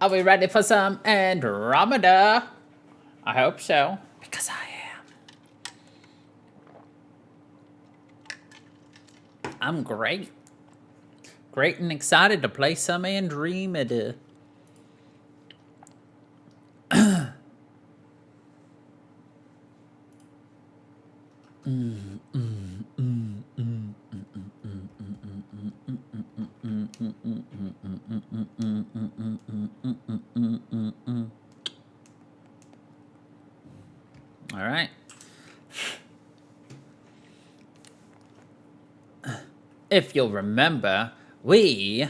Are we ready for some Andromeda? I hope so, because I am. I'm great. Great and excited to play some Andromeda. All right. If you'll remember, we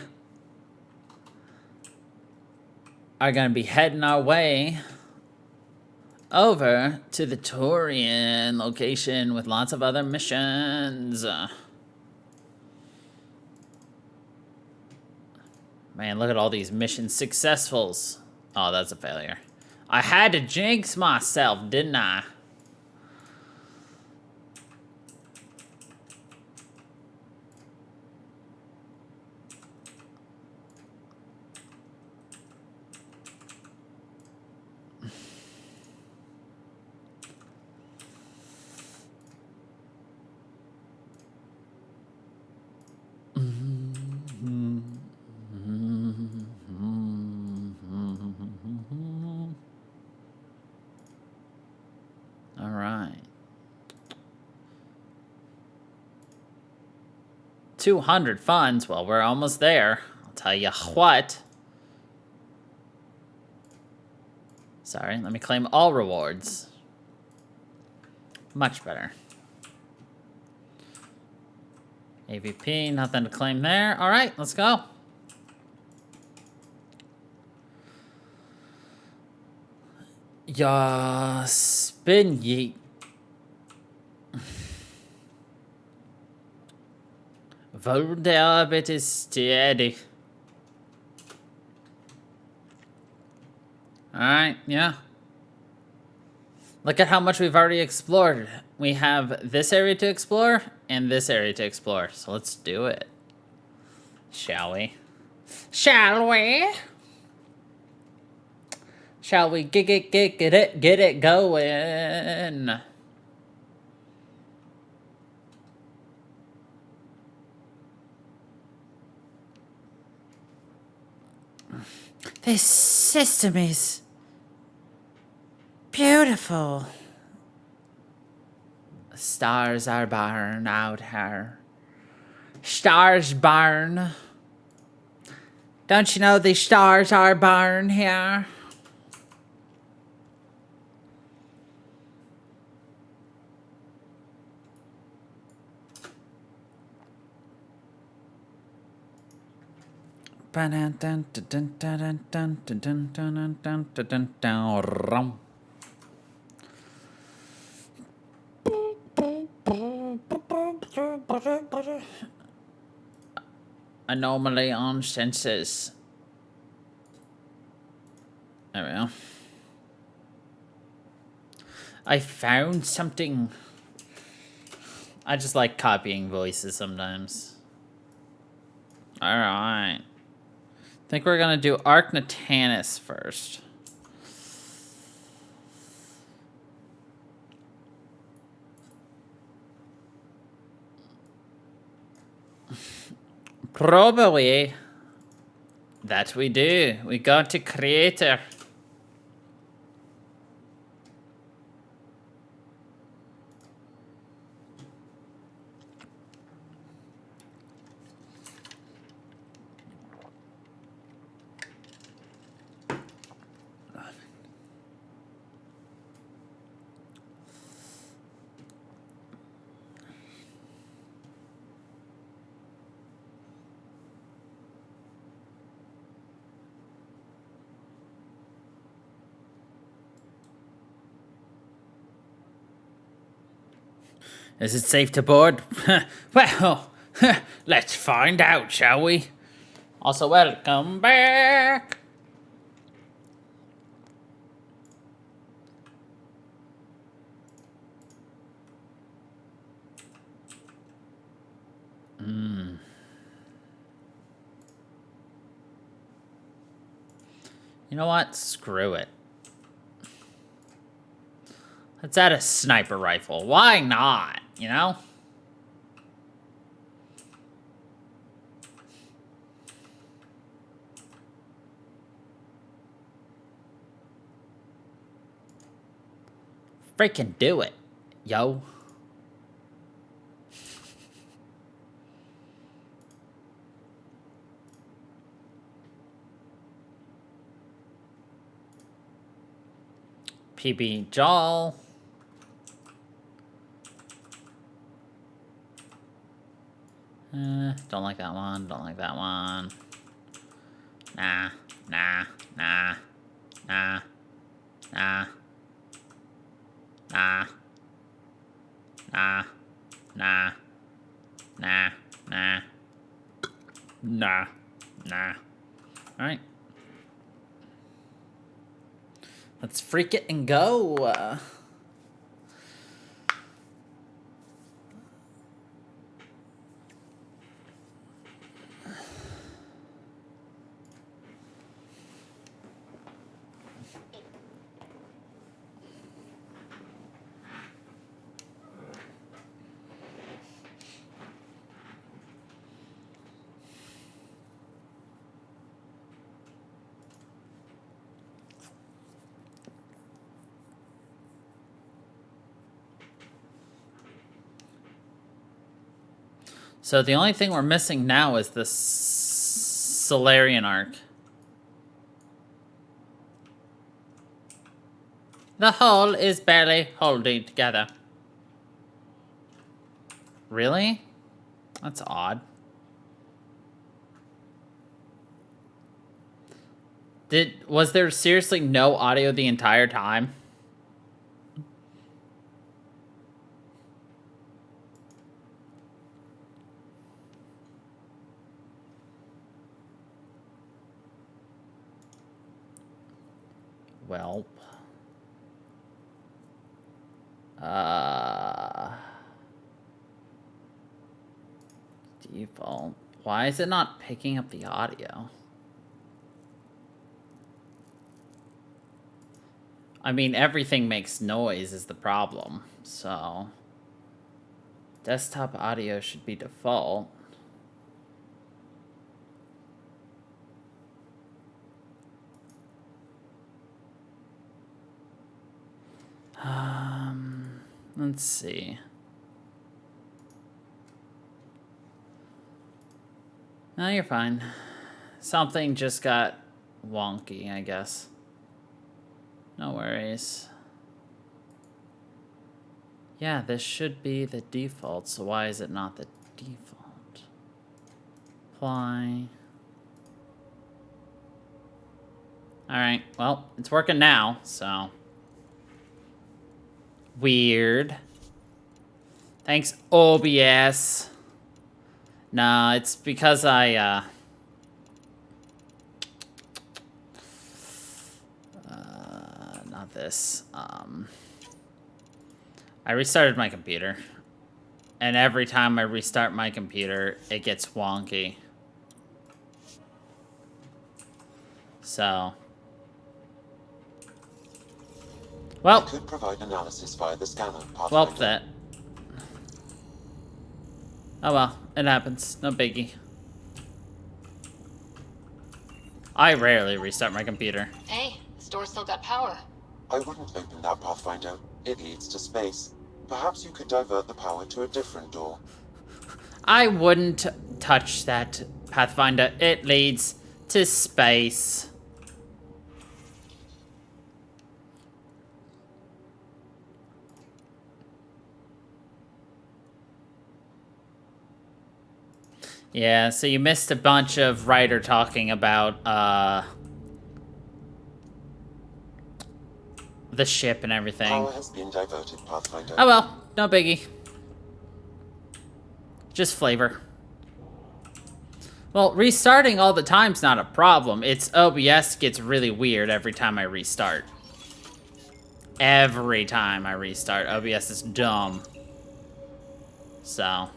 are going to be heading our way over to the Taurian location with lots of other missions. Man, look at all these mission successfuls. Oh, that's a failure. I had to jinx myself, didn't I? All right. 200 funds. Well, we're almost there. I'll tell you what. Sorry, let me claim all rewards. Much better. AVP, nothing to claim there. All right, let's go. Ja, spin yeet. Volder bitte steady. Alright, yeah. Look at how much we've already explored. We have this area to explore and this area to explore. So let's do it. Shall we? Shall we? Shall we get it going? This system is beautiful. Stars are burn out here. Stars burn. Don't you know the stars are burn here? Anomaly on senses. There we go. I found something. I just like copying voices sometimes. Alright. I think we're gonna do Arcnatanus first. Probably. That we do. We go to Creator. Is it safe to board? Well, let's find out, shall we? Also, welcome back. You know what? Screw it. Let's add a sniper rifle. Why not? You know? Freaking do it, yo. PB Jol. Don't like that one. Don't like that one. Nah. Nah. Nah. Nah. Nah. Nah. Nah. Nah. Nah. Nah. Nah. Nah. Alright. Let's freak it and go. So the only thing we're missing now is the Solarian arc. The hull is barely holding together. Really? That's odd. Was there seriously no audio the entire time? Well. Default. Why is it not picking up the audio? I mean, everything makes noise is the problem, so... Desktop audio should be default. Let's see. No, you're fine. Something just got wonky, I guess. No worries. Yeah, this should be the default, so why is it not the default? Apply. Alright, well, it's working now, so... Weird. Thanks, OBS. Nah, it's because I, not this. I restarted my computer. And every time I restart my computer, it gets wonky. So... Well, I could provide analysis via the scanner. Well, that. Oh well, it happens. No biggie. I rarely restart my computer. Hey, the store's still got power. I wouldn't open that Pathfinder. It leads to space. Perhaps you could divert the power to a different door. I wouldn't touch that Pathfinder. It leads to space. Yeah, so you missed a bunch of Ryder talking about, the ship and everything. Power has been diverted, Pathfinder. Oh well, no biggie. Just flavor. Well, restarting all the time's not a problem. It's OBS gets really weird every time I restart. Every time I restart, OBS is dumb. So...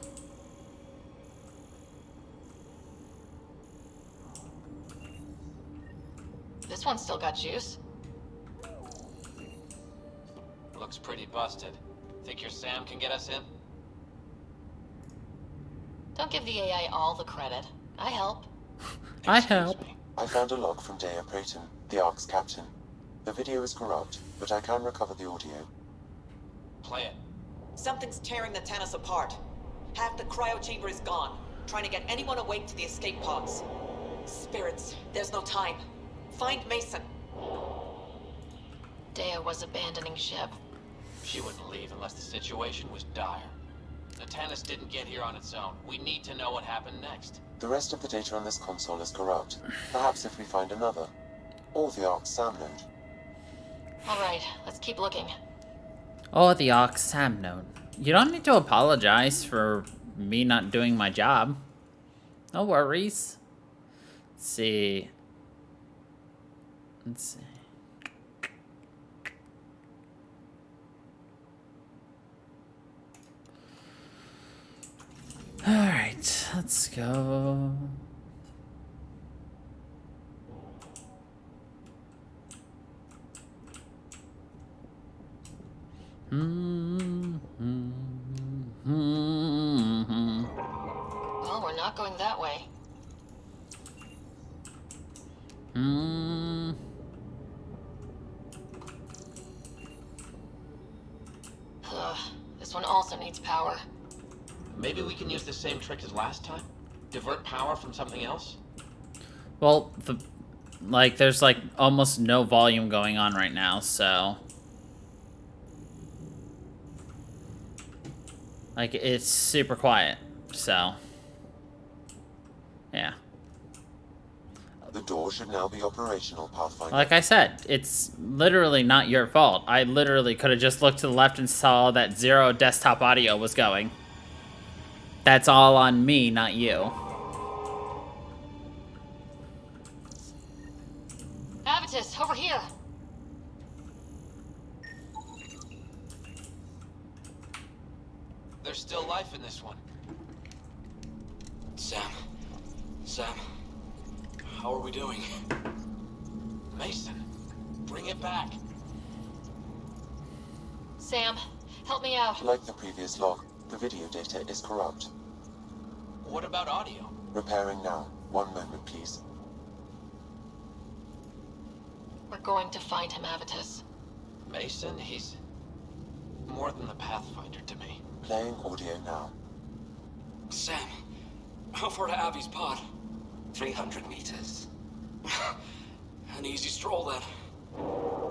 This one's still got juice. Looks pretty busted. Think your Sam can get us in? Don't give the AI all the credit. I help. I Excuse help. me. I found a log from Dea Prayton, the Ark's captain. The video is corrupt, but I can recover the audio. Play it. Something's tearing the Tannis apart. Half the cryo chamber is gone, trying to get anyone awake to the escape pods. Spirits, there's no time. Find Mason. Dea was abandoning ship. She wouldn't leave unless the situation was dire. The Tannis didn't get here on its own. We need to know what happened next. The rest of the data on this console is corrupt. Perhaps if we find another. Or the Ark's SAM node. Alright, let's keep looking. Oh, the Ox Sam node. You don't need to apologize for me not doing my job. No worries. Let's see. Let's see. Alright, let's go. Well, we're not going that way. Ugh, this one also needs power. Maybe we can use the same trick as last time? Divert power from something else? Well, there's like almost no volume going on right now, so like it's super quiet. So yeah. The door should now be operational, Pathfinder. Like I said, it's literally not your fault. I literally could have just looked to the left and saw that 0 desktop audio was going. That's all on me, not you. Avitus, over here! There's still life in this one. Sam, how are we doing? Mason, bring it back. Sam, help me out. Like the previous log, the video data is corrupt. What about audio? Repairing now. 1 moment, please. We're going to find him, Avitus. Mason, he's more than the Pathfinder to me. Playing audio now. Sam, how far to Avi's pod? 300 meters. An easy stroll then.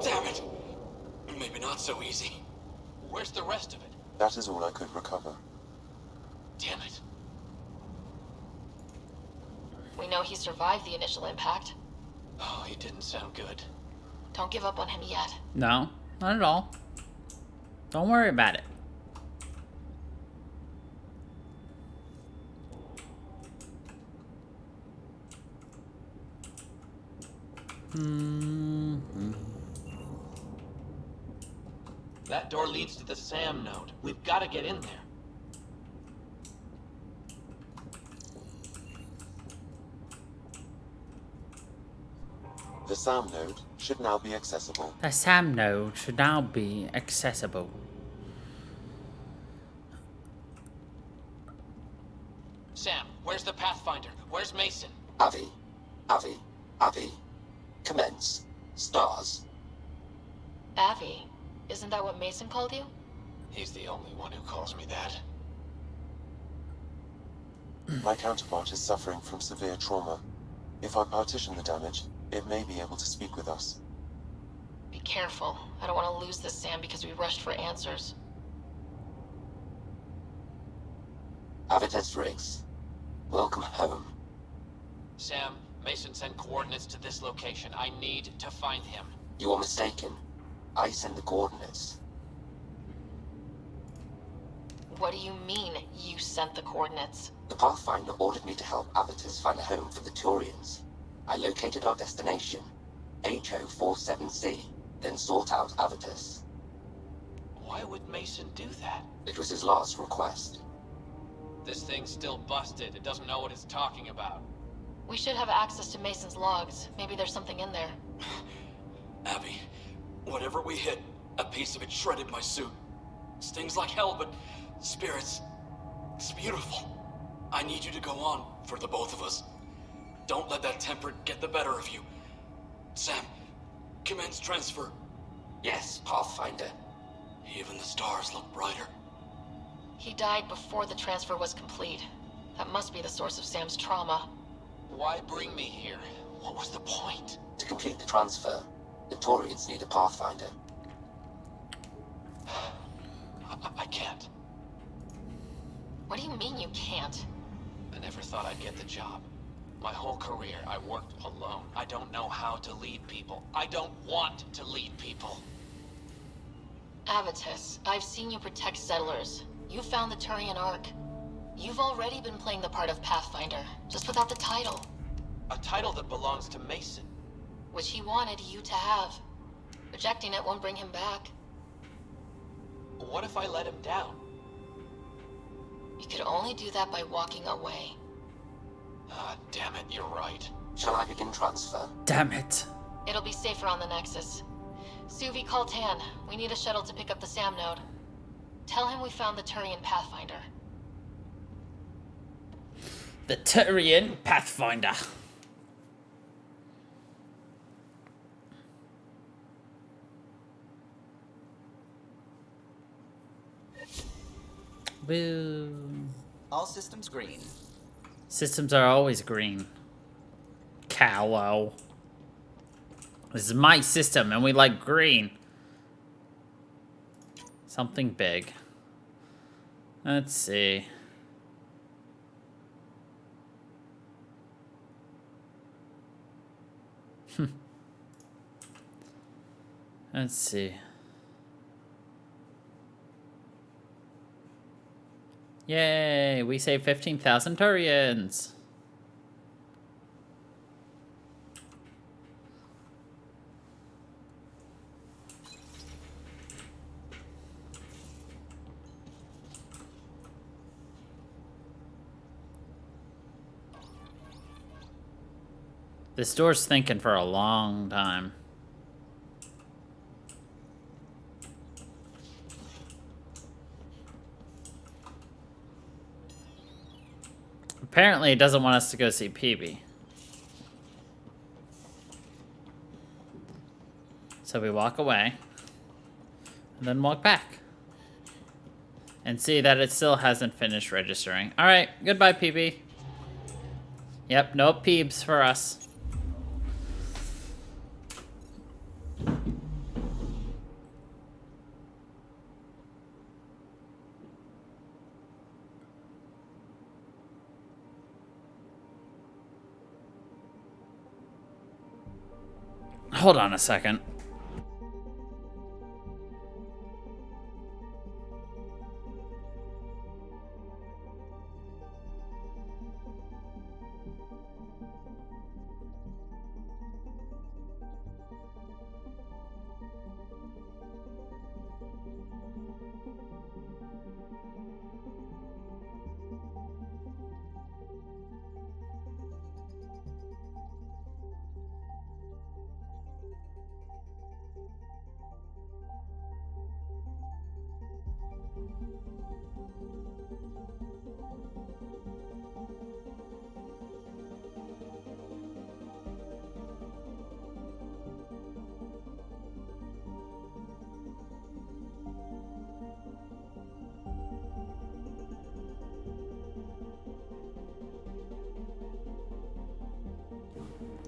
Damn it! Maybe not so easy. Where's the rest of it? That is all I could recover. Damn it. We know he survived the initial impact. Oh, he didn't sound good. Don't give up on him yet. No, not at all. Don't worry about it. That door leads to the SAM node. We've got to get in there. The SAM node should now be accessible. The SAM node should now be accessible. Sam, where's the Pathfinder? Where's Mason? Avi. Commence. Stars. Avi, isn't that what Mason called you? He's the only one who calls me that. My counterpart is suffering from severe trauma. If I partition the damage, it may be able to speak with us. Be careful. I don't want to lose this Sam because we rushed for answers. Avitus Riggs. Welcome home. Sam, Mason sent coordinates to this location. I need to find him. You are mistaken. I send the coordinates. What do you mean, you sent the coordinates? The Pathfinder ordered me to help Avitus find a home for the Turians. I located our destination, HO47C, then sought out Avitus. Why would Mason do that? It was his last request. This thing's still busted. It doesn't know what it's talking about. We should have access to Mason's logs. Maybe there's something in there. Abby, whatever we hit, a piece of it shredded my suit. Stings like hell, but spirits, it's beautiful. I need you to go on for the both of us. Don't let that temper get the better of you. Sam, commence transfer. Yes, Pathfinder. Even the stars look brighter. He died before the transfer was complete. That must be the source of Sam's trauma. Why bring me here? What was the point? To complete the transfer, the Taurians need a Pathfinder. I can't. What do you mean you can't? I never thought I'd get the job. My whole career, I worked alone. I don't know how to lead people. I don't want to lead people. Avitus, I've seen you protect settlers. You found the Turian Ark. You've already been playing the part of Pathfinder, just without the title, A title that belongs to Mason. which he wanted you to have. Rejecting it won't bring him back. What if I let him down? You could only do that by walking away. Ah, damn it, you're right. Shall I begin transfer? Damn it. It'll be safer on the Nexus. Suvi, call Tan. We need a shuttle to pick up the SAM node. Tell him we found the Turian Pathfinder. The Turian Pathfinder. Boo. All systems green. Systems are always green. Callow. This is my system, and we like green. Something big. Let's see. Let's see. Yay, we saved 15,000 Turians. This door's thinking for a long time. Apparently, it doesn't want us to go see PB. So we walk away. And then walk back. And see that it still hasn't finished registering. Alright, goodbye, PB. Yep, no peebs for us. Hold on a second.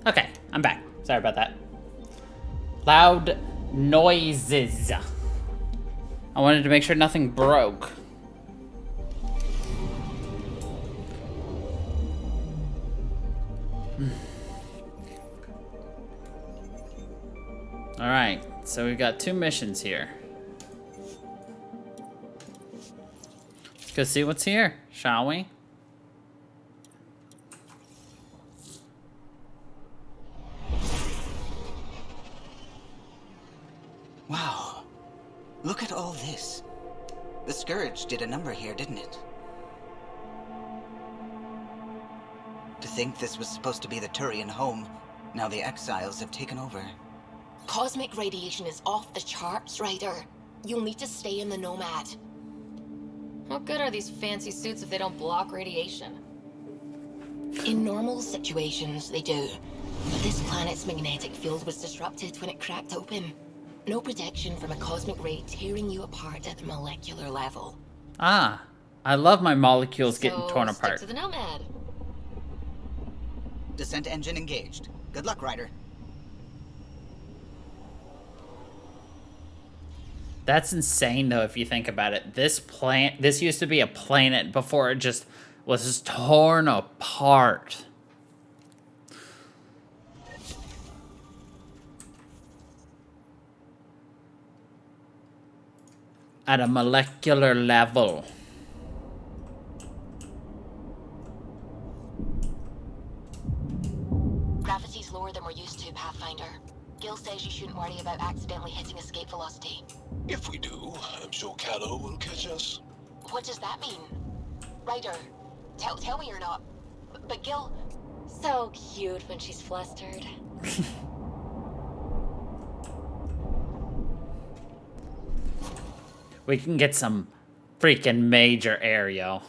Okay, I'm back. Sorry about that. Loud noises. I wanted to make sure nothing broke. Alright, so we've got 2 missions here. Let's go see what's here, shall we? Wow. Look at all this. The Scourge did a number here, didn't it? To think this was supposed to be the Turian home, now the exiles have taken over. cosmic radiation is off the charts, Ryder. You'll need to stay in the Nomad. What good are these fancy suits if they don't block radiation? In normal situations, they do. But this planet's magnetic field was disrupted when it cracked open. No protection from a cosmic ray tearing you apart at the molecular level. Ah, I love my molecules getting torn apart. Stick to the Nomad. Descent engine engaged. Good luck, Ryder. That's insane, though, if you think about it. This used to be a planet before it just was torn apart. At a molecular level. Gravity's lower than we're used to, Pathfinder. Gil says you shouldn't worry about accidentally hitting escape velocity. If we do, I'm sure Callow will catch us. What does that mean? Ryder, tell me you're not. But Gil... So cute when she's flustered. We can get some freaking major aerial.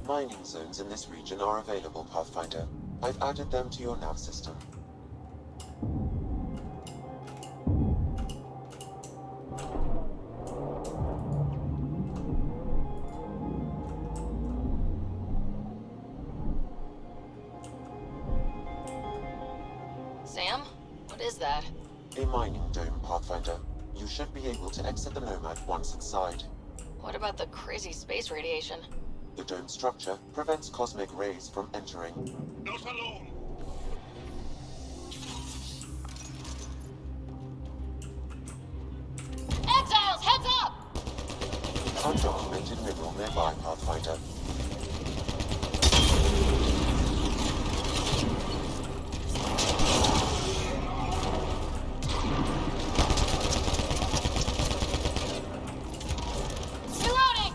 Mining zones in this region are available, Pathfinder. I've added them to your nav system. Sam? What is that? A mining dome, Pathfinder. You should be able to exit the Nomad once inside. What about the crazy space radiation? The dome structure prevents cosmic rays from entering. Not alone! Exiles, heads up! Undocumented mineral nearby, Pathfinder. Reloading!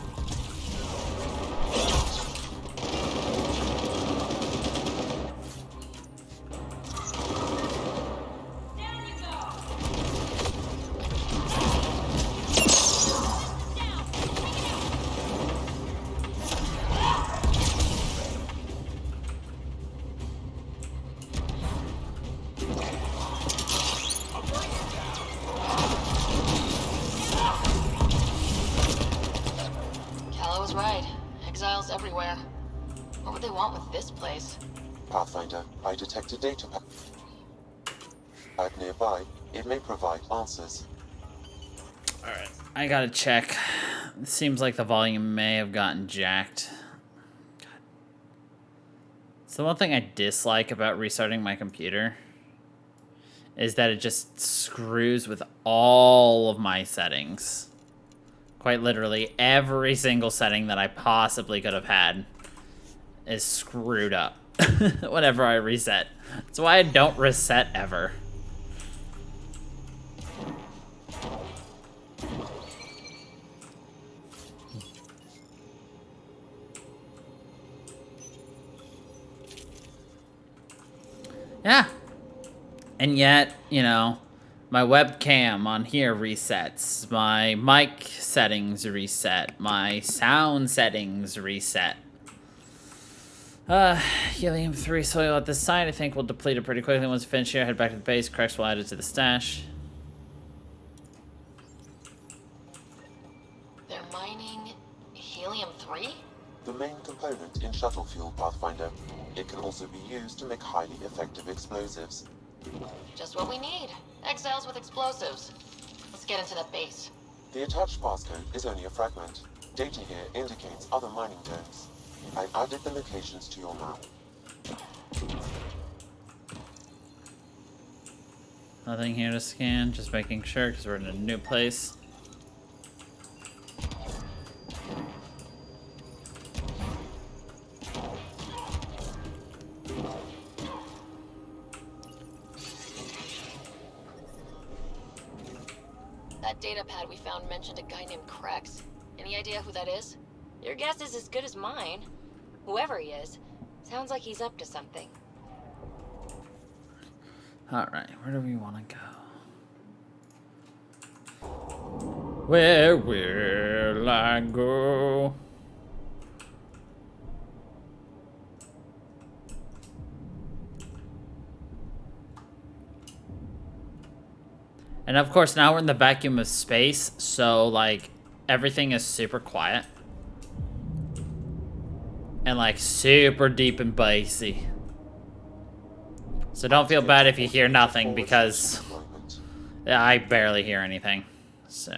Callow was right. Exiles everywhere. What would they want with this place? Pathfinder, I detect a data pad nearby. It may provide answers. Alright, I gotta check. It seems like the volume may have gotten jacked. God. So one thing I dislike about restarting my computer is that it just screws with all of my settings. Quite literally, every single setting that I possibly could have had is screwed up whenever I reset. That's why I don't reset ever. Yeah. And yet, you know, my webcam on here resets. My mic settings reset. My sound settings reset. Helium-3 soil at this site, I think we'll deplete it pretty quickly. Once we finish here, head back to the base. Cracks will add it to the stash. They're mining helium-3? The main component in shuttle fuel, Pathfinder. It can also be used to make highly effective explosives. Just what we need. Exiles with explosives. Let's get into that base. The attached passcode is only a fragment. Data here indicates other mining domes. I've added the locations to your map. Nothing here to scan, just making sure because we're in a new place. That data pad we found mentioned a guy named Krex. Any idea who that is? Your guess is as good as mine. Whoever he is, sounds like he's up to something. Alright, where do we want to go? Where will I go? And of course, now we're in the vacuum of space, so like everything is super quiet. And like super deep and bassy. So don't feel bad if you hear nothing because I barely hear anything. So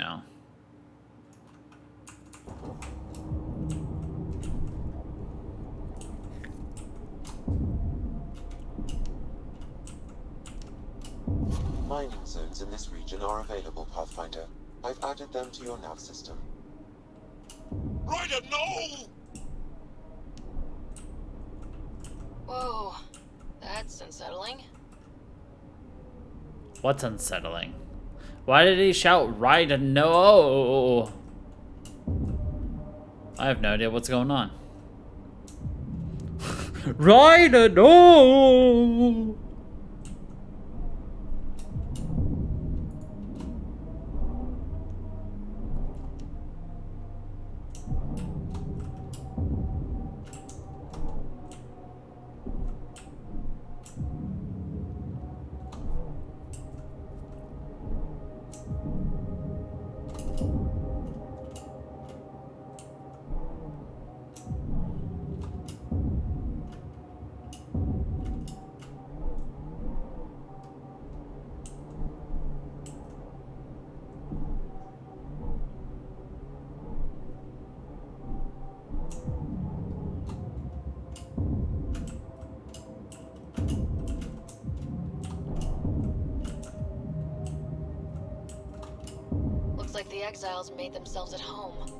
Mining zones in this region are available, Pathfinder. I've added them to your nav system. Ryder, no! Whoa, that's unsettling. what's unsettling? Why did he shout right and no? I have no idea what's going on. Right and no! Looks like the exiles made themselves at home.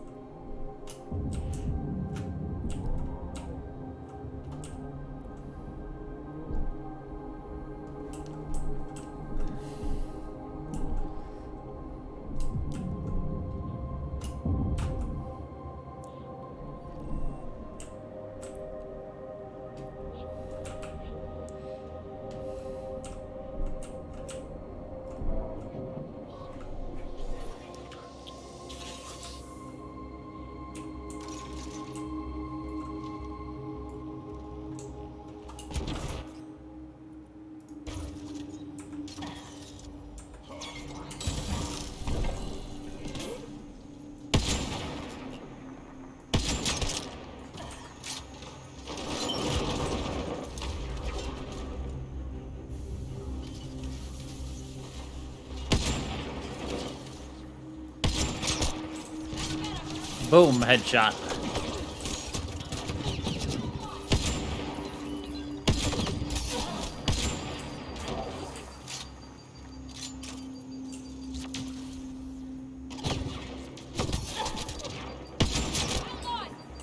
Boom, headshot.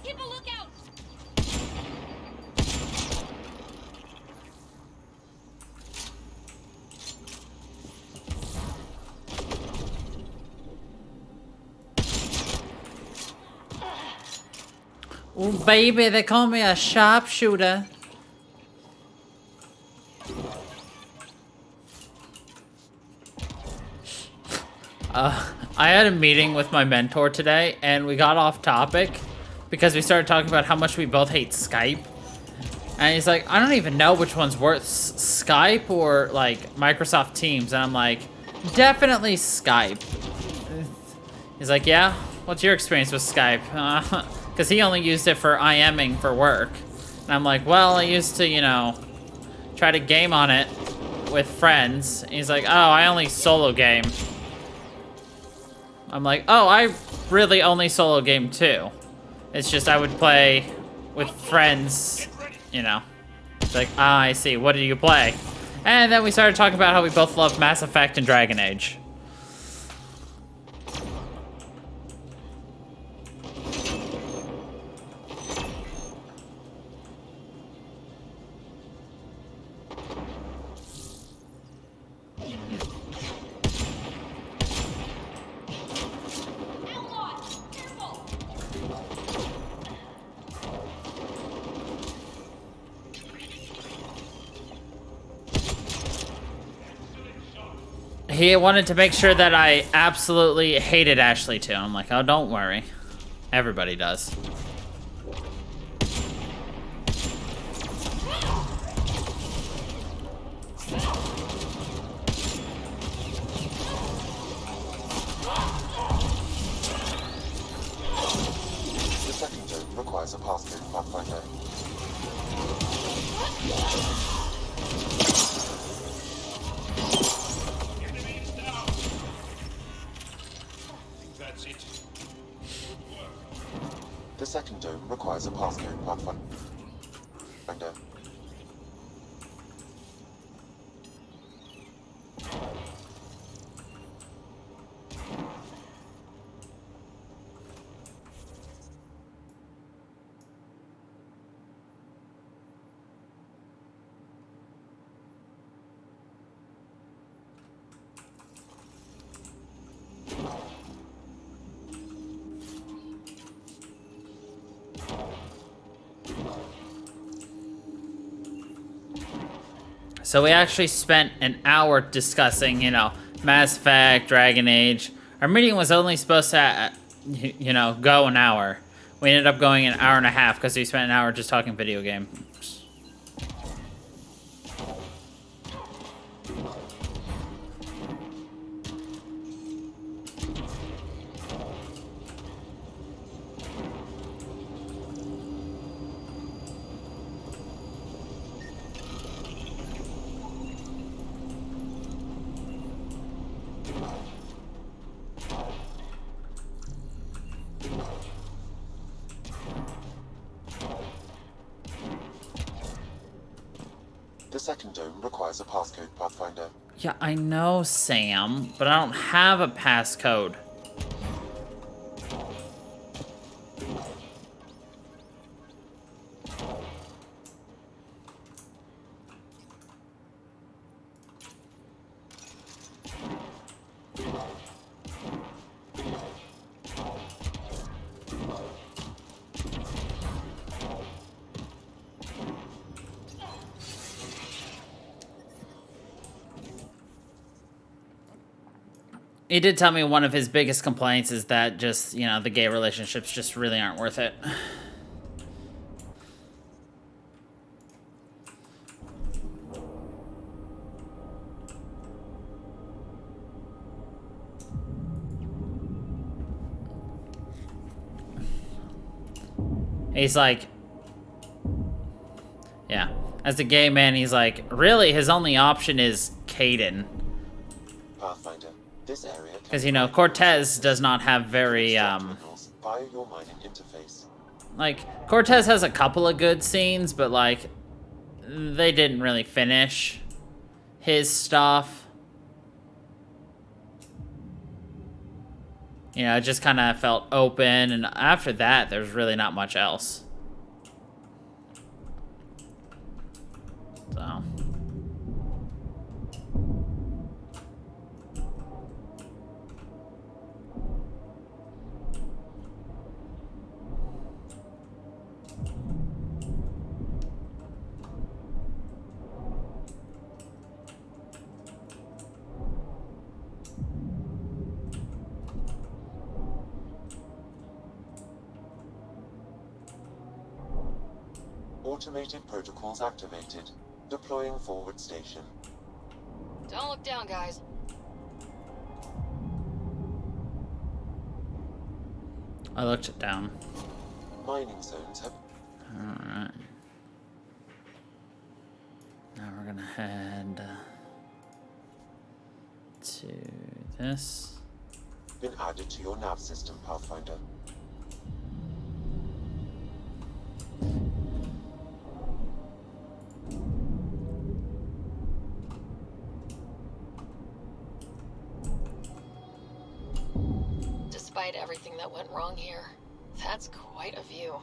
Keep a lookout! Oh, baby, they call me a sharpshooter. I had a meeting with my mentor today, and we got off topic because we started talking about how much we both hate Skype. And he's like, I don't even know which one's worse, Skype or, like, Microsoft Teams. And I'm like, definitely Skype. He's like, yeah? What's your experience with Skype? Because he only used it for IMing for work. And I'm like, well, I used to, you know, try to game on it with friends. And he's like, oh, I only solo game. I'm like, oh, I really only solo game too. It's just I would play with friends, you know. It's like, ah, I see. What do you play? And then we started talking about how we both love Mass Effect and Dragon Age. He wanted to make sure that I absolutely hated Ashley too. I'm like, oh, don't worry. Everybody does. The second dome requires a passcode, Pathfinder. The second dome requires a passcode, Pathfinder. So we actually spent an hour discussing, you know, Mass Effect, Dragon Age. Our meeting was only supposed to, you know, go an hour. We ended up going an hour and a half because we spent an hour just talking video games. The second dome requires a passcode, Pathfinder. Yeah, I know, Sam, but I don't have a passcode. He did tell me one of his biggest complaints is that just, you know, the gay relationships just really aren't worth it. He's like, yeah, as a gay man, he's like, really, his only option is Caden. Pathfinder, this area Because, you know, Cortez does not have very, via your mining interface. like, Cortez has a couple of good scenes, but, like, they didn't really finish his stuff. You know, it just kind of felt open, and after that, there's really not much else. So. Automated protocols activated. Deploying forward station. Don't look down, guys. I looked it down. Mining zones have... Alright. Now we're gonna head to this. been added to your nav system, Pathfinder. Despite everything that went wrong here, that's quite a view.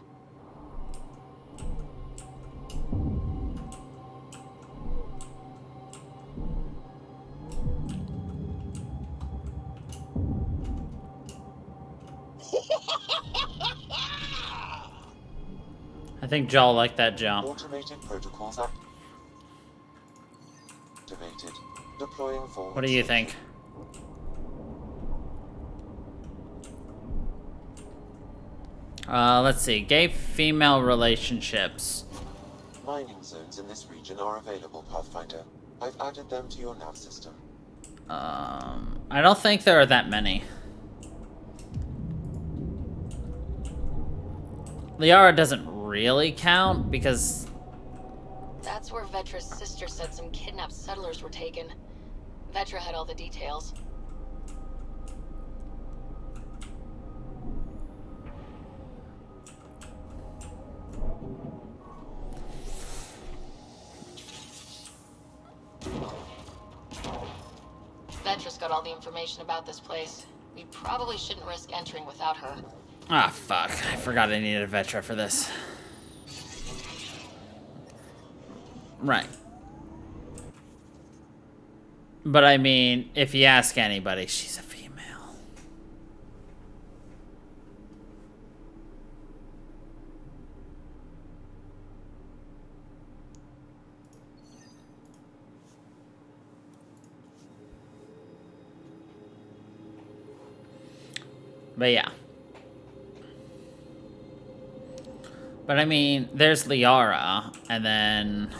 I think Joel liked that jump. Automated protocols activated. Deploying forward. What do you think? Let's see. Gay female relationships. Mining zones in this region are available, Pathfinder. I've added them to your nav system. I don't think there are that many. Liara doesn't really count because... That's where Vetra's sister said some kidnapped settlers were taken. Vetra had all the details. Vetra's got all the information about this place. We probably shouldn't risk entering without her. Ah, fuck. I forgot I needed a Vetra for this. Right. But I mean, if you ask anybody, she's a female. But yeah. But I mean, there's Liara, and then...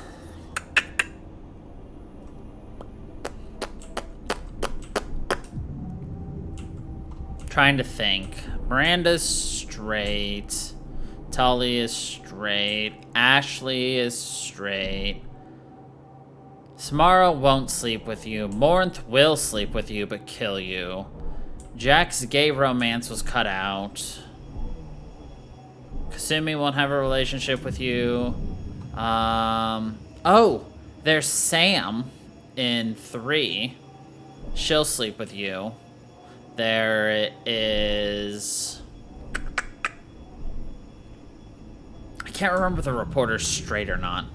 Trying to think. Miranda's straight. Tully is straight. Ashley is straight. Samara won't sleep with you. Morinth will sleep with you, but kill you. Jack's gay romance was cut out. Kasumi won't have a relationship with you. Oh, there's Sam in 3. She'll sleep with you. There is... I can't remember if the reporter's straight or not.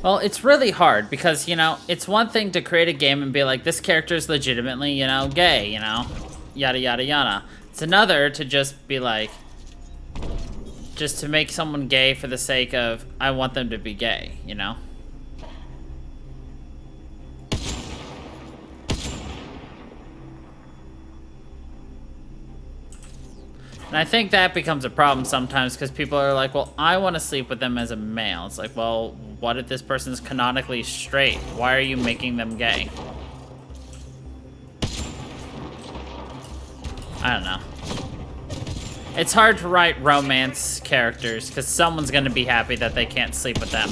Well, it's really hard because, you know, it's one thing to create a game and be like, this character is legitimately, you know, gay, you know, yada, yada, yada. It's another to just be like, just to make someone gay for the sake of, I want them to be gay, you know? And I think that becomes a problem sometimes because people are like, well, I want to sleep with them as a male. It's like, well, what if this person's canonically straight? Why are you making them gay? I don't know. It's hard to write romance characters because someone's going to be happy that they can't sleep with them.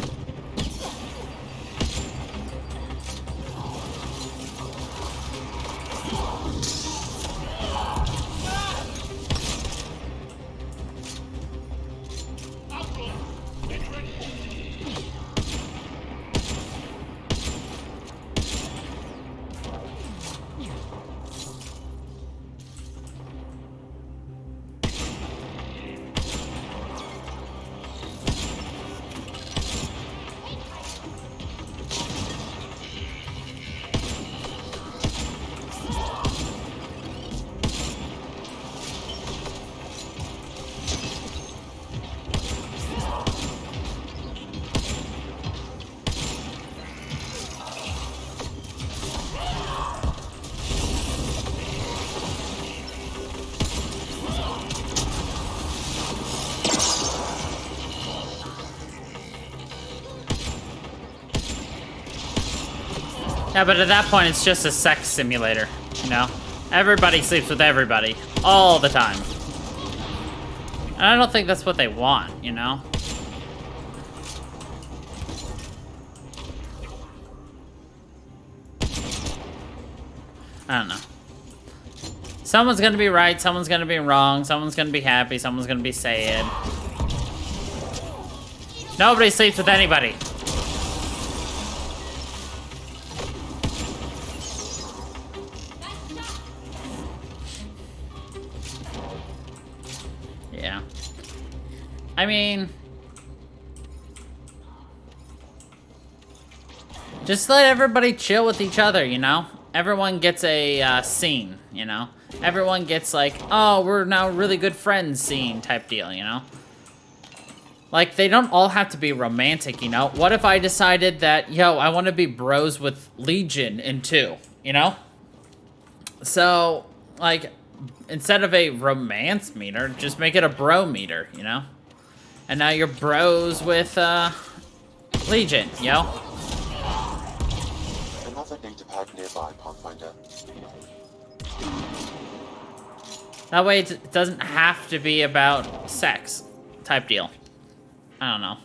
Yeah, but at that point, it's just a sex simulator, you know? Everybody sleeps with everybody, all the time. And I don't think that's what they want, you know? I don't know. Someone's gonna be right, someone's gonna be wrong, someone's gonna be happy, someone's gonna be sad. Nobody sleeps with anybody. I mean, just let everybody chill with each other, you know? Everyone gets a scene, you know? Everyone gets like, oh, we're now really good friends scene type deal, you know? Like, they don't all have to be romantic, you know? What if I decided that, yo, I want to be bros with Legion in 2, you know? So, like, instead of a romance meter, just make it a bro meter, you know? And now you're bros with, Legion, yo? Another data pad nearby, Pathfinder. That way it doesn't have to be about sex type deal. I don't know.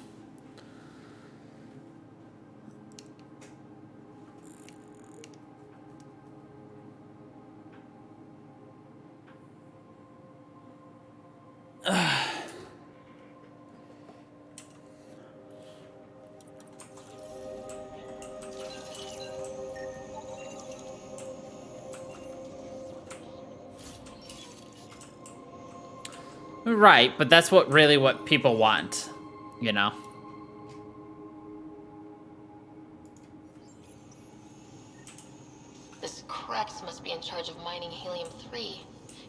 Right, but that's what people want, you know? This Krax must be in charge of mining helium-3.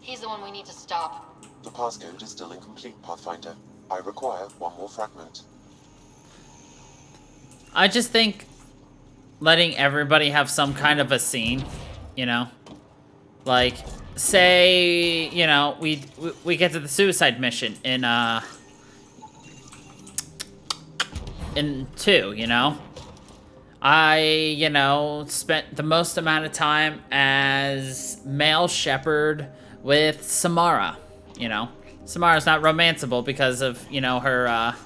He's the one we need to stop. The passcode is still incomplete, Pathfinder. I require one more fragment. I just think letting everybody have some kind of a scene, you know? Like, say, you know, we get to the suicide mission in 2, you know? I, you know, spent the most amount of time as male shepherd with Samara, you know? Samara's not romanceable because of, you know, her,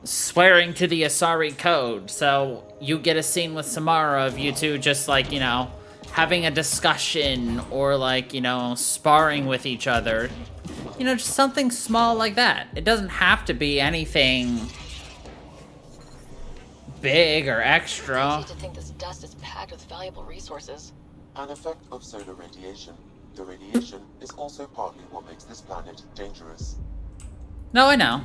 swearing to the Asari code. So you get a scene with Samara of you two just, like, you know, having a discussion or, like, you know, sparring with each other. You know, just something small like that. It doesn't have to be anything big or extra. Easy to think this dust is packed with valuable resources. An effect of solar radiation. The radiation is also partly what makes this planet dangerous. No, I know.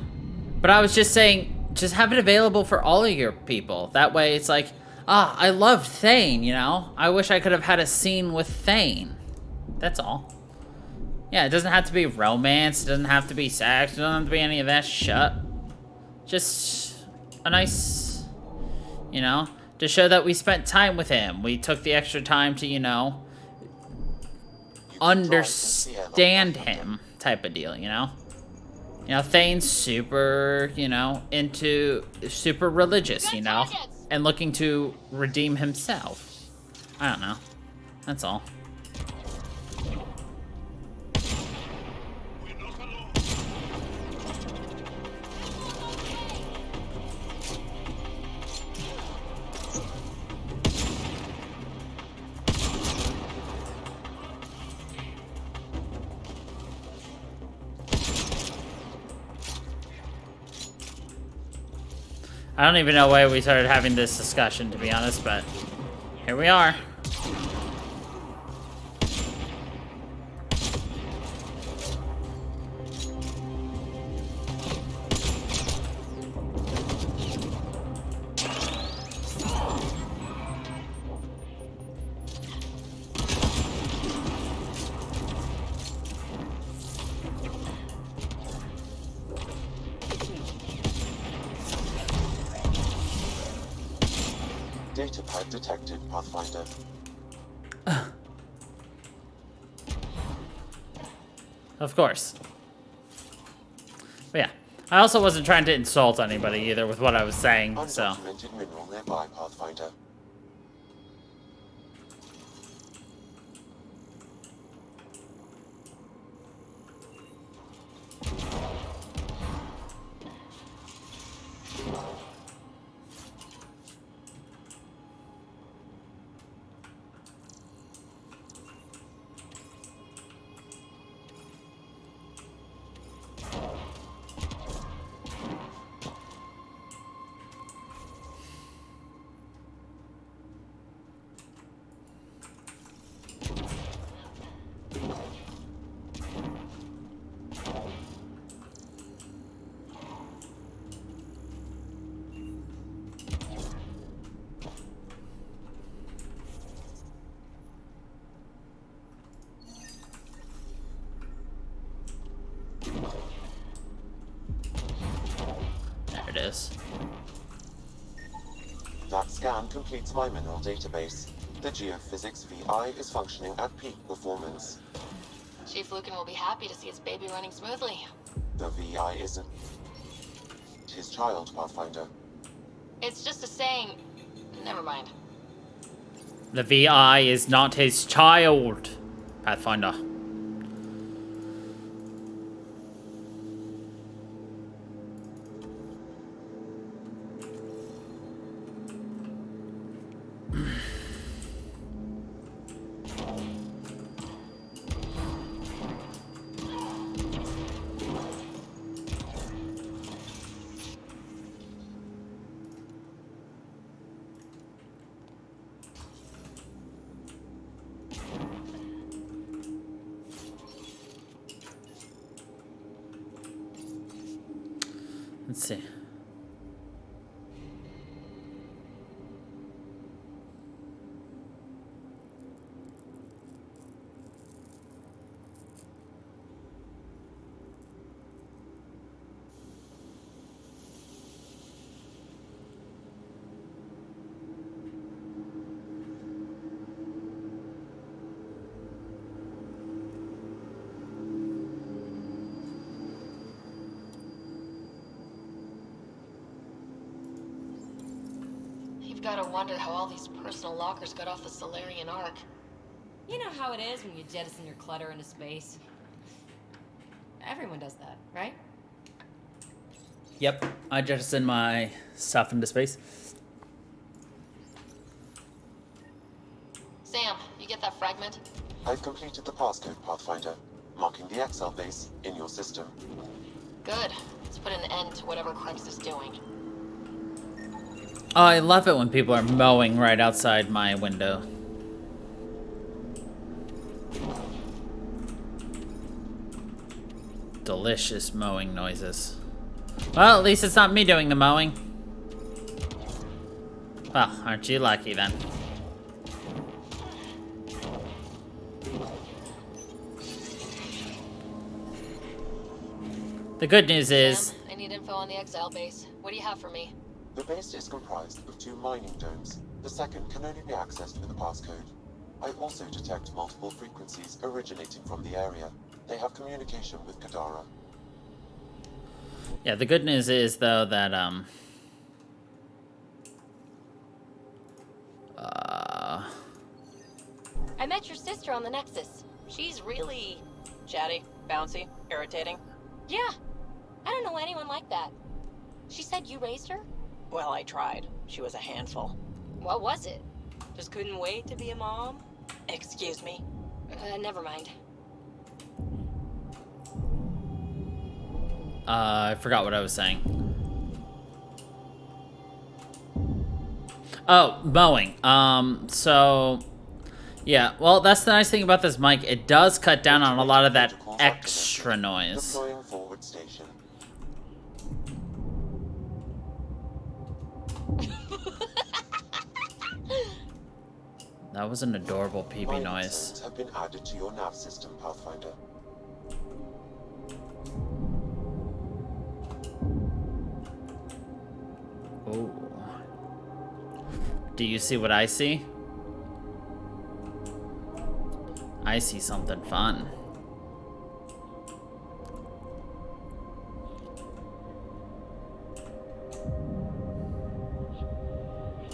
But I was just saying, just have it available for all of your people. That way it's like, ah, I loved Thane, you know? I wish I could have had a scene with Thane. That's all. Yeah, it doesn't have to be romance. It doesn't have to be sex. It doesn't have to be any of that shit. Just a nice, you know, to show that we spent time with him. We took the extra time to, you know, understand him type of deal, you know? You know, Thane's super, you know, super religious, you know? And looking to redeem himself. I don't know. That's all. I don't even know why we started having this discussion, to be honest, but here we are. Data pad detected, Pathfinder. Of course. But yeah, I also wasn't trying to insult anybody either with what I was saying, so. Undocumented mineral nearby, Pathfinder. this. That scan completes my mineral database. The geophysics VI is functioning at peak performance. Chief Lucan will be happy to see his baby running smoothly. The VI isn't his child, Pathfinder. It's just a saying. Never mind. The VI is not his child, Pathfinder. Let's see. You've got to wonder how all these personal lockers got off the Solarian Ark. You know how it is when you jettison your clutter into space. Everyone does that, right? Yep, I jettisoned my stuff into space. Sam, you get that fragment? I've completed the passcode, Pathfinder, marking the XL base in your system. Good. Let's put an end to whatever Krebs is doing. Oh, I love it when people are mowing right outside my window. Delicious mowing noises. Well, at least it's not me doing the mowing. Well, aren't you lucky then? The good news is... Sam, I need info on the XL base. What do you have for me? The base is comprised of 2 mining domes. The second can only be accessed with a passcode. I also detect multiple frequencies originating from the area. They have communication with Kadara. Yeah, the good news is, though, that, I met your sister on the Nexus. She's really... Chatty, bouncy, irritating. Yeah. I don't know anyone like that. She said you raised her? Well, I tried. She was a handful. What was it? Just couldn't wait to be a mom? Excuse me? Never mind. I forgot what I was saying. Oh, mowing. So... Yeah, well, that's the nice thing about this mic. It does cut down on a lot of that extra noise. Deploying forward station. That was an adorable PB Mining noise. zones have been added to your nav system, Pathfinder. Oh. Do you see what I see? I see something fun.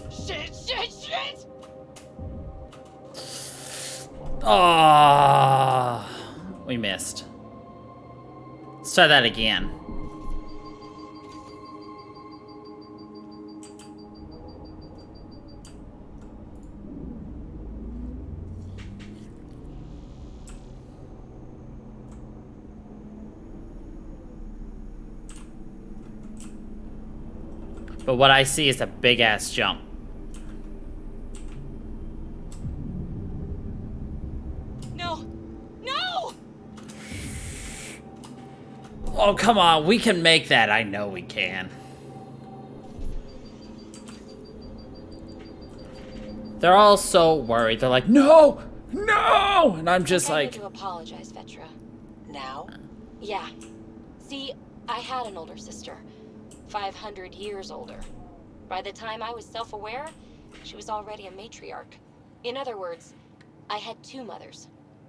Shit! Oh, we missed. Let's try that again. But what I see is a big-ass jump. No! Oh, come on. We can make that. I know we can. They're all so worried. They're like, no! No! And I'm just I like... need to apologize, Vetra. Now? Yeah. See, I had an older sister. 500 years older. By the time I was self-aware, she was already a matriarch. In other words, I had two mothers,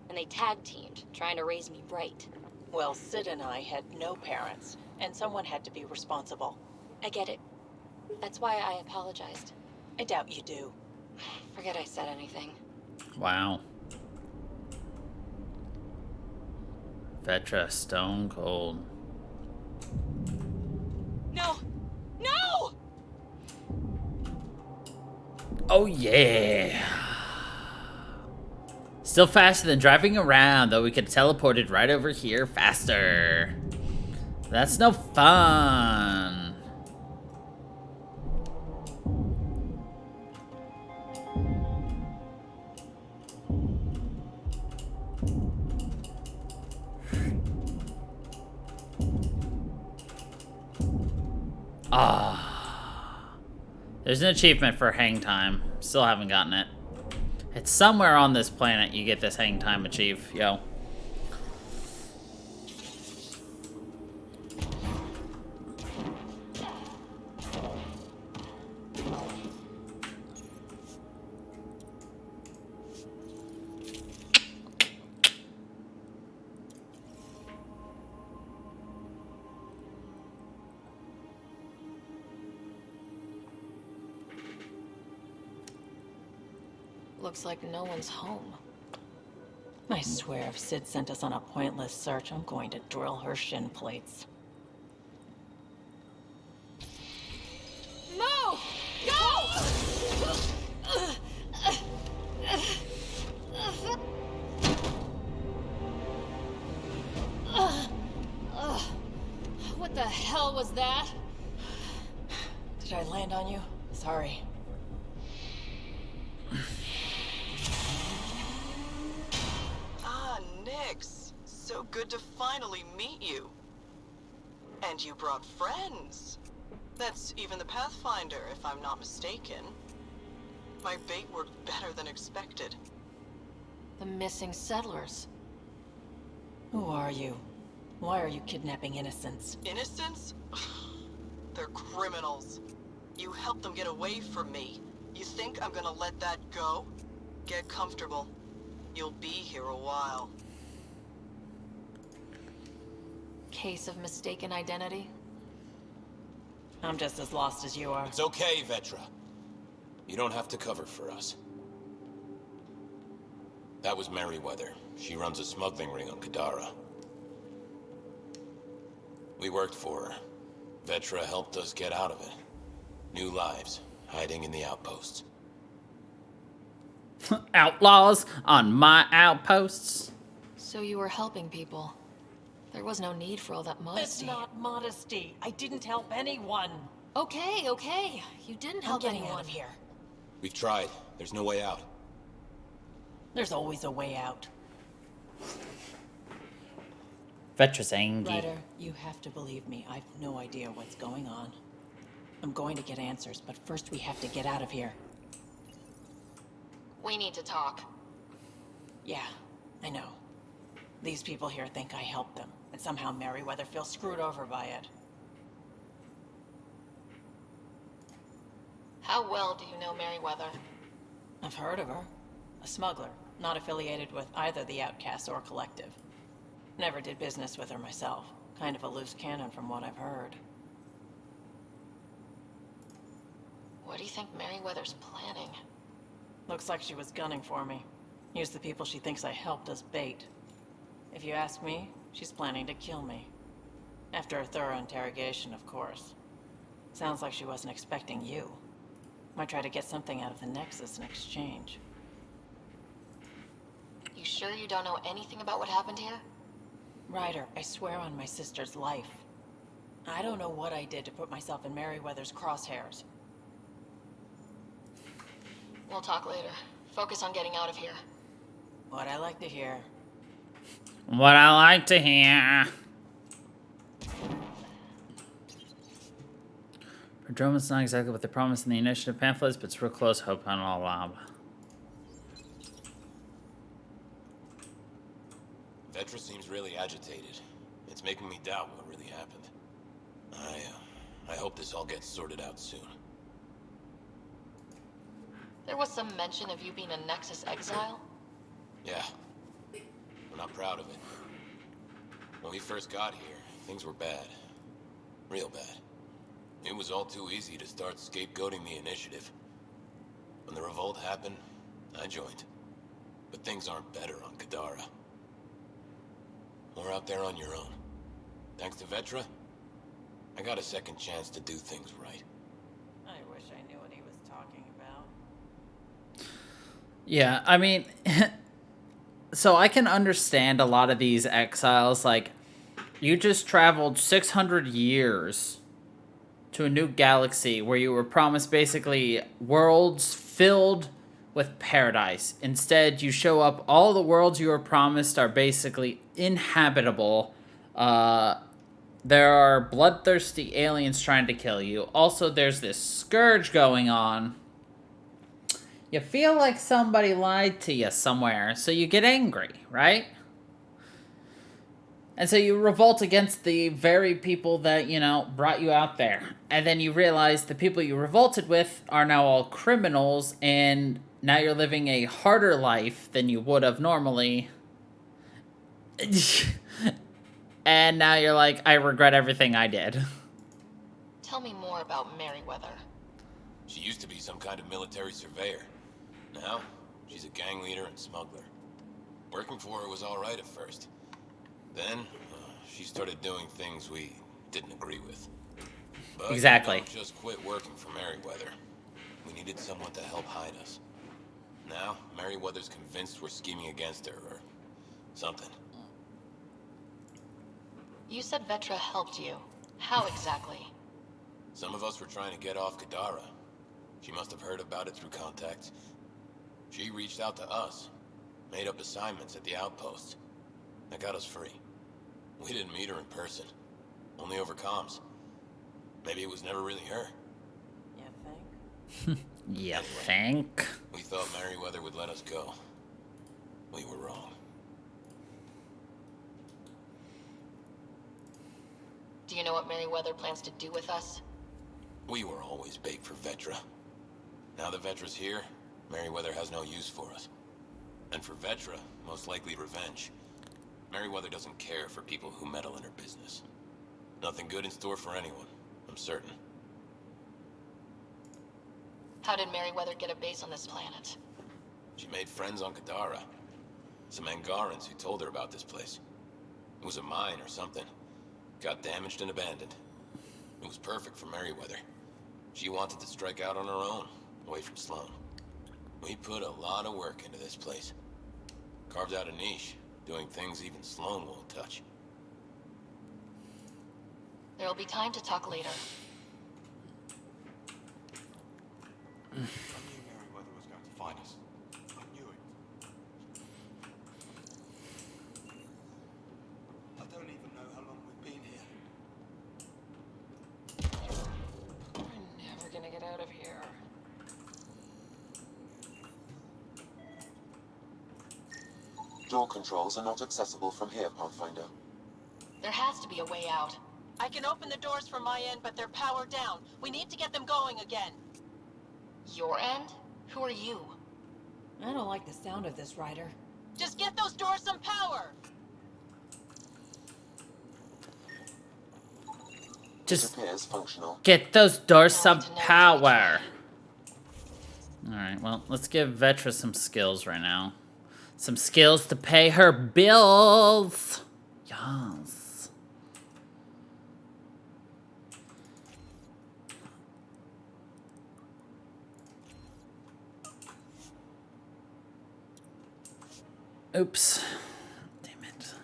and they tag-teamed, trying to raise me right. Well, Sid and I had no parents, and someone had to be responsible. I get it. That's why I apologized. I doubt you do. Forget I said anything. Wow. Vetra, stone cold. No! No! Oh yeah. Still faster than driving around, though we could teleport it right over here faster. That's no fun. Ah. There's an achievement for hang time. Still haven't gotten it. It's somewhere on this planet you get this hang time achieve, yo. Looks like no one's home. I swear if Sid sent us on a pointless search, I'm going to drill her shin plates. Move! Go! What the hell was that? Did I land on you? Sorry. Nix. So good to finally meet you. And you brought friends. That's even the Pathfinder, if I'm not mistaken. My bait worked better than expected. The missing settlers. Who are you? Why are you kidnapping innocents? Innocents? They're criminals. You helped them get away from me. You think I'm gonna let that go? Get comfortable. You'll be here a while. Case of mistaken identity? I'm just as lost as you are. It's okay, Vetra. You don't have to cover for us. That was Merryweather. She runs a smuggling ring on Kadara. We worked for her. Vetra helped us get out of it. New lives, hiding in the outposts. Outlaws on my outposts. So you were helping people. There was no need for all that modesty. It's not modesty. I didn't help anyone. Okay, okay. You didn't help I'm getting anyone. out of here. We've tried. There's no way out. There's always a way out. Vetra's angry. Ryder, you have to believe me. I've no idea what's going on. I'm going to get answers, but first we have to get out of here. We need to talk. Yeah, I know. These people here think I helped them, and somehow Merryweather feels screwed over by it. How well do you know Merryweather? I've heard of her. A smuggler, not affiliated with either the Outcasts or Collective. Never did business with her myself. Kind of a loose cannon from what I've heard. What do you think Merryweather's planning? Looks like she was gunning for me. Used the people she thinks I helped as bait. If you ask me, she's planning to kill me. After a thorough interrogation, of course. Sounds like she wasn't expecting you. Might try to get something out of the Nexus in exchange. You sure you don't know anything about what happened here? Ryder, I swear on my sister's life. I don't know what I did to put myself in Merryweather's crosshairs. We'll talk later. Focus on getting out of here. What I like to hear. What I like to hear. Andromeda's not exactly what they promised in the initiative pamphlets, but it's real close. Hope on all lob. Vetra seems really agitated. It's making me doubt what really happened. I hope this all gets sorted out soon. There was some mention of you being a Nexus exile. Yeah. I'm not proud of it. When we first got here, things were bad. Real bad. It was all too easy to start scapegoating the initiative. When the revolt happened, I joined. But things aren't better on Kadara. Or out there on your own. Thanks to Vetra, I got a second chance to do things right. I wish I knew what he was talking about. Yeah, I mean, so I can understand a lot of these exiles. Like, you just traveled 600 years to a new galaxy where you were promised basically worlds filled with paradise. Instead, you show up, all the worlds you were promised are basically inhabitable. There are bloodthirsty aliens trying to kill you. Also, there's this scourge going on. You feel like somebody lied to you somewhere, so you get angry, right? And so you revolt against the very people that, you know, brought you out there. And then you realize the people you revolted with are now all criminals, and now you're living a harder life than you would have normally. And now you're like, I regret everything I did. Tell me more about Merryweather. She used to be some kind of military surveyor. Now, she's a gang leader and smuggler. Working for her was alright at first. Then, she started doing things we didn't agree with. But Exactly. we don't just quit working for Merryweather. We needed someone to help hide us. Now, Merryweather's convinced we're scheming against her, or something. You said Vetra helped you. How exactly? Some of us were trying to get off Kadara. She must have heard about it through contacts. She reached out to us, made up assignments at the outposts. That got us free. We didn't meet her in person, only over comms. Maybe it was never really her. You think? You Anyway, think? We thought Merryweather would let us go. We were wrong. Do you know what Merryweather plans to do with us? We were always bait for Vetra. Now that Vetra's here, Merryweather has no use for us. And for Vetra, most likely revenge. Merryweather doesn't care for people who meddle in her business. Nothing good in store for anyone, I'm certain. How did Merryweather get a base on this planet? She made friends on Kadara. Some Angarans who told her about this place. It was a mine or something. Got damaged and abandoned. It was perfect for Merryweather. She wanted to strike out on her own, away from Sloan. We put a lot of work into this place. Carved out a niche, doing things even Sloan won't touch. There'll be time to talk later. I knew Merryweather was going to find us. I knew it. I don't even know how long we've been here. I'm never gonna get out of here. Door controls are not accessible from here, Pathfinder. There has to be a way out. I can open the doors from my end, but they're powered down. We need to get them going again. Your end? Who are you? I don't like the sound of this, Ryder. Just get those doors some power! Just Appears functional. get those doors some power. Alright, well, let's give Vetra some skills right now. Some skills to pay her bills. Yes. Oops. Damn it.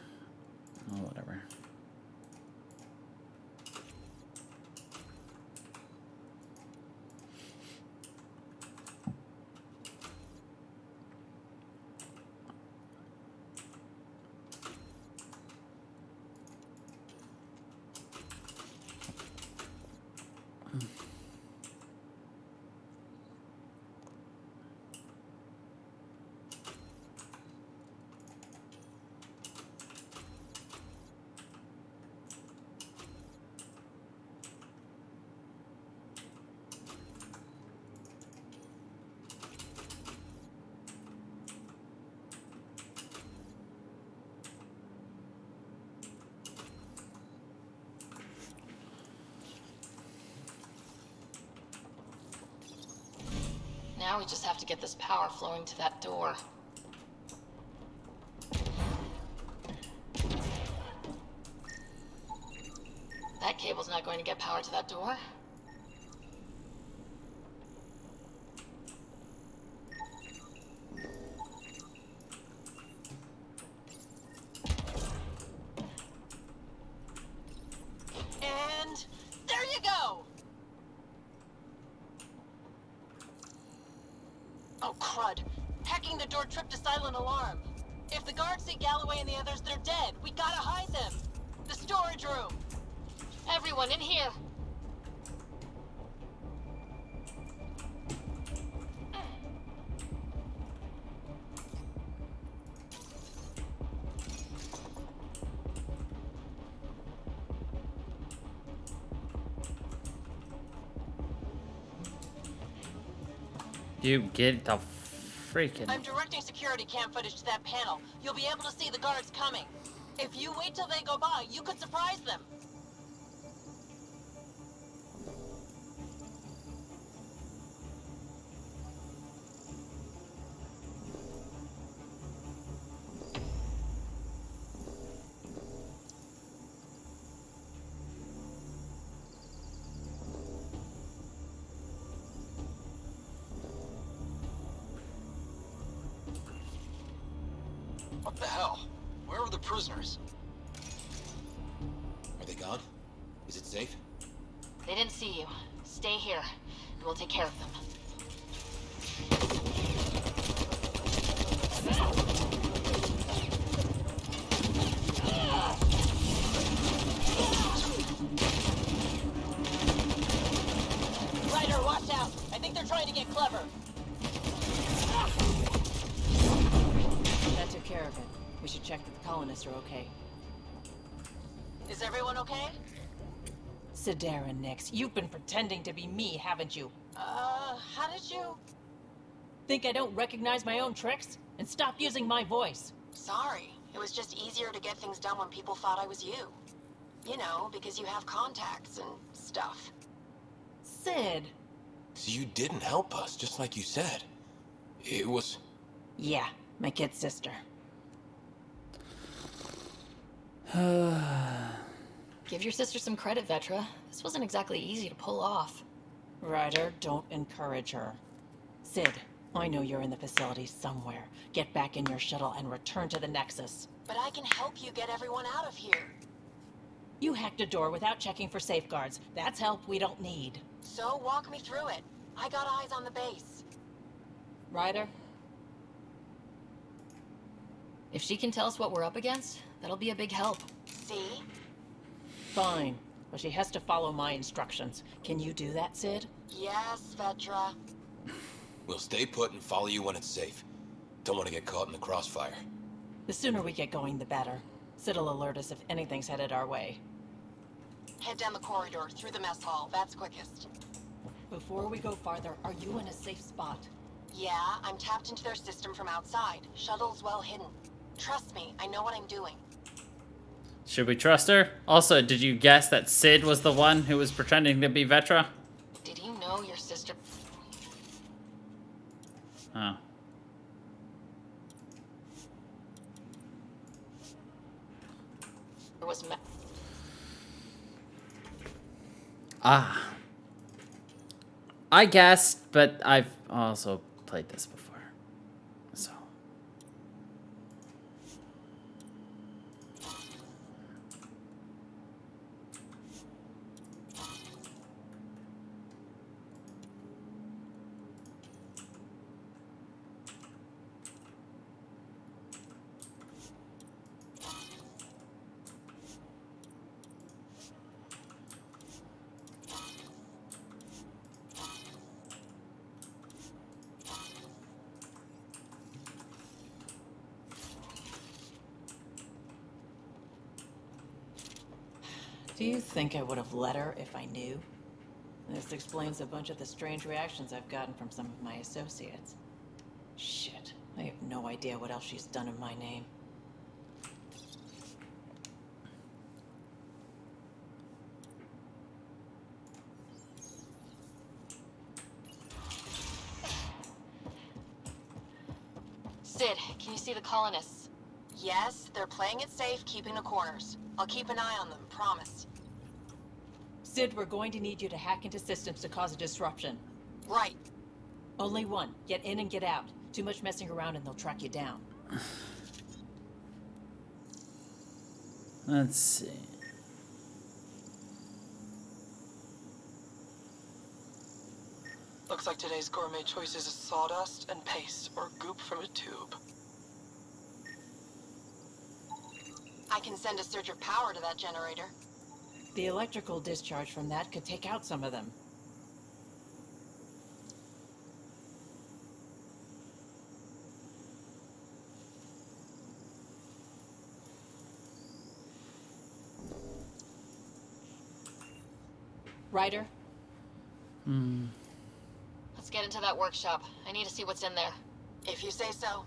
Oh, whatever. Now we just have to get this power flowing to that door. That cable's not going to get power to that door. And there you go! Oh, crud. Hacking the door tripped a silent alarm. If the guards see Galloway and the others, they're dead. We gotta hide them. The storage room. Everyone in here! You get the freaking... I'm directing security cam footage to that panel. You'll be able to see the guards coming. If you wait till they go by, you could surprise them. What the hell? Where are the prisoners? Are they gone? Is it safe? They didn't see you. Stay here, and we'll take care of them. Ryder, watch out! I think they're trying to get clever. That took care of it. We should check that the colonists are okay. Is everyone okay? Sidera, Nix, you've been pretending to be me, haven't you? How did you... Think I don't recognize my own tricks? And stop using my voice. Sorry. It was just easier to get things done when people thought I was you. You know, because you have contacts and stuff. Sid. So you didn't help us, just like you said. It was... Yeah, my kid sister. Give your sister some credit, Vetra. This wasn't exactly easy to pull off. Ryder, don't encourage her. Sid, I know you're in the facility somewhere. Get back in your shuttle and return to the Nexus. But I can help you get everyone out of here. You hacked a door without checking for safeguards. That's help we don't need. So walk me through it. I got eyes on the base. Ryder? If she can tell us what we're up against, that'll be a big help. See? Fine, but she has to follow my instructions. Can you do that, Sid? Yes, Vetra. We'll stay put and follow you when it's safe. Don't want to get caught in the crossfire. The sooner we get going, the better. Sid'll alert us if anything's headed our way. Head down the corridor, through the mess hall. That's quickest. Before we go farther, are you in a safe spot? Yeah, I'm tapped into their system from outside. Shuttle's well hidden. Trust me, I know what I'm doing. Should we trust her? Also, did you guess that Sid was the one who was pretending to be Vetra? Did you know your sister... Oh. was... Ah. I guessed, but I've also played this before. So. Do you think I would have let her if I knew? This explains a bunch of the strange reactions I've gotten from some of my associates. Shit, I have no idea what else she's done in my name. Sid, can you see the colonists? Yes, they're playing it safe, keeping the corners. I'll keep an eye on them, promise. Sid, we're going to need you to hack into systems to cause a disruption. Right. Only one. Get in and get out. Too much messing around and they'll track you down. Let's see. Looks like today's gourmet choices is sawdust and paste, or goop from a tube. I can send a surge of power to that generator. The electrical discharge from that could take out some of them. Ryder? Let's get into that workshop. I need to see what's in there. If you say so.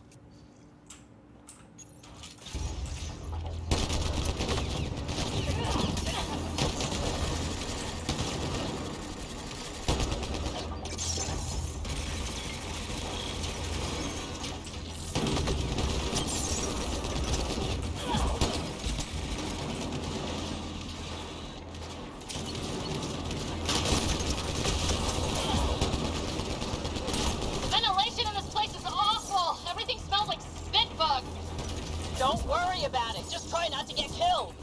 Ventilation in this place is awful. Everything smells like spit bugs. Don't worry about it. Just try not to get killed.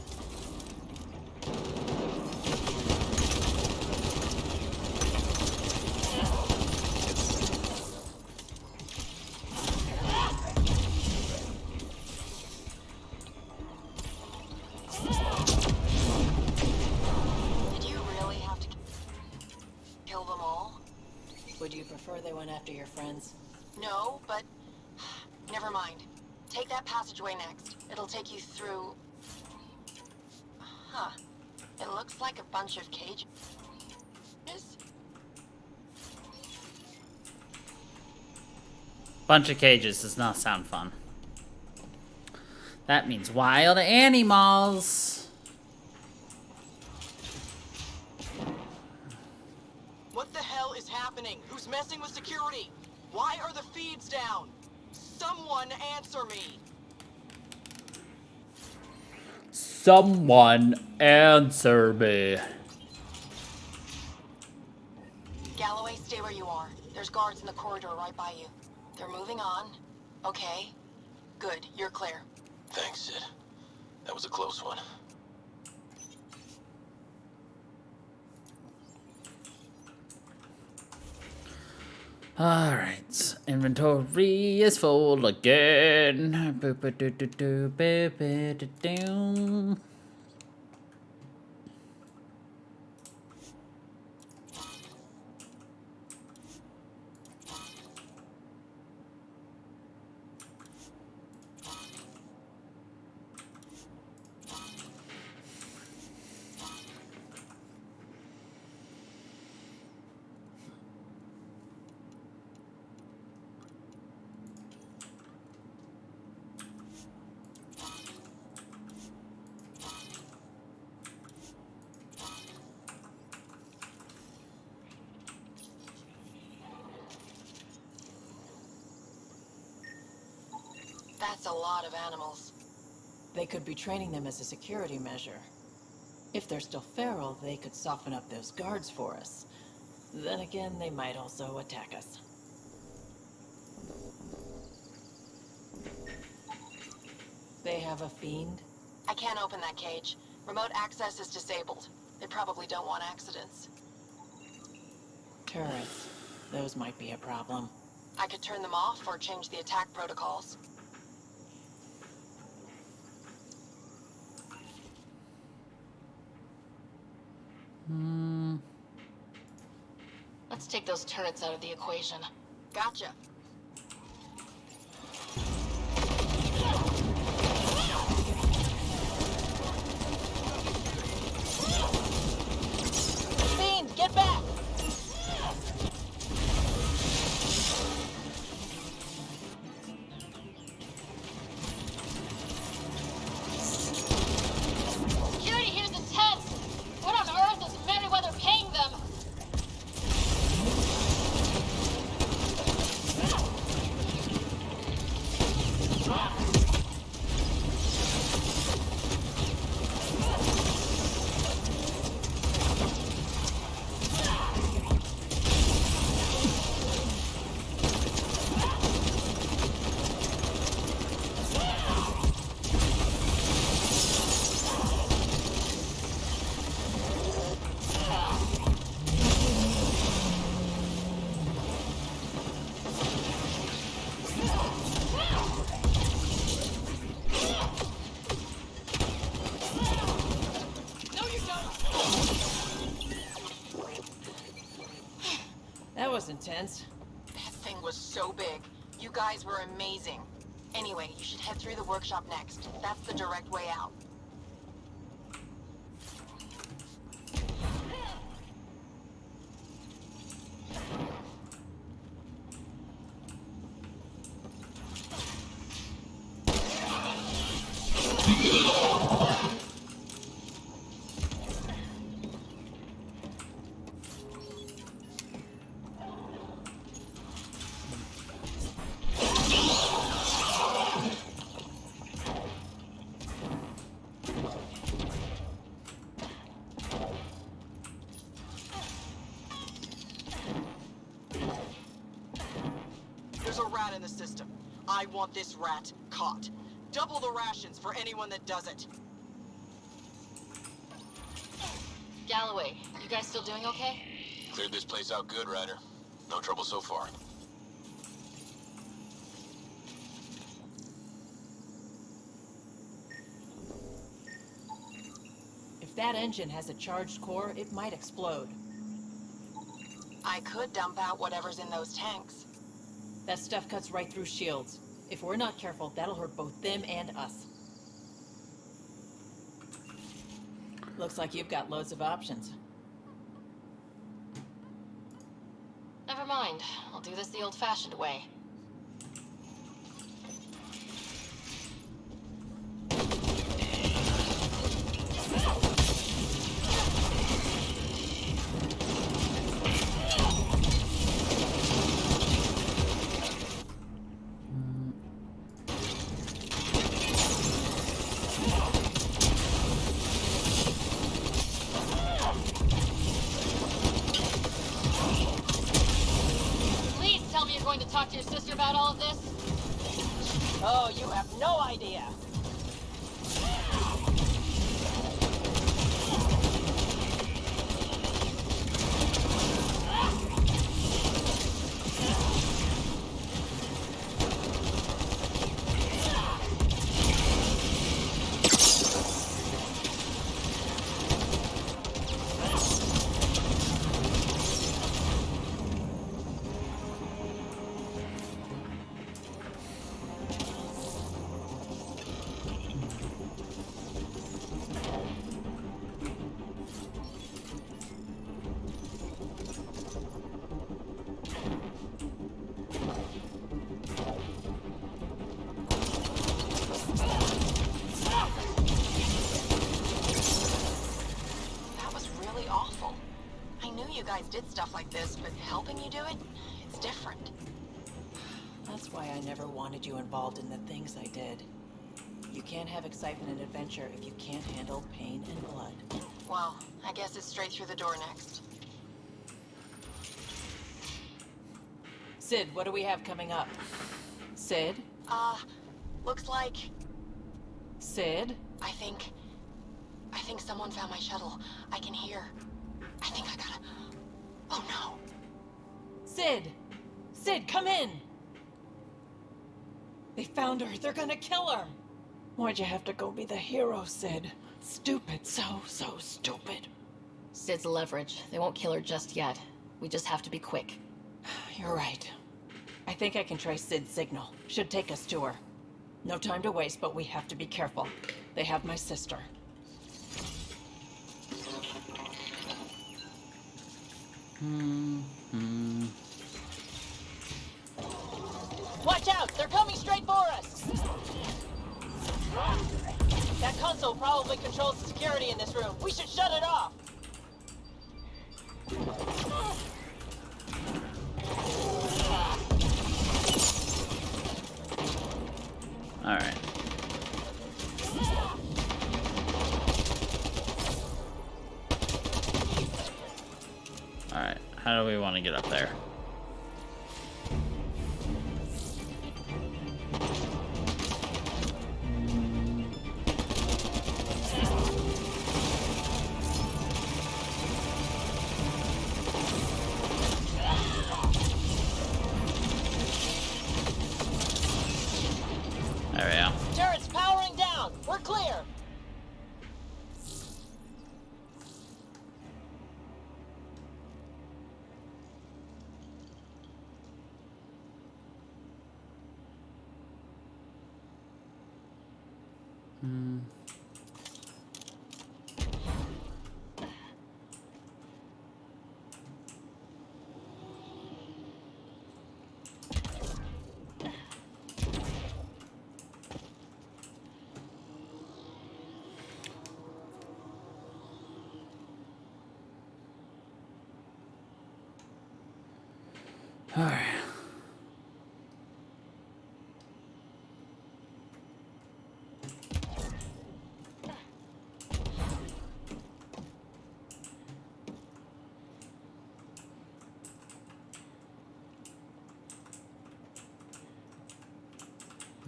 Did you really have to kill them all? Would you prefer they went after your friends? No, but never mind. Take that passageway next. It'll take you through... Huh. It looks like a bunch of cages. Bunch of cages does not sound fun. That means wild animals. What the hell is happening? Who's messing with security? Why are the feeds down? Someone answer me! Someone answer me. Galloway, stay where you are. There's guards in the corridor right by you. They're moving on. Okay. Good, you're clear. Thanks, Sid. That was a close one. Alright, inventory is full again. Boop-a-doo-doo-doo, That's a lot of animals. They could be training them as a security measure. If they're still feral, they could soften up those guards for us. Then again, they might also attack us. They have a fiend? I can't open that cage. Remote access is disabled. They probably don't want accidents. Turrets. Those might be a problem. I could turn them off or change the attack protocols. Let's take those turrets out of the equation. Gotcha. Fiend, get back! Security here's intense. What on earth is Merryweather paying them? tense. That thing was so big. You guys were amazing. Anyway, you should head through the workshop next. That's the direct way out. There's a rat in the system. I want this rat caught. Double the rations for anyone that does it. Galloway, you guys still doing okay? Cleared this place out good, Ryder. No trouble so far. If that engine has a charged core, it might explode. I could dump out whatever's in those tanks. That stuff cuts right through shields. If we're not careful, that'll hurt both them and us. Looks like you've got loads of options. Never mind. I'll do this the old-fashioned way. Please tell me you're going to talk to your sister about all of this. Oh, you have no idea. That was really awful. I knew you guys did stuff like this, but helping you do it, it's different. That's why I never wanted you involved in the things I did. You can't have excitement and adventure if you can't handle pain and blood. Well, I guess it's straight through the door next. Sid, what do we have coming up? Sid? Looks like... Sid? I think someone found my shuttle. I can hear. I think I gotta... Oh no. Sid! Sid, come in! They found her. They're gonna kill her. Why'd you have to go be the hero, Sid? Stupid. So stupid. Sid's leverage. They won't kill her just yet. We just have to be quick. You're right. I think I can trace Sid's signal. Should take us to her. No time to waste, but we have to be careful. They have my sister. Watch out! They're coming straight for us! That console probably controls the security in this room. We should shut it off! All right. All right. How do we want to get up there? There we go. Turrets powering down! We're clear! All right.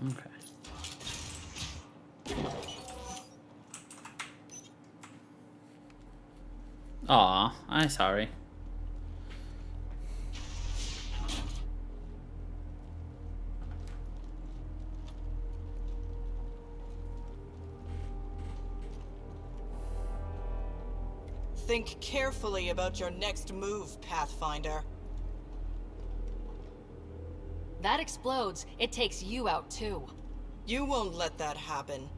Okay. Aw, I'm sorry. Think carefully about your next move, Pathfinder. That explodes, it takes you out too. You won't let that happen.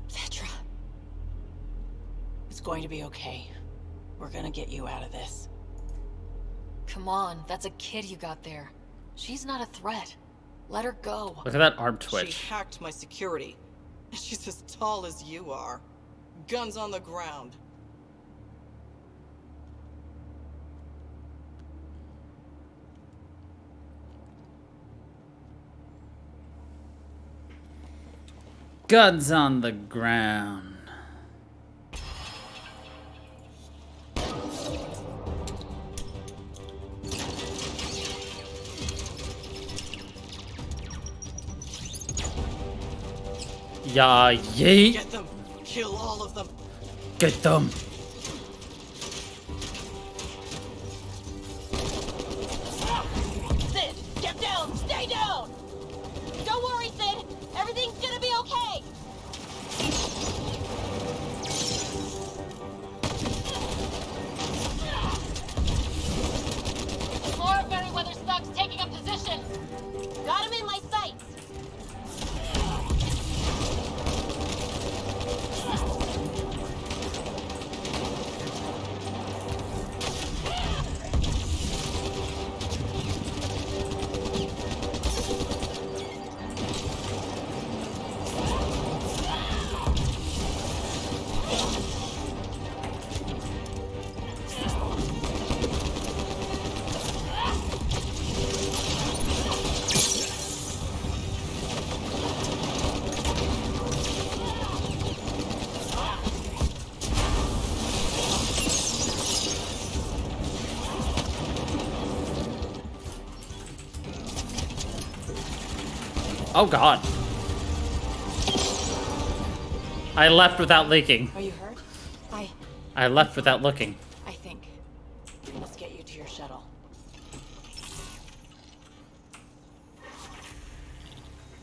Vetra. It's going to be okay. We're gonna get you out of this. Come on, that's a kid you got there. She's not a threat. Let her go. Look at that arm twitch. She hacked my security. She's as tall as you are. Guns on the ground. Guns on the ground. Yeah, yeet. Get them. Kill all of them. Get them. Sid, get down! Stay down! Don't worry, Sid! Everything's gonna be okay! More of Merryweather's thugs taking up position. Got him in my sights! Oh god. I left without leaking. Are you hurt? I left without looking. I think. Let's get you to your shuttle.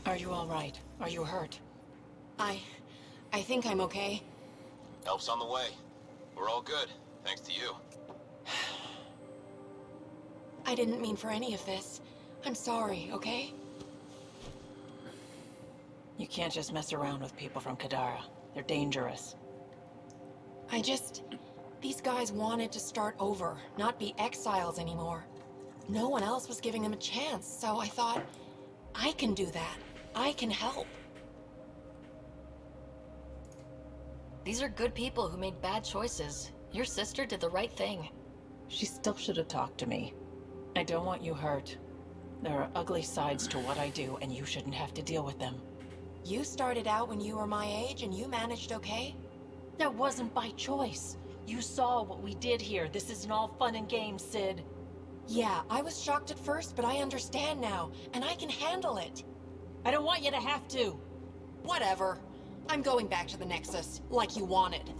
Are you all right? Are you hurt? I think I'm okay. Help's on the way. We're all good, thanks to you. I didn't mean for any of this. I'm sorry, okay? You can't just mess around with people from Kadara. They're dangerous. These guys wanted to start over, not be exiles anymore. No one else was giving them a chance, so I thought, I can do that. I can help. These are good people who made bad choices. Your sister did the right thing. She still should have talked to me. I don't want you hurt. There are ugly sides to what I do, and you shouldn't have to deal with them. You started out when you were my age and you managed okay? That wasn't by choice. You saw what we did here. This isn't all fun and games, Sid. Yeah, I was shocked at first, but I understand now, and I can handle it. I don't want you to have to. Whatever. I'm going back to the Nexus, like you wanted.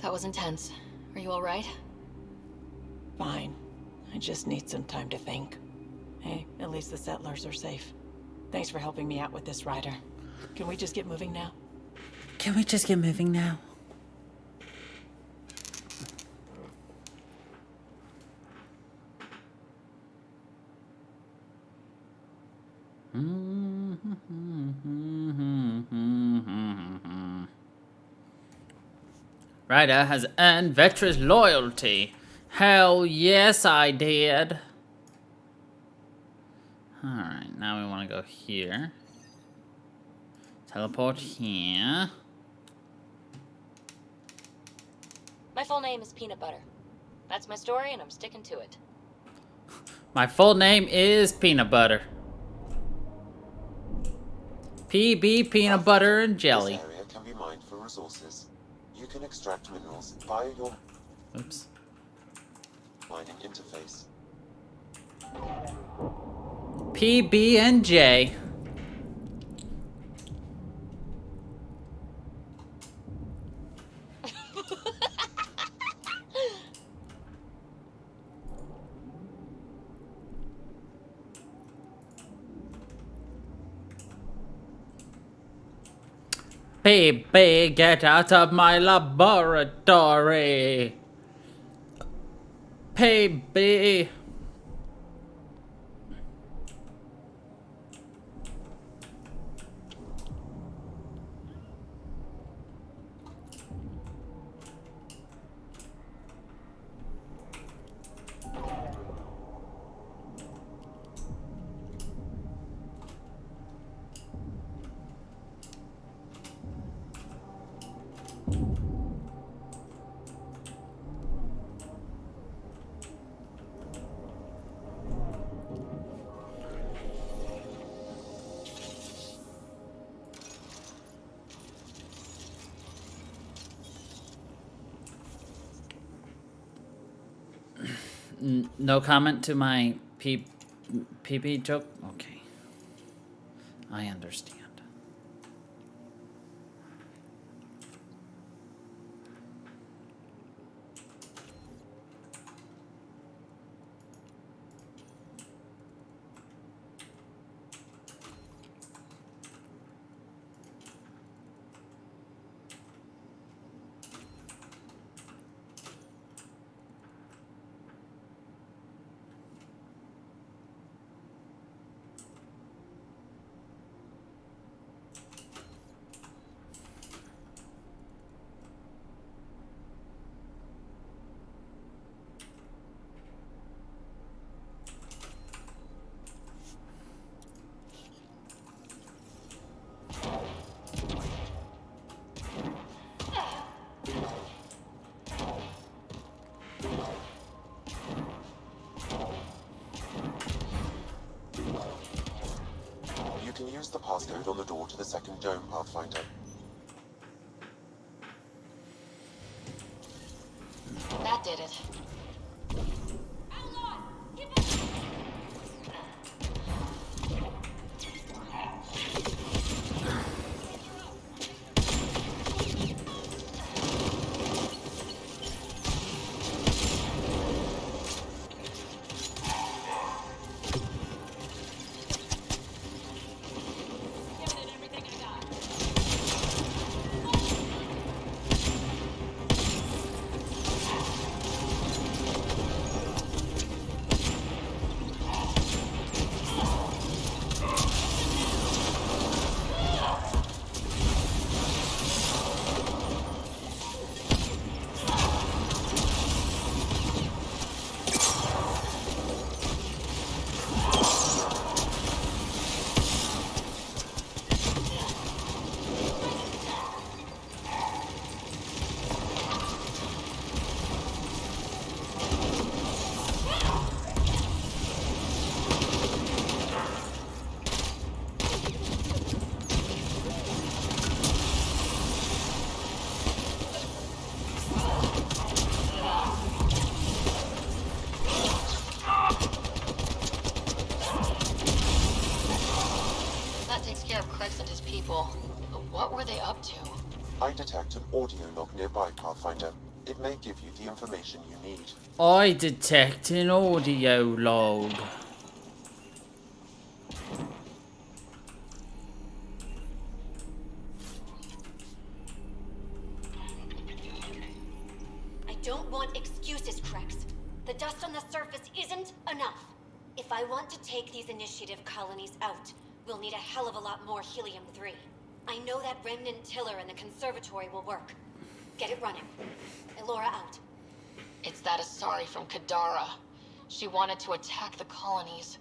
That was intense. Are you all right? Fine. I just need some time to think. Hey, at least the settlers are safe. Thanks for helping me out with this, Ryder. Can we just get moving now? Can we just get moving now? Ryder has earned Vectra's loyalty. Hell yes, I did. Alright, now we want to go here. Teleport here. My full name is Peanut Butter. That's my story, and I'm sticking to it. My full name is Peanut Butter. PB Peanut Butter and Jelly. This area can be mined for resources. You can extract minerals via your mining interface. PB and J. PB, get out of my laboratory. PB. No comment to my PP joke? Okay. I understand. You can use the passcode on the door to the second dome, Pathfinder. That did it. What were they up to? I detect an audio log nearby, Pathfinder. It may give you the information you need. I detect an audio log. I don't want excuses, Krex. The dust on the surface isn't enough. If I want to take these initiative colonies out, we'll need a hell of a lot more helium-3. I know that remnant tiller in the conservatory will work. Get it running. Elora out. It's that Asari from Kadara. She wanted to attack the colonies.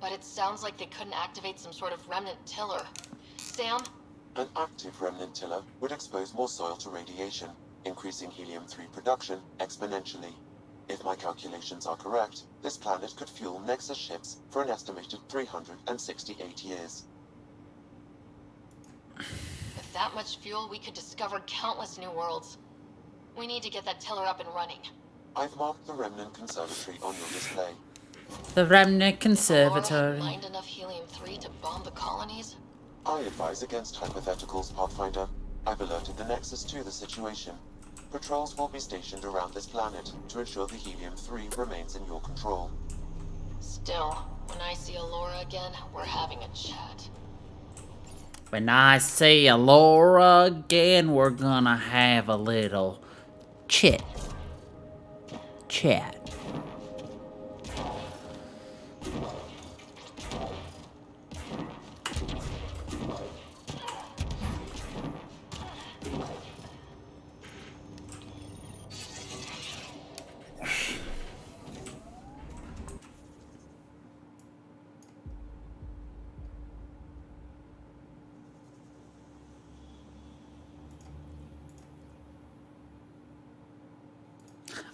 But it sounds like they couldn't activate some sort of remnant tiller. Sam? An active remnant tiller would expose more soil to radiation, increasing helium-3 production exponentially. If my calculations are correct, this planet could fuel Nexus ships for an estimated 368 years. With that much fuel, we could discover countless new worlds. We need to get that tiller up and running. I've marked the Remnant Conservatory on your display. The Remnant Laura Conservatory. had mined enough helium-3 to bomb the colonies? I advise against hypotheticals, Pathfinder. I've alerted the Nexus to the situation. Patrols will be stationed around this planet to ensure the helium-3 remains in your control. Still, when I see Elora again, we're having a chat. When I see Elora again, we're gonna have a little chat.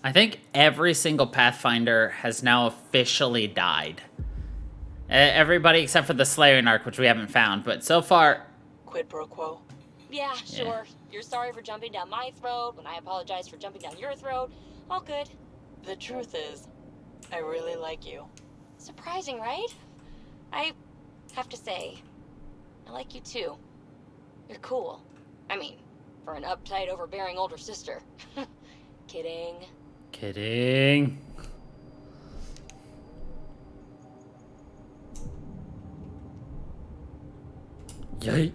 I think every single Pathfinder has now officially died. Everybody except for the Slaying Arc, which we haven't found, but so far... Quid pro quo. Yeah, sure. You're sorry for jumping down my throat when I apologize for jumping down your throat. All good. The truth is, I really like you. Surprising, right? I have to say, I like you too. You're cool. I mean, for an uptight, overbearing older sister. Kidding. Kidding. Yay.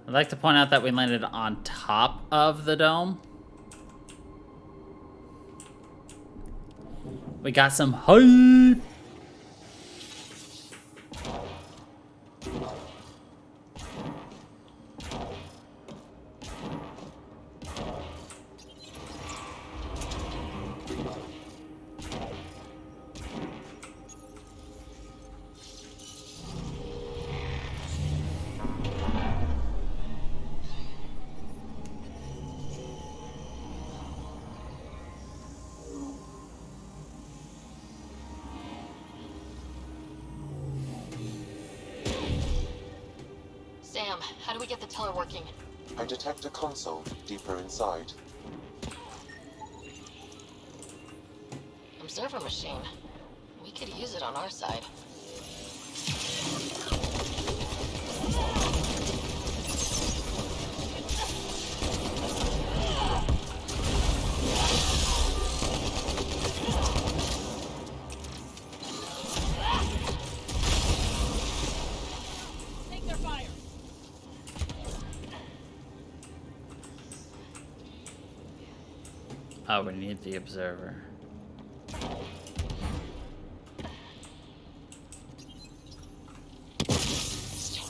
I'd like to point out that we landed on top of the dome. We got some hype. Sam, how do we get the tiller working? I detect a console deeper inside. Observer machine. We could use it on our side. Take their fire. Oh, we need the observer. It's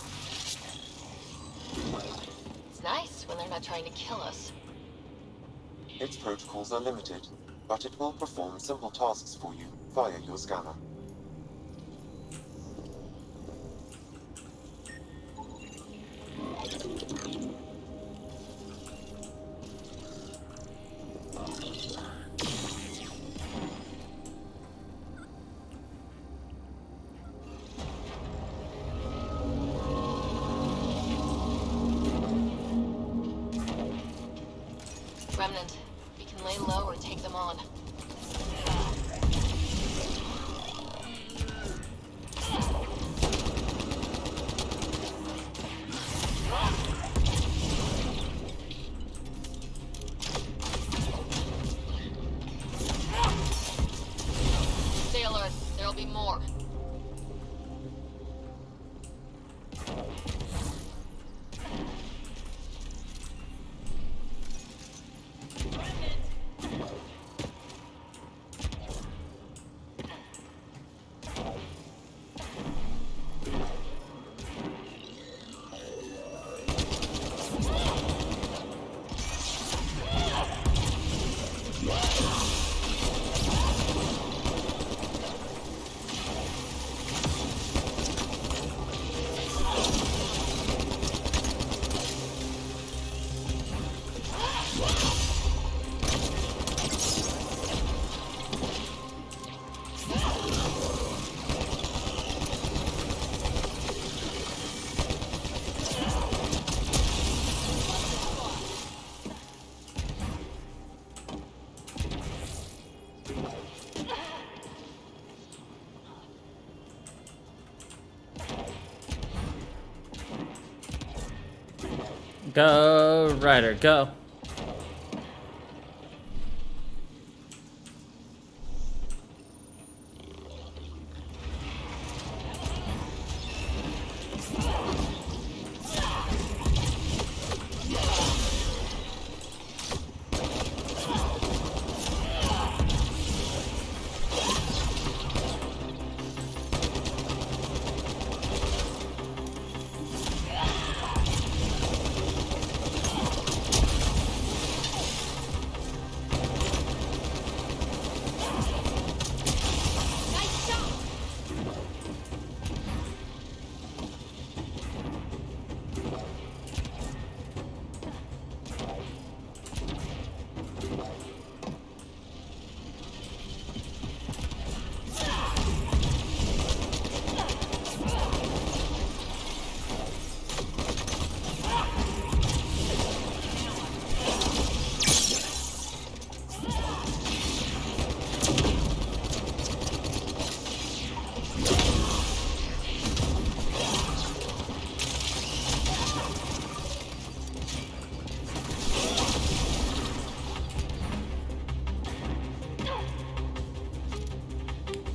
nice when they're not trying to kill us. Its protocols are limited, but it will perform simple tasks for you via your scanner. Remnant, we can lay low or take them on. Stay alert. Go, Ryder, go.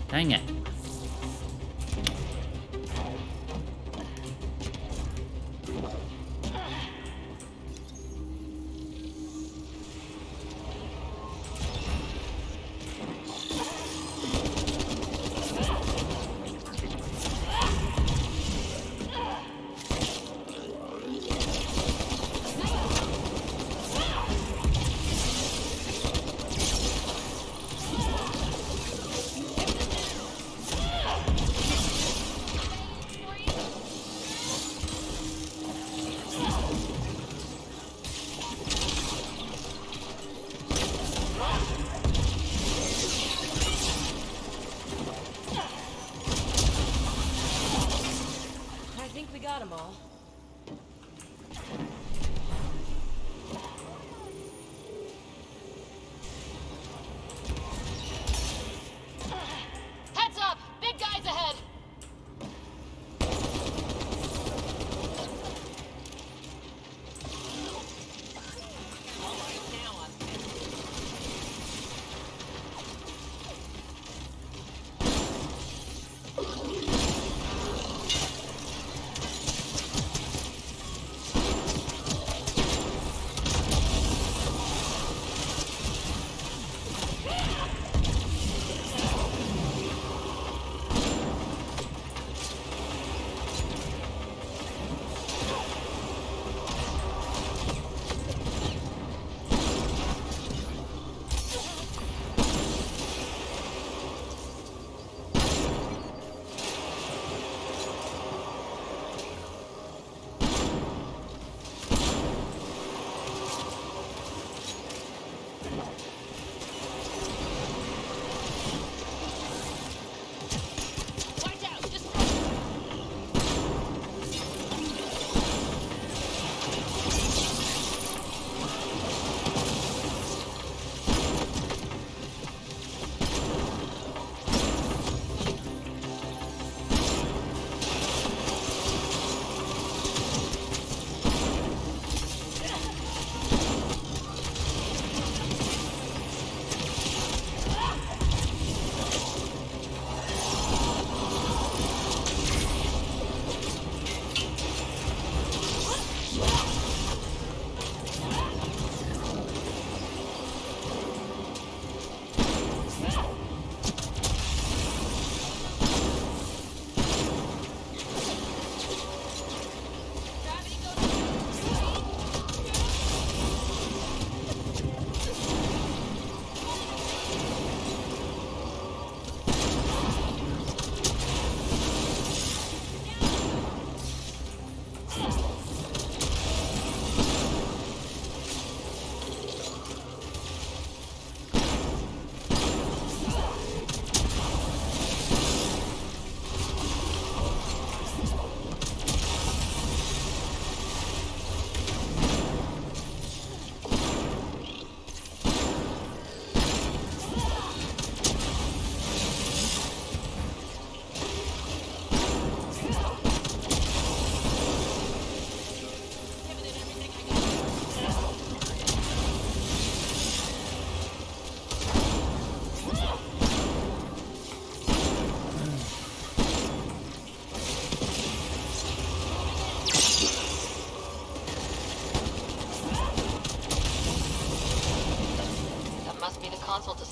Dang it. I think we got them all. Heads up! Big guys ahead!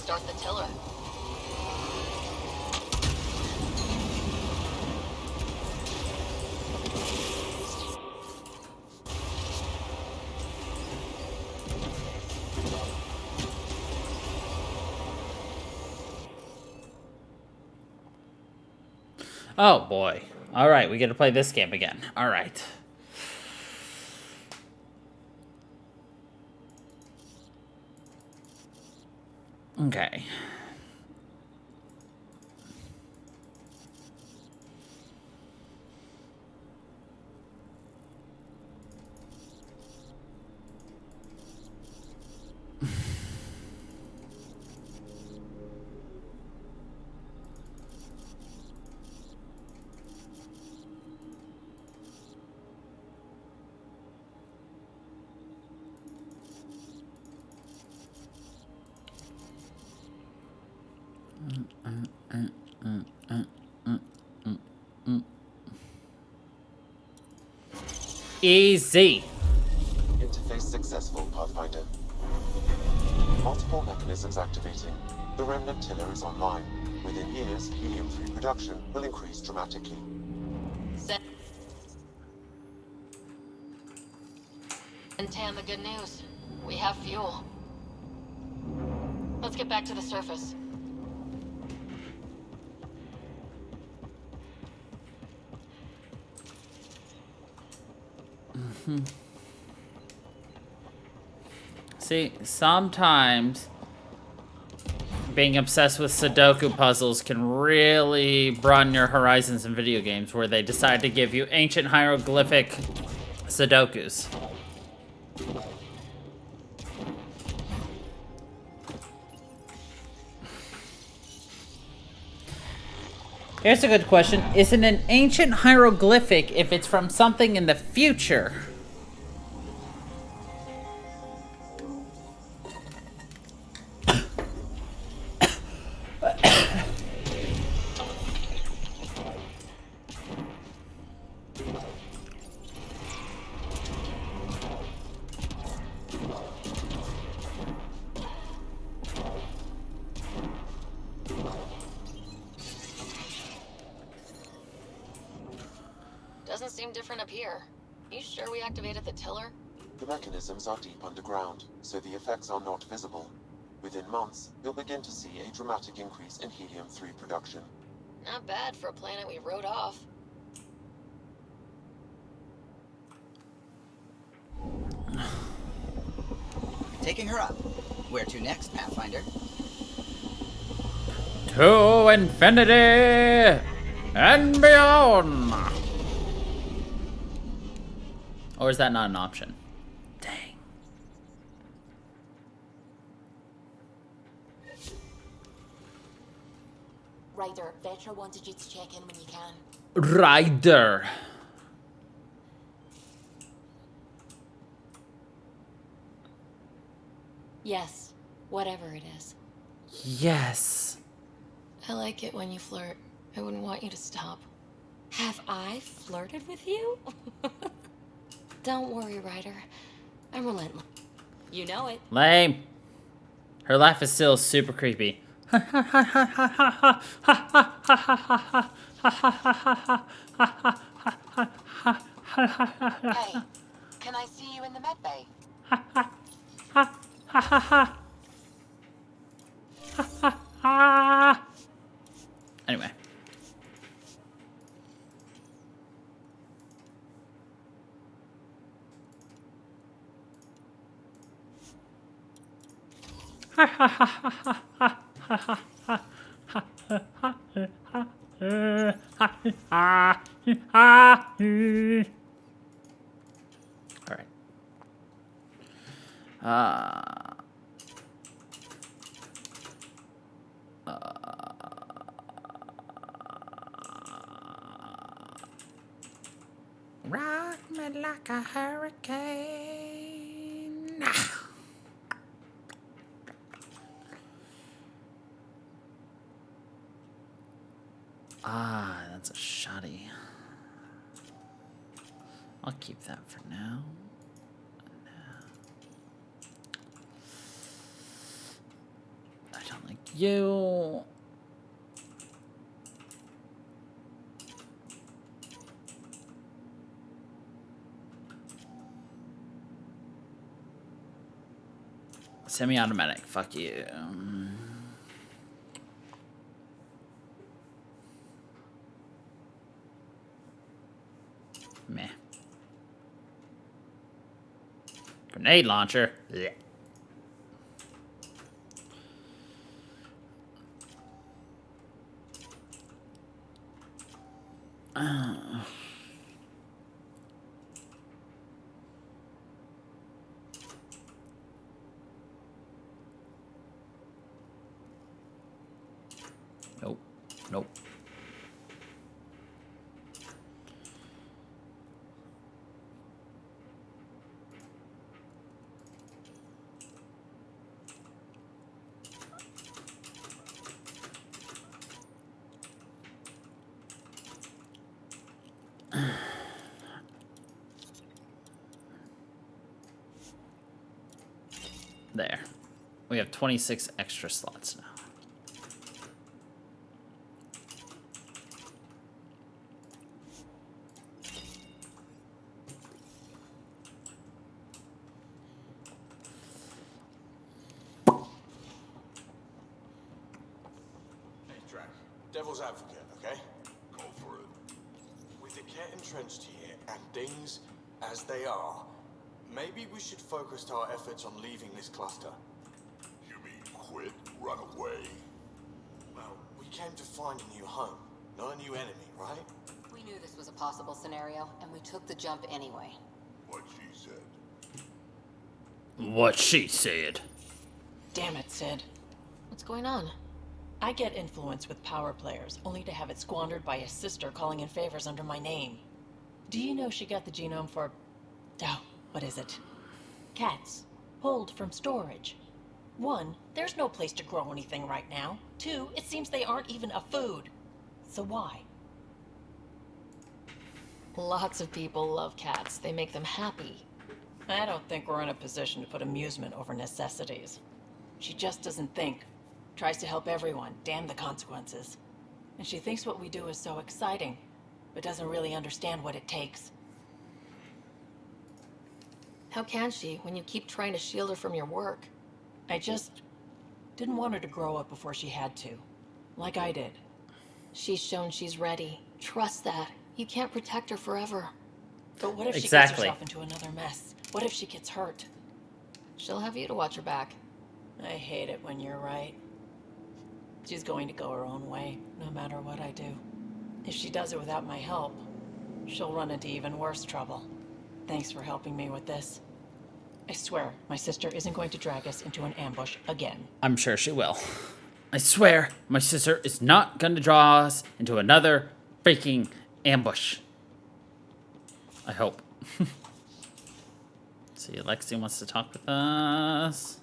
start the tiller. Oh boy. All right, we get to play this game again. All right. Okay. Easy. Interface successful, Pathfinder. Multiple mechanisms activating. The remnant tiller is online. Within years, helium-3 production will increase dramatically. And Tan, the good news. We have fuel. Let's get back to the surface. See, sometimes being obsessed with Sudoku puzzles can really broaden your horizons in video games, where they decide to give you ancient hieroglyphic Sudokus. Here's a good question. Is it an ancient hieroglyphic if it's from something in the future? Doesn't seem different up here. You sure we activated the tiller? The mechanisms are deep underground, so the effects are not visible. Within months, you'll begin to see a dramatic increase in helium-3 production. Not bad for a planet we wrote off. Taking her up. Where to next, Pathfinder? To infinity and beyond. Or is that not an option? Dang. Ryder, Vetra wanted you to check in when you can. Ryder. Yes, whatever it is. Yes. I like it when you flirt. I wouldn't want you to stop. Have I flirted with you? Don't worry, Ryder. I'm relentless. You know it. Lame. Her laugh is still super creepy. Hey, can I see you in the med bay? Anyway. All right. Rock me like a hurricane. Ah, that's a shoddy. I'll keep that for now. I don't like you. Semi-automatic. Fuck you. Meh. Grenade launcher. Blech. Nope. Nope. There. We have 26 extra slots now. Hey, Drac. Devil's advocate, okay? Go for it. With the cat entrenched here, and things as they are, maybe we should focus our efforts on leaving this cluster. You mean quit? Run away? Well, we came to find a new home, not a new enemy, right? We knew this was a possible scenario, and we took the jump anyway. What she said. What she said. Damn it, Sid. What's going on? I get influence with power players, only to have it squandered by a sister calling in favors under my name. Do you know she got the genome for... oh, what is it? Cats. Pulled from storage. 1, there's no place to grow anything right now. 2, it seems they aren't even a food. So why? Lots of people love cats. They make them happy. I don't think we're in a position to put amusement over necessities. She just doesn't think. Tries to help everyone, damn the consequences. And she thinks what we do is so exciting, but doesn't really understand what it takes. How can she when you keep trying to shield her from your work? I just didn't want her to grow up before she had to, like I did. She's shown she's ready. Trust that. You can't protect her forever. But what if she gets Exactly. herself into another mess? What if she gets hurt? She'll have you to watch her back. I hate it when you're right. She's going to go her own way, no matter what I do. If she does it without my help, she'll run into even worse trouble. Thanks for helping me with this. I swear, my sister isn't going to drag us into an ambush again. I'm sure she will. I swear, my sister is not going to draw us into another freaking ambush. I hope. See, Lexi wants to talk with us.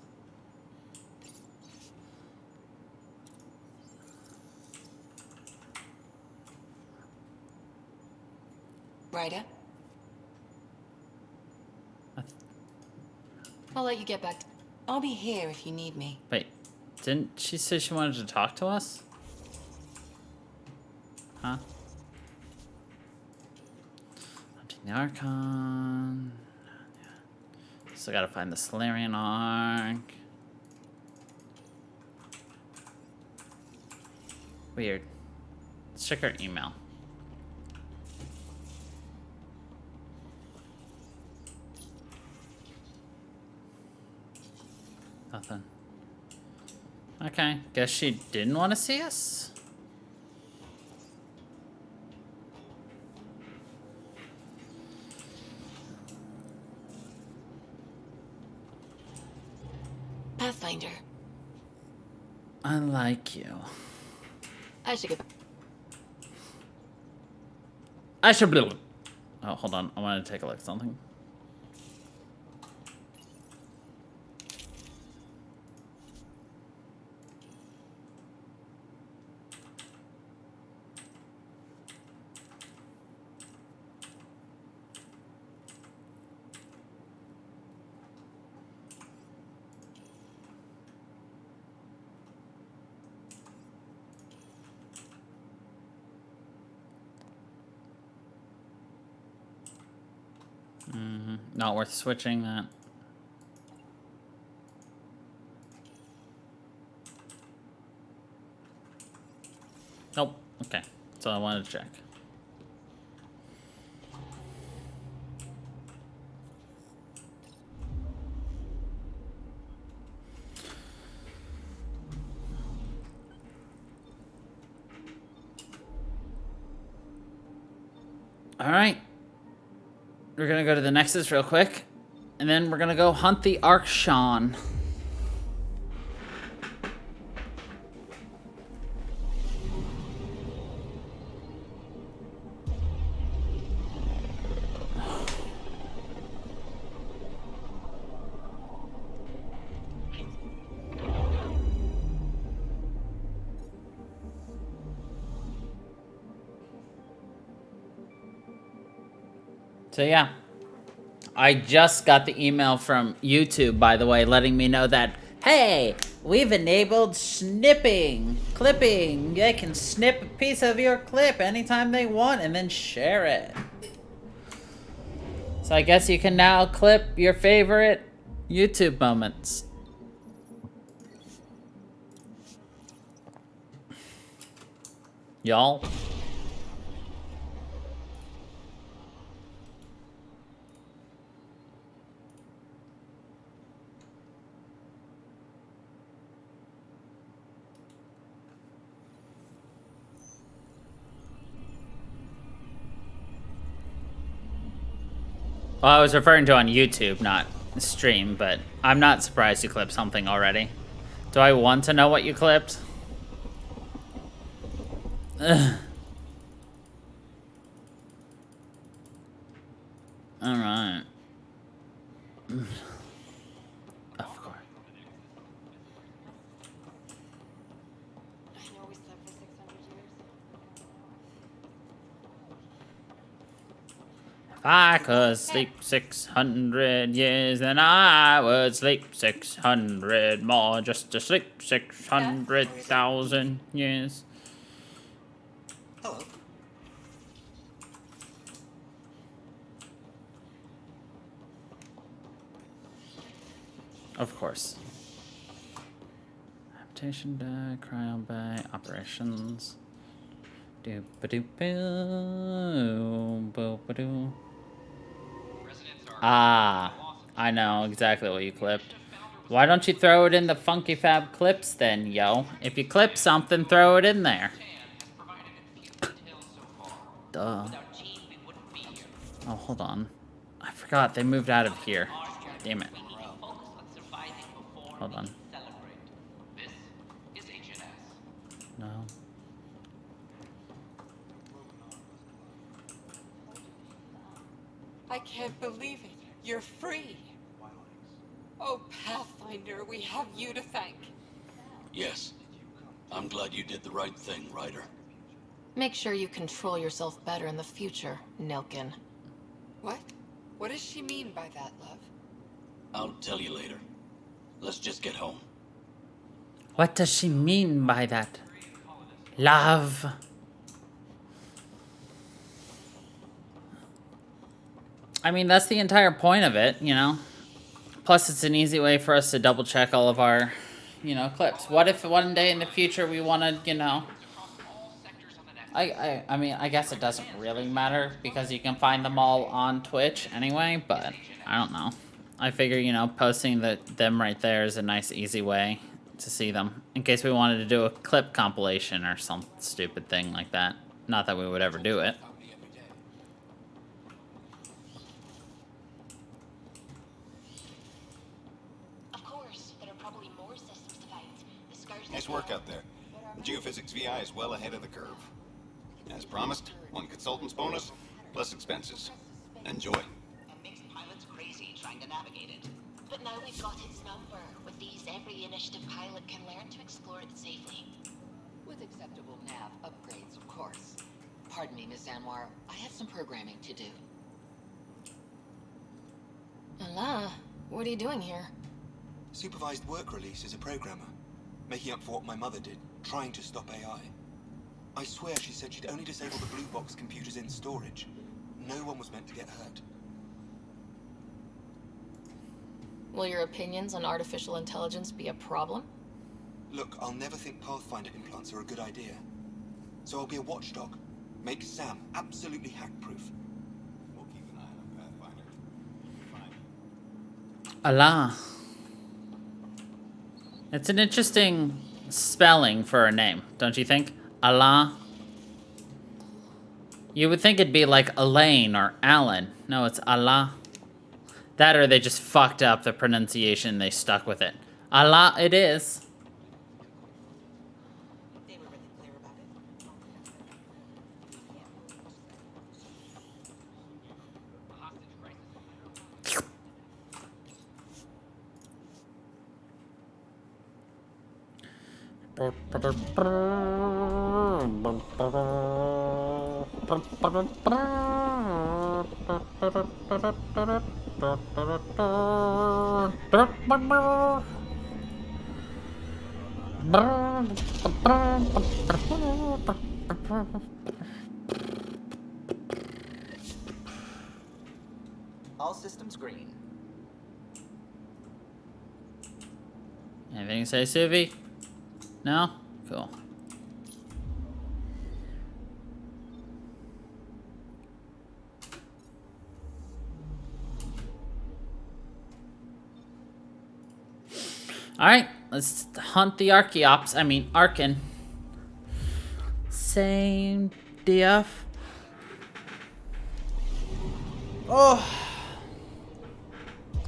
Ryder? I'll let you get back. I'll be here if you need me. Wait, didn't she say she wanted to talk to us? Huh? Hunting the Archon. Still gotta find the Solarian Ark. Weird. Let's check our email. Nothing. Okay, guess she didn't want to see us? Pathfinder. I like you. I should get back. I should be. Oh, hold on. I wanted to take a look at something. Not worth switching that. Nope. Okay. That's all I wanted to check. Alright. We're gonna go to the Nexus real quick. And then we're gonna go hunt the Arkshan. So yeah, I just got the email from YouTube, by the way, letting me know that, hey, we've enabled snipping, clipping. They can snip a piece of your clip anytime they want and then share it. So I guess you can now clip your favorite YouTube moments. Y'all. Well, I was referring to on YouTube, not stream, but I'm not surprised you clipped something already. Do I want to know what you clipped? Ugh. Alright. Of course. If I could sleep 600 years, then I would sleep 600 more just to sleep 600,000 years. Hello. Of course. Habitation deck, cryo bay, operations. Doop-a-doop-boo, ah, I know exactly what you clipped. Why don't you throw it in the Funky Fab clips then, yo? If you clip something, throw it in there. Duh. Oh, hold on. I forgot they moved out of here. Damn it. Hold on. No. I can't believe it. You're free. Oh, Pathfinder, we have you to thank. Yes. I'm glad you did the right thing, Ryder. Make sure you control yourself better in the future, Nilkin. What? What does she mean by that, love? I'll tell you later. Let's just get home. What does she mean by that? Love. I mean, that's the entire point of it, you know? Plus, it's an easy way for us to double check all of our, you know, clips. What if one day in the future we want to, you know... I mean, I guess it doesn't really matter because you can find them all on Twitch anyway, but I don't know. I figure, you know, posting them right there is a nice, easy way to see them. In case we wanted to do a clip compilation or some stupid thing like that. Not that we would ever do it. Of course, there are probably more systems to find. The Scourge... Nice work out there. The Geophysics VI is well ahead of the curve. As promised, 1 consultant's bonus, plus expenses. Enjoy. It makes pilots crazy trying to navigate it. But now we've got its number. With these, every initiative pilot can learn to explore it safely. With acceptable nav upgrades, of course. Pardon me, Miss Anwar. I have some programming to do. Allah, what are you doing here? Supervised work release as a programmer. Making up for what my mother did, trying to stop AI. I swear she said she'd only disable the blue box computers in storage. No one was meant to get hurt. Will your opinions on artificial intelligence be a problem? Look, I'll never think Pathfinder implants are a good idea. So I'll be a watchdog. Make Sam absolutely hack-proof. We'll keep an eye on Pathfinder. Fine. Allah. It's an interesting spelling for a name, don't you think? Allah. You would think it'd be like Elaine or Alan. No, it's Allah. That or they just fucked up the pronunciation, they stuck with it. Allah it is. They were really clear about it. All systems green. Anything to say, Suvi? No? Cool. Alright, let's hunt the Archeops. I mean, Arkin. Same DF. Oh.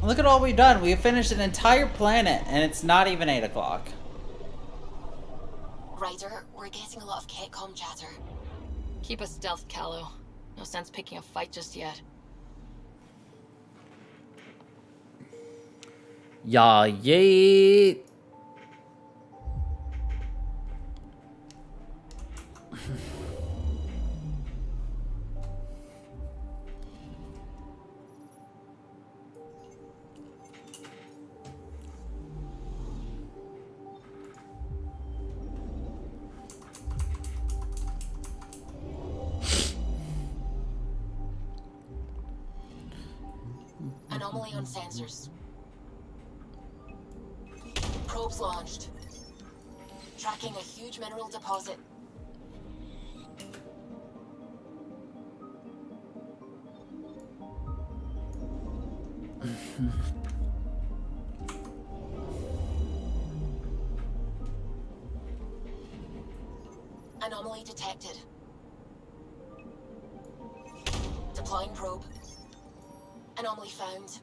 Look at all we've done. We've finished an entire planet, and it's not even 8 o'clock. Ryder, we're getting a lot of Ketcom chatter. Keep a stealth, Callow. No sense picking a fight just yet. Yeah, yeet. Anomaly on sensors. Probes launched. Tracking a huge mineral deposit. Anomaly detected. Deploying probe. Anomaly found.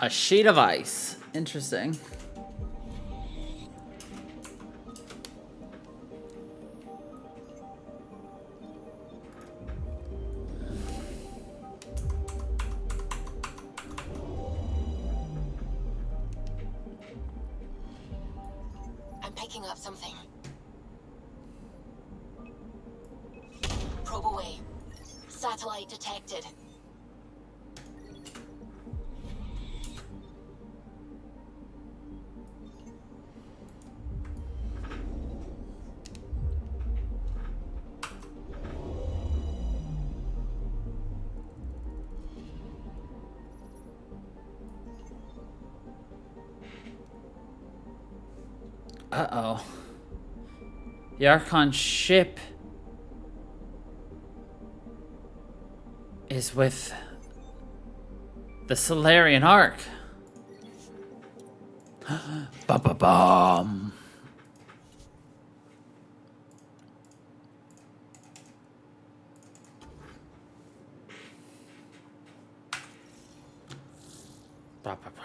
A sheet of ice. Interesting. I'm picking up something. Probe away. Satellite detected. Uh-oh. The Archon ship is with the Solarian Ark. Ba-ba-bum. Ba-ba-ba.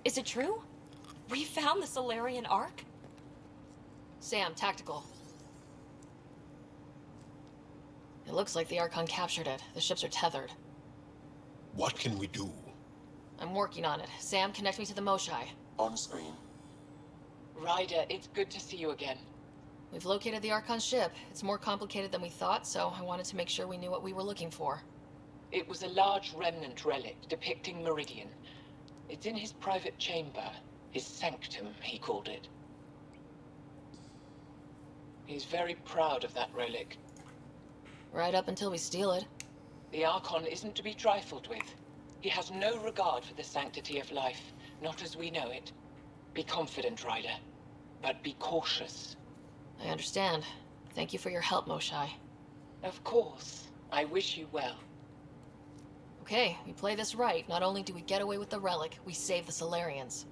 Is it true? We found the Solarian Ark? Sam, tactical. It looks like the Archon captured it. The ships are tethered. What can we do? I'm working on it. Sam, connect me to the Moshai. On screen. Ryder, it's good to see you again. We've located the Archon ship. It's more complicated than we thought, so I wanted to make sure we knew what we were looking for. It was a large remnant relic depicting Meridian. It's in his private chamber. His sanctum, he called it. He's very proud of that relic. Right up until we steal it. The Archon isn't to be trifled with. He has no regard for the sanctity of life, not as we know it. Be confident, Ryder, but be cautious. I understand. Thank you for your help, Moshai. Of course. I wish you well. Okay, we play this right. Not only do we get away with the relic, we save the Solarians.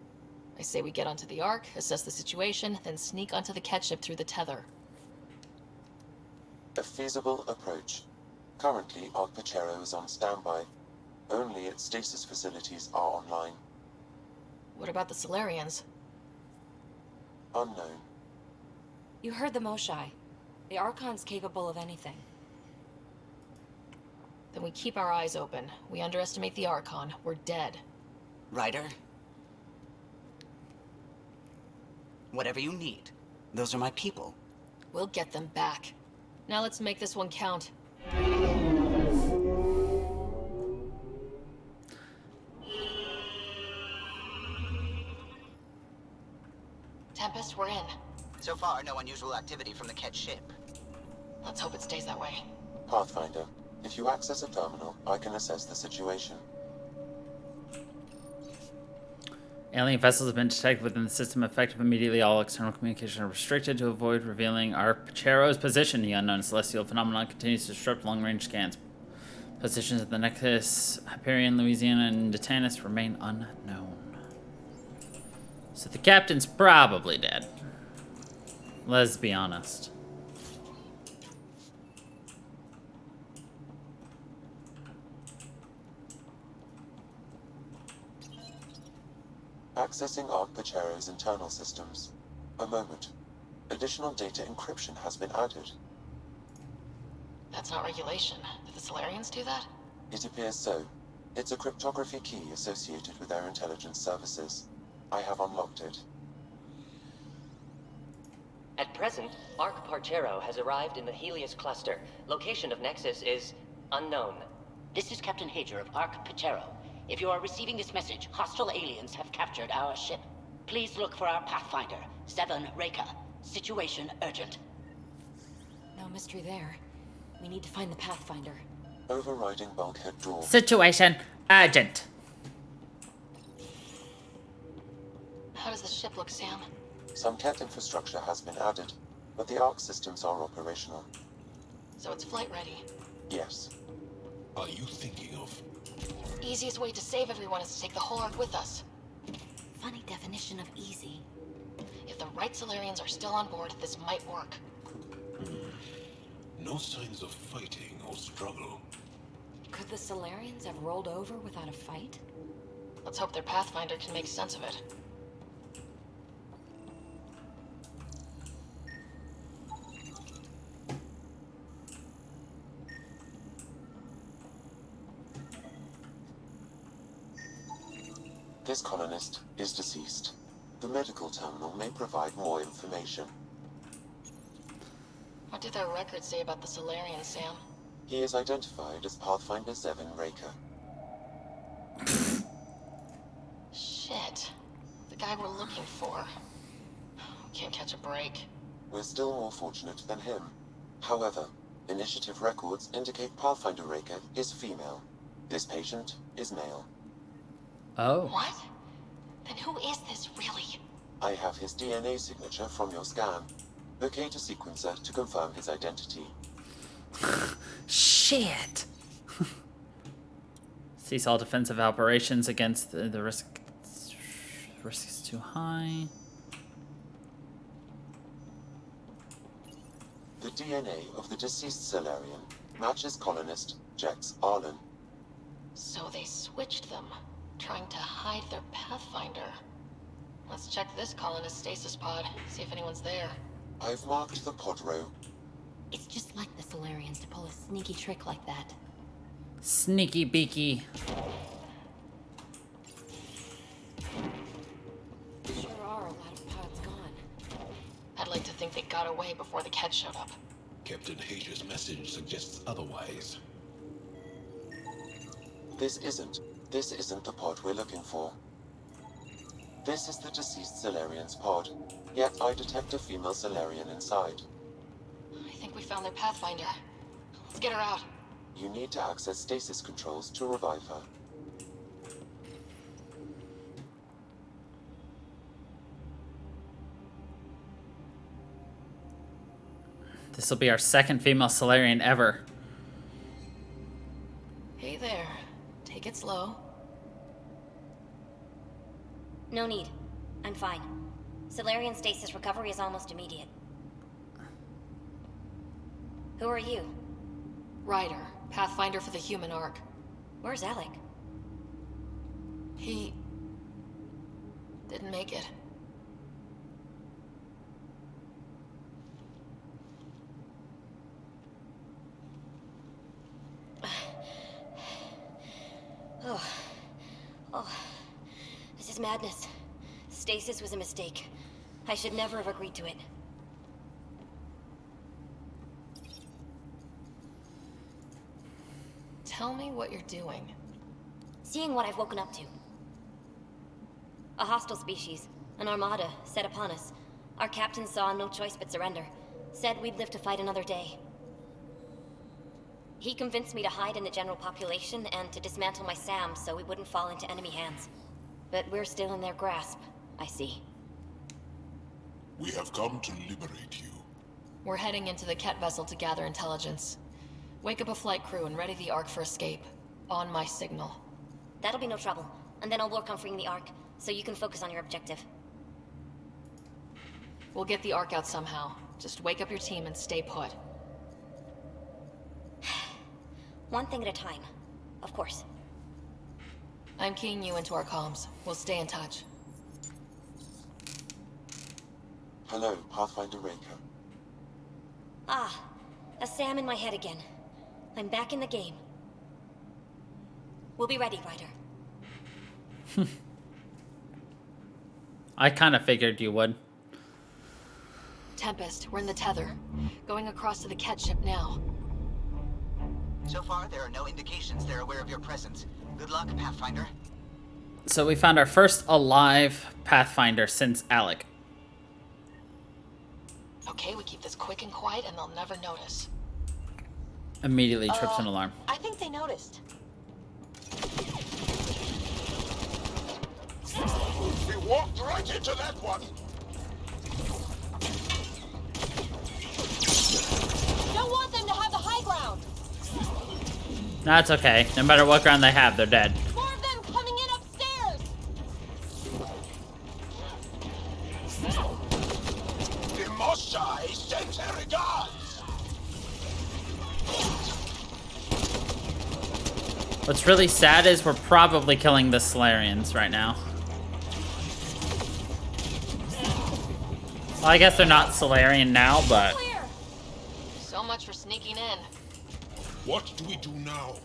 I say we get onto the Ark, assess the situation, then sneak onto the catch ship through the tether. A feasible approach. Currently, Ark Pachero is on standby. Only its stasis facilities are online. What about the Solarians? Unknown. You heard the Moshai. The Archon's capable of anything. Then we keep our eyes open. We underestimate the Archon, we're dead. Ryder? Whatever you need. Those are my people. We'll get them back. Now let's make this one count. Tempest, we're in. So far, no unusual activity from the Ket ship. Let's hope it stays that way. Pathfinder, if you access a terminal, I can assess the situation. Alien vessels have been detected within the system. Effective immediately, all external communication are restricted to avoid revealing our Pachero's position. The unknown celestial phenomenon continues to disrupt long-range scans. Positions at the Nexus, Hyperion, Louisiana, and Detanus remain unknown. So the captain's probably dead. Let's be honest. Accessing Ark Pachero's internal systems. A moment. Additional data encryption has been added. That's not regulation. Did the Solarians do that? It appears so. It's a cryptography key associated with their intelligence services. I have unlocked it. At present, Ark Parchero has arrived in the Helios cluster. Location of Nexus is unknown. This is Captain Hager of Ark Parchero. If you are receiving this message, hostile aliens have captured our ship. Please look for our Pathfinder, 7 Reika. Situation urgent. No mystery there. We need to find the Pathfinder. Overriding bulkhead door. Situation urgent. How does the ship look, Sam? Some Ket infrastructure has been added, but the Ark systems are operational. So it's flight ready? Yes. Are you thinking of? Easiest way to save everyone is to take the whole Ark with us. Funny definition of easy. If the right Solarians are still on board, this might work. No signs of fighting or struggle. Could the Solarians have rolled over without a fight? Let's hope their Pathfinder can make sense of it. This colonist is deceased. The medical terminal may provide more information. What did their records say about the Solarians, Sam? He is identified as Pathfinder 7 Reika. Shit. The guy we're looking for. Can't catch a break. We're still more fortunate than him. However, initiative records indicate Pathfinder Reika is female. This patient is male. Oh. What? Then who is this, really? I have his DNA signature from your scan. Locate a sequencer to confirm his identity. Shit. Cease all defensive operations against the risk. Risk is too high. The DNA of the deceased Solarian matches colonist Jex Arlen. So they switched them, trying to hide their Pathfinder. Let's check this colonist stasis pod, see if anyone's there. I've marked the pod row. It's just like the Solarians to pull a sneaky trick like that. Sneaky beaky. Sure are a lot of pods gone. I'd like to think they got away before the Ket showed up. Captain Hager's message suggests otherwise. This isn't the pod we're looking for. This is the deceased Solarian's pod, yet I detect a female Solarian inside. I think we found their Pathfinder. Let's get her out. You need to access stasis controls to revive her. This will be our second female Solarian ever. Hey there. Take it slow. No need. I'm fine. Solarian stasis recovery is almost immediate. Who are you? Ryder, Pathfinder for the human arc. Where's Alec? He... didn't make it. Oh, this is madness. Stasis was a mistake. I should never have agreed to it. Tell me what you're doing. Seeing what I've woken up to. A hostile species, an armada, set upon us. Our captain saw no choice but surrender. Said we'd live to fight another day. He convinced me to hide in the general population and to dismantle my SAM so we wouldn't fall into enemy hands. But we're still in their grasp, I see. We have come to liberate you. We're heading into the Ket vessel to gather intelligence. Wake up a flight crew and ready the Ark for escape. On my signal. That'll be no trouble. And then I'll work on freeing the Ark, so you can focus on your objective. We'll get the Ark out somehow. Just wake up your team and stay put. One thing at a time. Of course. I'm keying you into our comms. We'll stay in touch. Hello, Pathfinder Raker. Ah, a SAM in my head again. I'm back in the game. We'll be ready, Ryder. I kind of figured you would. Tempest, we're in the tether. Going across to the Ket ship now. So far, there are no indications they're aware of your presence. Good luck, Pathfinder. So we found our first alive Pathfinder since Alec. Okay, we keep this quick and quiet and they'll never notice. Immediately trips an alarm. I think they noticed. We walked right into that one. Don't want them to have the high ground. That's okay. No matter what ground they have, they're dead. More of them coming in upstairs. The Moshai sends her regards. What's really sad is we're probably killing the Solarians right now. Well, I guess they're not Solarian now, but... Clear. So much for sneaking in. What do we do now?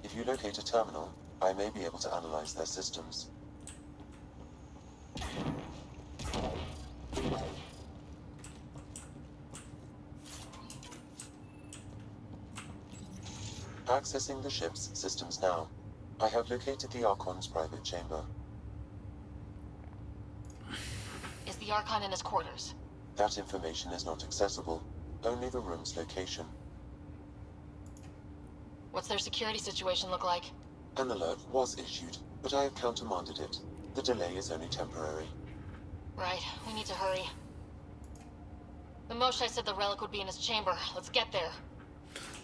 If you locate a terminal, I may be able to analyze their systems. Accessing the ship's systems now. I have located the Archon's private chamber. Is the Archon in his quarters? That information is not accessible. Only the room's location. What's their security situation look like? An alert was issued, but I have countermanded it. The delay is only temporary. Right, we need to hurry. The Moshai said the relic would be in his chamber. Let's get there.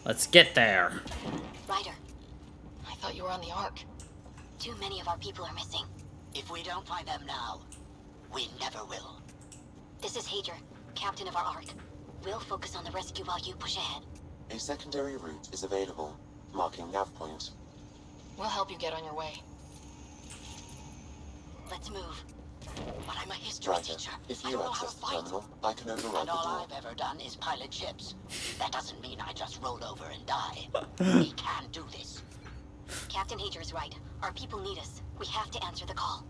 Let's get there. Ryder, I thought you were on the Ark. too many of our people are missing. If we don't find them now, we never will. This is Hager, captain of our Ark. We'll focus on the rescue while you push ahead. A secondary route is available, marking nav point. We'll help you get on your way. Let's move. But I'm a history Ryder, teacher. if I you don't know how access to the fight. terminal, I can override And the all door. I've ever done is pilot ships. That doesn't mean I just roll over and die. We can do this. Captain Hager is right. Our people need us. We have to answer the call.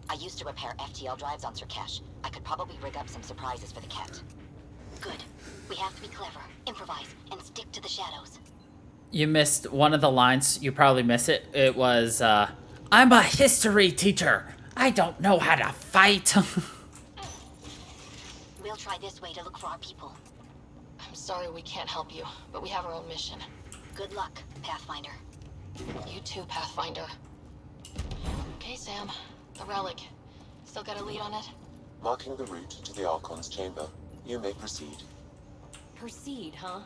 I used to repair FTL drives on Sirkesh. I could probably rig up some surprises for the Ket. Good. We have to be clever, improvise, and stick to the shadows. You missed one of the lines. You probably missed it. It was, I'm a history teacher. I don't know how to fight. We'll try this way to look for our people. I'm sorry we can't help you, but we have our own mission. Good luck, Pathfinder. You too, Pathfinder. Okay, Sam. The relic. Still got a lead on it? Marking the route to the Archon's chamber. You may proceed. per seed, huh?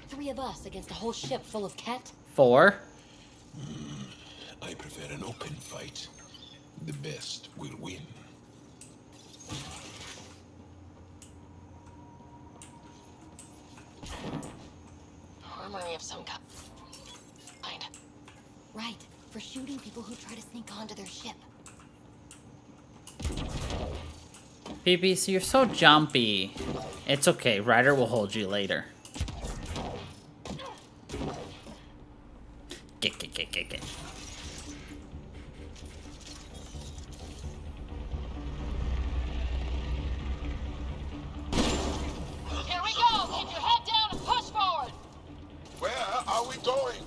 3 of us against a whole ship full of Ket? 4? I prefer an open fight. The best will win. Armory of some kind. Right, for shooting people who try to sneak onto their ship. PP, so you're so jumpy. It's okay, Ryder will hold you later. Get. Here we go! Keep your head down and push forward! Where are we going?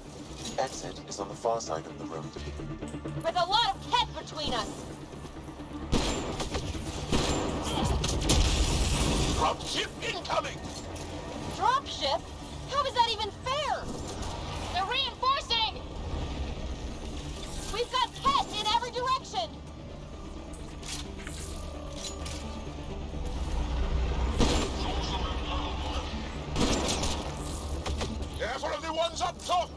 Exit is on the far side of the room. With a lot of Ket between us! Dropship incoming! Dropship? How is that even fair? They're reinforcing! We've got Ket in every direction! Careful of the ones up top!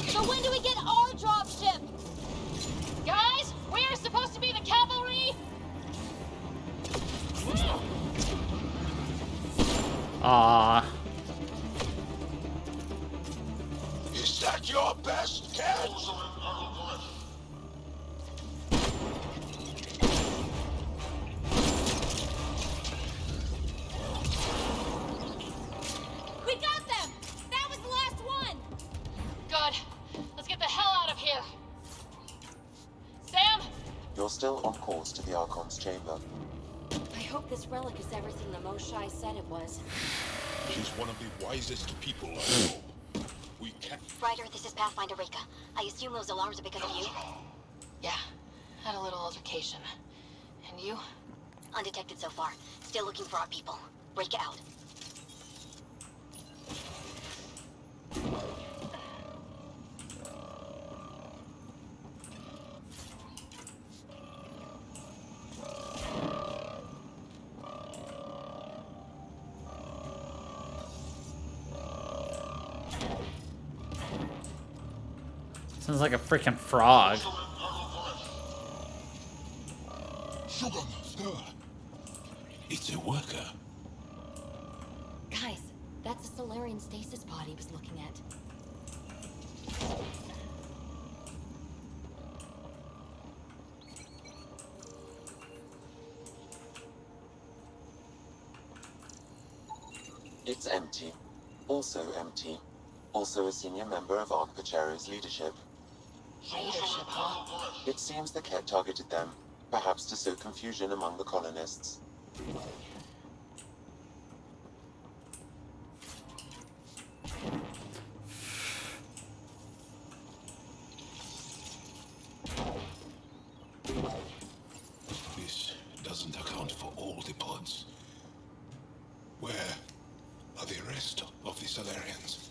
So when do we get our dropship? Guys, we are supposed to be the cavalry! Aww. Is that your best cat? We got them! That was the last one! Good. Let's get the hell out of here. Sam? You're still on course to the Archon's chamber. I hope this relic is everything the Moshai said it was. She's one of the wisest people I know. We can't... Ryder, this is Pathfinder Reka. I assume those alarms are because of you? Yeah, had a little altercation. And you? Undetected so far. Still looking for our people. Reka out. Sounds like a freaking frog. It's a worker. Guys, that's the Solarian stasis pod he was looking at. It's empty. Also empty. Also a senior member of Ark Pachero's leadership. Leadership, huh? It seems the Ket targeted them, perhaps to sow confusion among the colonists. This doesn't account for all the pods. Where are the rest of the Solarians?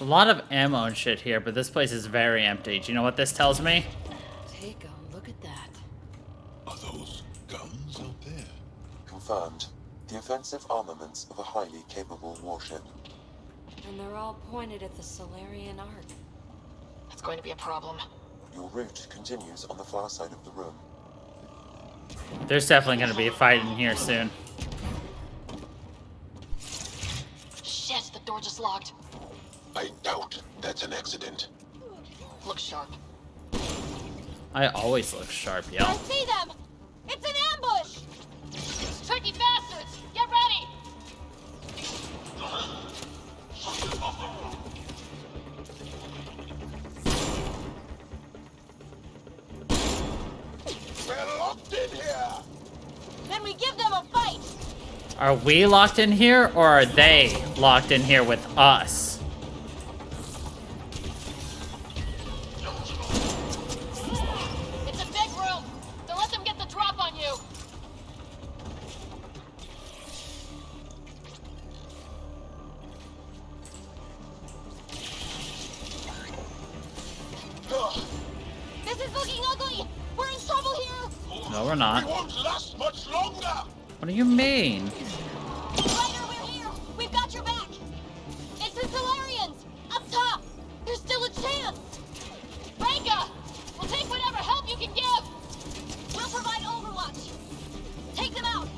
A lot of ammo and shit here, but this place is very empty. Do you know what this tells me? Take a look at that. Are those guns out there? Confirmed. The offensive armaments of a highly capable warship. And they're all pointed at the Solarian Ark. That's going to be a problem. Your route continues on the far side of the room. There's definitely going to be a fight in here soon. Shit, the door just locked. I doubt that's an accident. Look sharp. I always look sharp, yo. I see them! It's an ambush! These tricky bastards! Get ready! We're locked in here! Then we give them a fight! Are we locked in here, or are they locked in here with us? It's a big room! Don't let them get the drop on you! No, we're not. We won't last much longer! What do you mean? Ryder, we're here! We've got your back! It's the Solarians! Up top! There's still a chance! Reka! We'll take whatever help you can give! We'll provide overwatch! Take them out!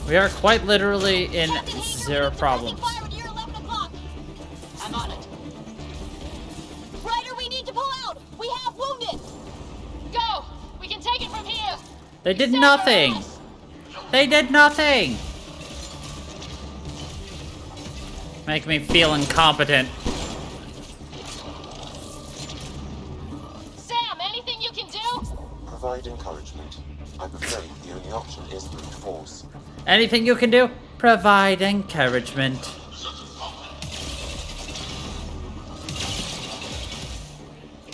We are quite literally in zero problems. I'm on it. Ryder, we need to pull out! We have wounded! Go! We can take it from here! They did nothing! They did nothing! Make me feel incompetent. Sam, anything you can do? Provide encouragement. I'm afraid the only option is brute force. Anything you can do? Provide encouragement.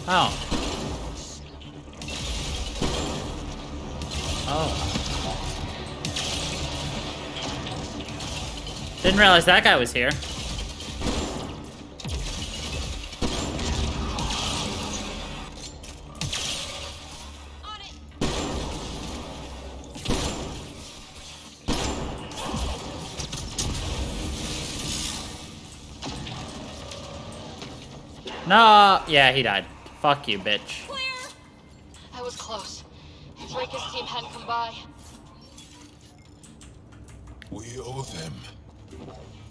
Oh. Oh. Didn't realize that guy was here. No, yeah, he died. Fuck you, bitch. I was close. If Reka's team hadn't come by. We owe them.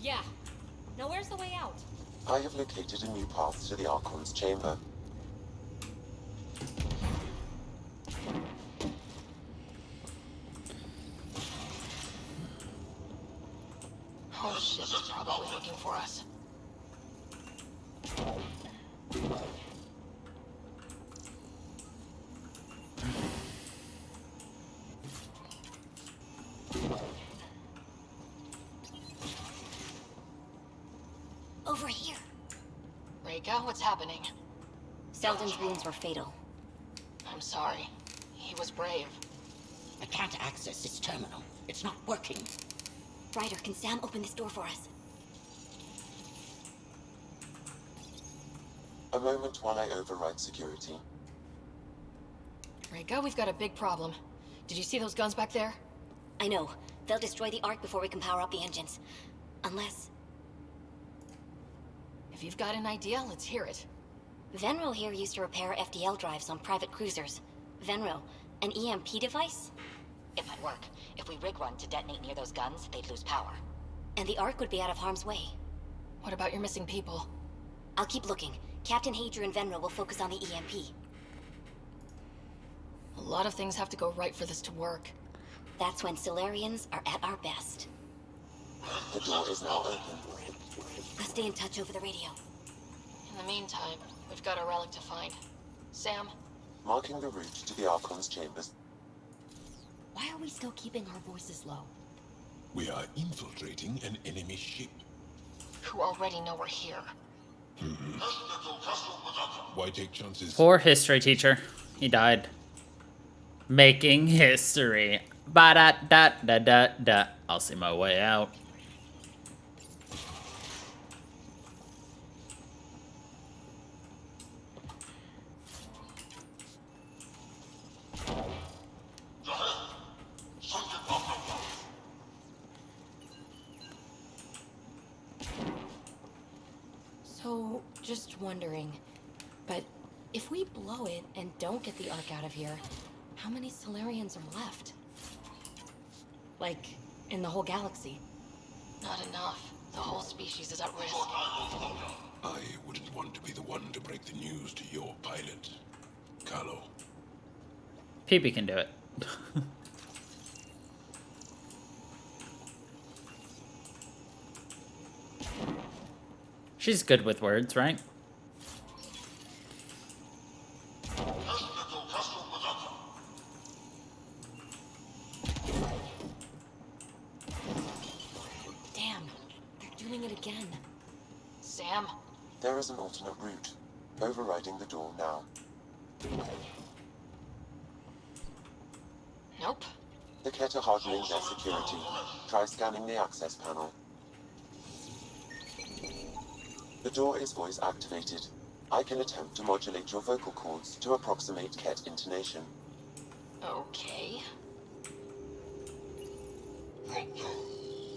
Yeah. Now where's the way out? I have located a new path to the Archon's chamber. Oh shit, it's probably looking for us. Over here. Reka, what's happening? Selden's wounds were fatal. I'm sorry. He was brave. I can't access this terminal. It's not working. Ryder, can Sam open this door for us? A moment while I override security. Reka, we've got a big problem. Did you see those guns back there? I know. They'll destroy the Ark before we can power up the engines. Unless... If you've got an idea, let's hear it. Venro here used to repair FDL drives on private cruisers. Venro, an EMP device? It might work. If we rig one to detonate near those guns, they'd lose power. And the Ark would be out of harm's way. What about your missing people? I'll keep looking. Captain Hadrian and Venro will focus on the EMP. A lot of things have to go right for this to work. That's when Solarians are at our best. The door is now open. I'll stay in touch over the radio. In the meantime, we've got a relic to find. Sam? Marking the route to the Archon's chambers. Why are we still keeping our voices low? We are infiltrating an enemy ship. Who already know we're here. Why take chances? Poor history teacher. He died. Making history. Ba-da-da-da-da-da. I'll see my way out. So, just wondering, but if we blow it and don't get the Ark out of here, how many Solarians are left? Like, in the whole galaxy? Not enough. The whole species is at risk. I wouldn't want to be the one to break the news to your pilot, Carlo. PB can do it. She's good with words, right? Damn, they're doing it again. Sam? There is an alternate route. Overriding the door now. Nope. The Ket are hardening their security. Try scanning the access panel. The door is voice activated. I can attempt to modulate your vocal cords to approximate Ket intonation. Okay.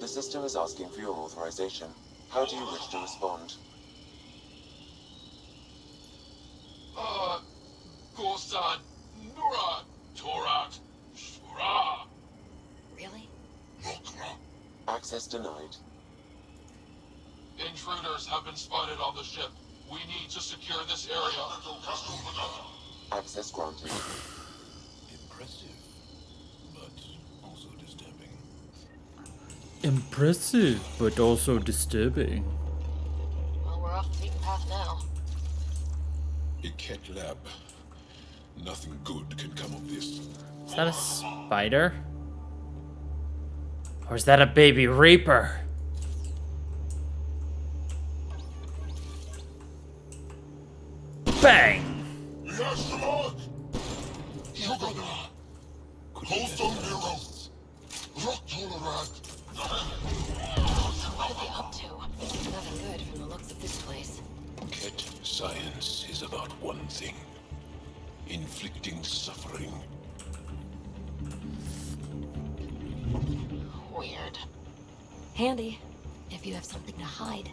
The system is asking for your authorization. How do you wish to respond? Gorsan, Nura, Torat, Shura. Really? Access denied. Intruders have been spotted on the ship. We need to secure this area. Access granted. Impressive, but also disturbing. Impressive, but also disturbing. Well, we're off the beaten path now. A Ket lab. Nothing good can come of this. Is that a spider? Or is that a baby reaper? Bang! What are they up to? Nothing good from the looks of this place. Ket science is about one thing. Inflicting suffering. Weird. Handy, if you have something to hide.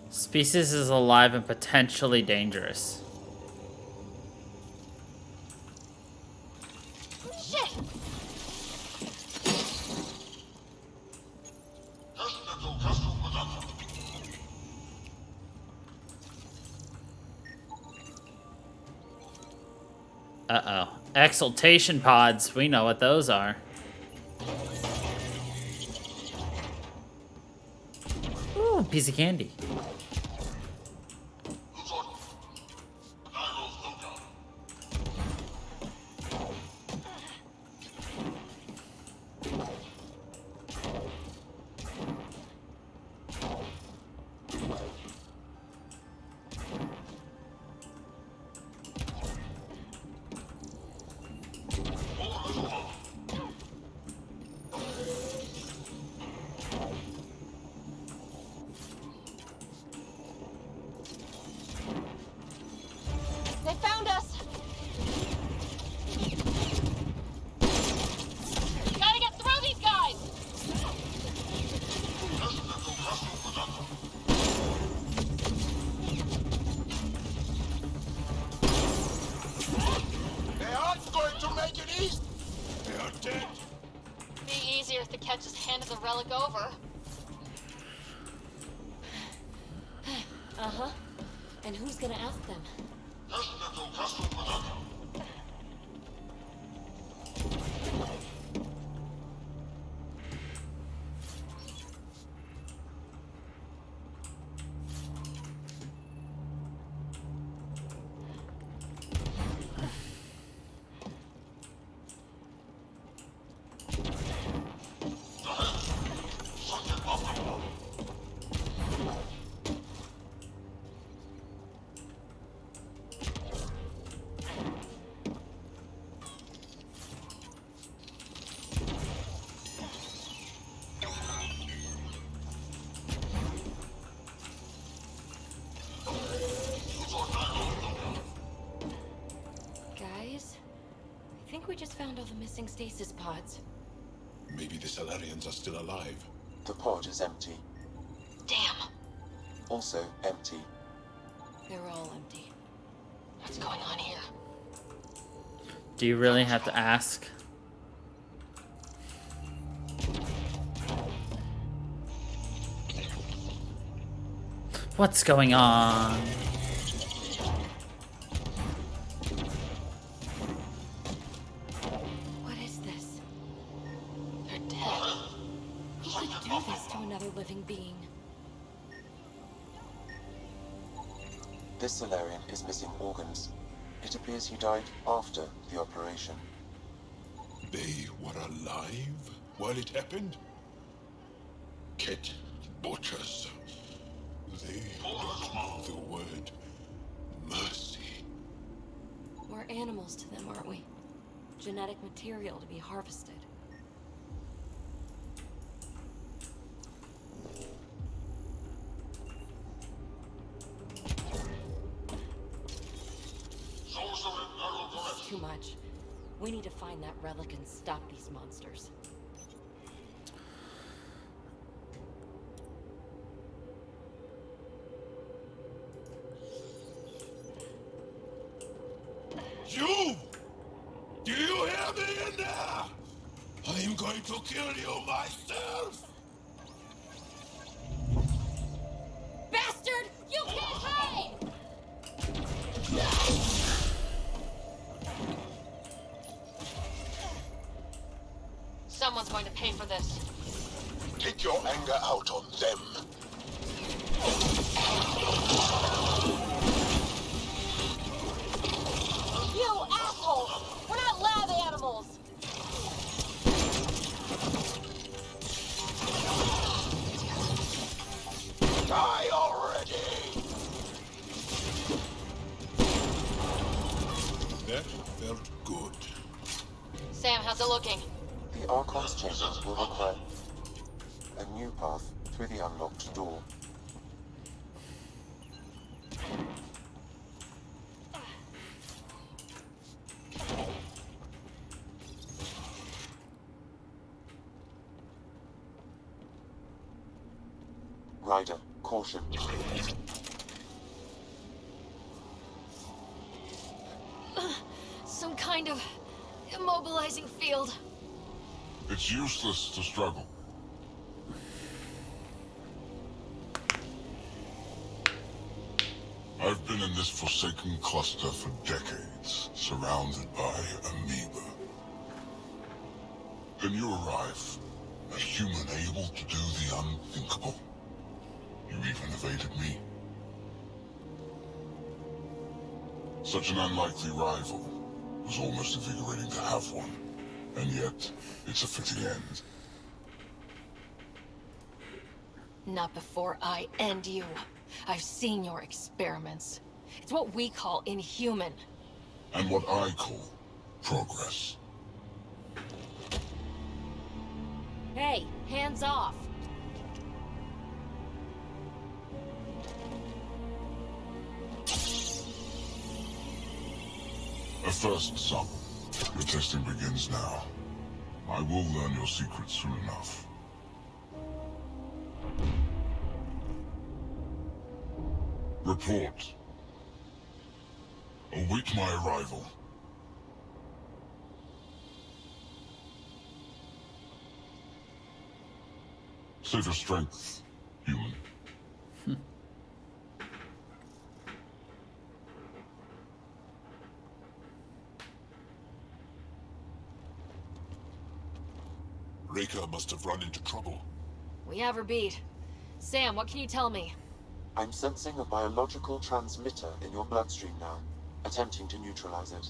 Species is alive and potentially dangerous. Shit! Uh-oh. Exaltation pods. We know what those are. Ooh, piece of candy. They found us! Gotta get through these guys! They aren't going to make it easy. They are dead. Be easier if the Ket just handed the relic over. Uh-huh. And who's gonna ask them? Guys, I think we just found all the missing stasis pods. Maybe the Salarians are still alive. The pod is empty. Damn. Also empty. They're all empty. What's going on here? Do you really have to ask? What's going on? What is this? They're dead. Who could do this to another living being? This Solarian is missing organs. It appears he died after the operation. They were alive while it happened? Ket butchers. They don't know the word mercy. We're animals to them, aren't we? Genetic material to be harvested. too much. We need to find that relic and stop these monsters. You! Do you hear me in there? I'm going to kill you myself! Bastard! You can't hide! Someone's going to pay for this. Take your anger out on them. You assholes! We're not lab animals! Die already! That felt good. Sam, how's it looking? The Archon's chambers will require a new path through the unlocked door. Ryder, caution. Some kind of immobilizing field. It's useless to struggle. I've been in this forsaken cluster for decades, surrounded by amoeba. Then you arrive, a human able to do the unthinkable. You even evaded me. Such an unlikely rival. It was almost invigorating to have one. And yet, it's a fitting end. Not before I end you. I've seen your experiments. It's what we call inhuman. And what I call progress. Hey, hands off. A first sample. Your testing begins now. I will learn your secrets soon enough. Report. Await my arrival. Save your strength, human. Reika must have run into trouble. We have her beat. Sam, what can you tell me? I'm sensing a biological transmitter in your bloodstream now, attempting to neutralize it.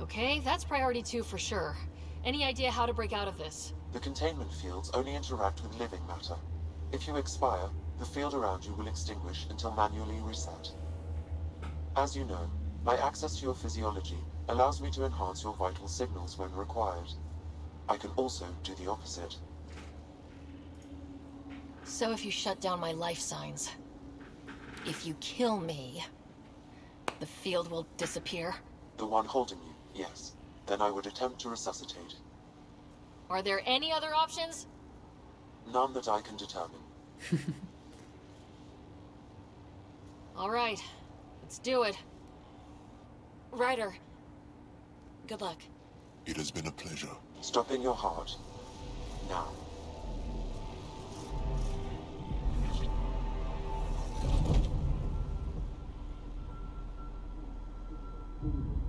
Okay, that's priority 2 for sure. Any idea how to break out of this? The containment fields only interact with living matter. If you expire, the field around you will extinguish until manually reset. As you know, my access to your physiology allows me to enhance your vital signals when required. I can also do the opposite. So if you shut down my life signs, if you kill me, the field will disappear? The one holding you, yes. Then I would attempt to resuscitate. Are there any other options? None that I can determine. All right, let's do it. Ryder, good luck. It has been a pleasure. Stop in your heart. Now.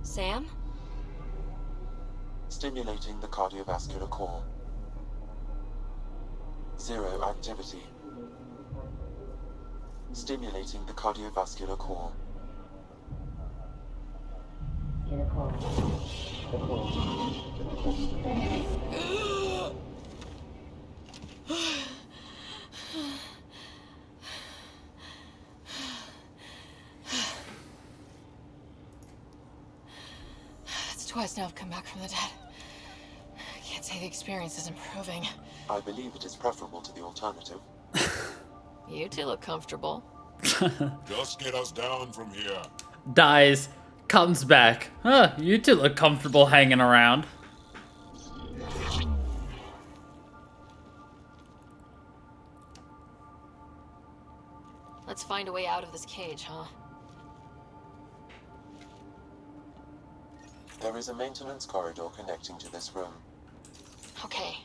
Sam? Stimulating the cardiovascular core. 0 activity. Stimulating the cardiovascular core. It's twice now I've come back from the dead. I can't say the experience is improving. I believe it is preferable to the alternative. You two look comfortable. Just get us down from here. Dies Comes back. Huh, you two look comfortable hanging around. Let's find a way out of this cage, huh? There is a maintenance corridor connecting to this room. Okay.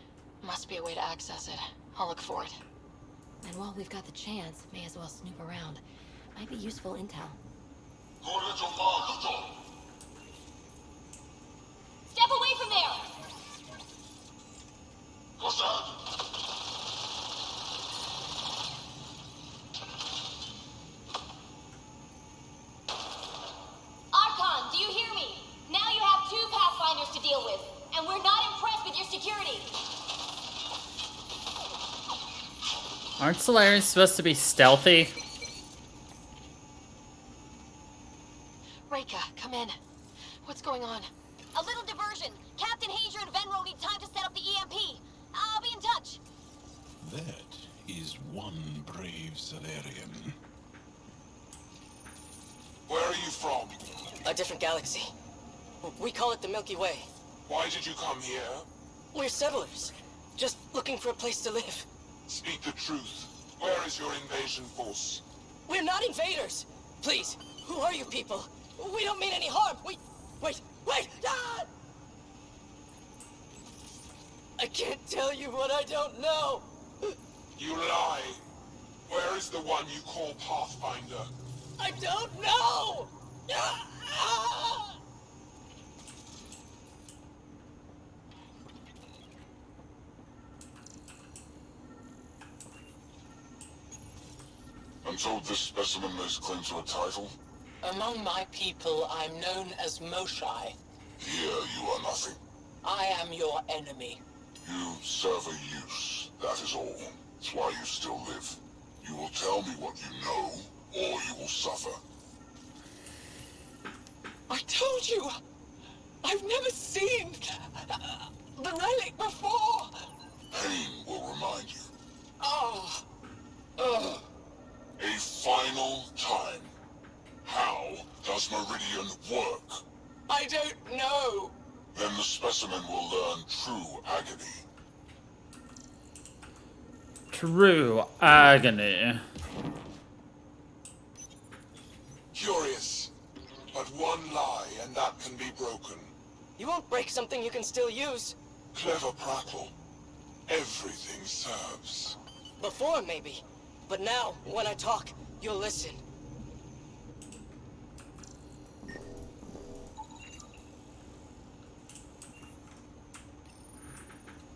Must be a way to access it. I'll look for it. And while we've got the chance, may as well snoop around. Might be useful intel. Step away from there! Archon, do you hear me? Now you have 2 Pathfinders to deal with, and we're not impressed with your security. Aren't Solarians supposed to be stealthy? Reika, come in. What's going on? A little diversion. Captain Hager and Venro need time to set up the EMP. I'll be in touch. That is one brave Solarian. Where are you from? A different galaxy. We call it the Milky Way. Why did you come here? We're settlers. Just looking for a place to live. Speak the truth. Where is your invasion force? We're not invaders! Please, who are you people? We don't mean any harm! Wait! Ah! I can't tell you what I don't know! You lie. Where is the one you call Pathfinder? I don't know! Ah! I'm told this specimen lays claim to a title. Among my people, I'm known as Moshai. Here you are nothing. I am your enemy. You serve a use, that is all. It's why you still live. You will tell me what you know, or you will suffer. I told you! I've never seen the relic before! Pain will remind you. Oh. A final time. How does Meridian work? I don't know. Then the specimen will learn true agony. True agony. Curious. But one lie, and that can be broken. You won't break something you can still use. Clever prattle. Everything serves. Before, maybe. But now, when I talk, you'll listen.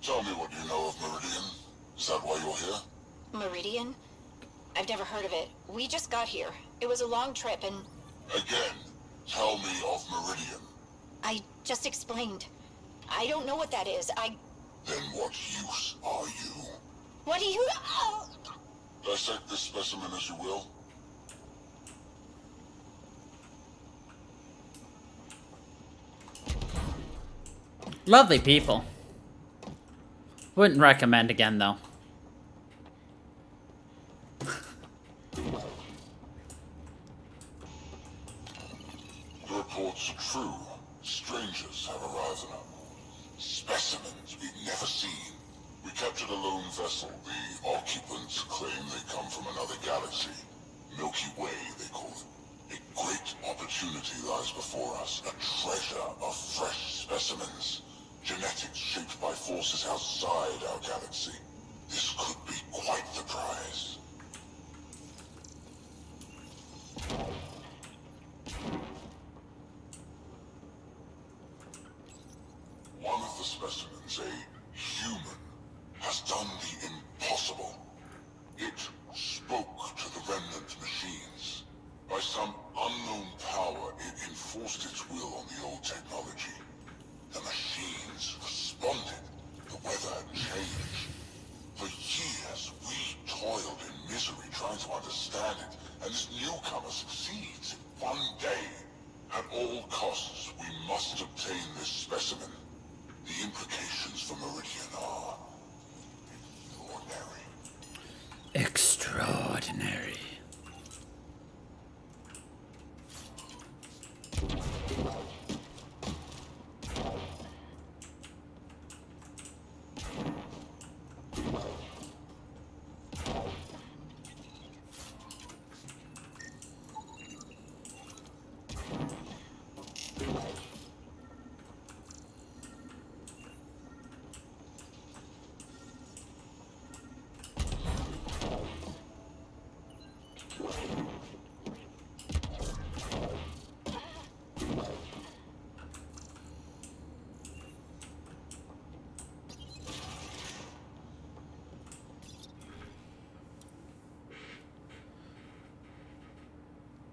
Tell me what you know of Meridian. Is that why you're here? Meridian? I've never heard of it. We just got here. It was a long trip and... Again, tell me of Meridian. I just explained. I don't know what that is. Then what use are you? What do you... Dissect this specimen as you will. Lovely people. Wouldn't recommend again, though. The reports are true. Strangers have arrived on them. Specimens we've never seen. We captured a lone vessel. The occupants claim they come from another galaxy. Milky Way, they call it. A great opportunity lies before us. A treasure of fresh specimens. Genetics shaped by forces outside our galaxy. This could be quite the prize. One of the specimens, a human, has done the impossible. It spoke to the remnant machines. By some unknown power, it enforced its will on the old technology. The machines responded. The weather had changed. For years, we toiled in misery trying to understand it, and this newcomer succeeds. One day, at all costs, we must obtain this specimen. The implications for Meridian are extraordinary. Extraordinary.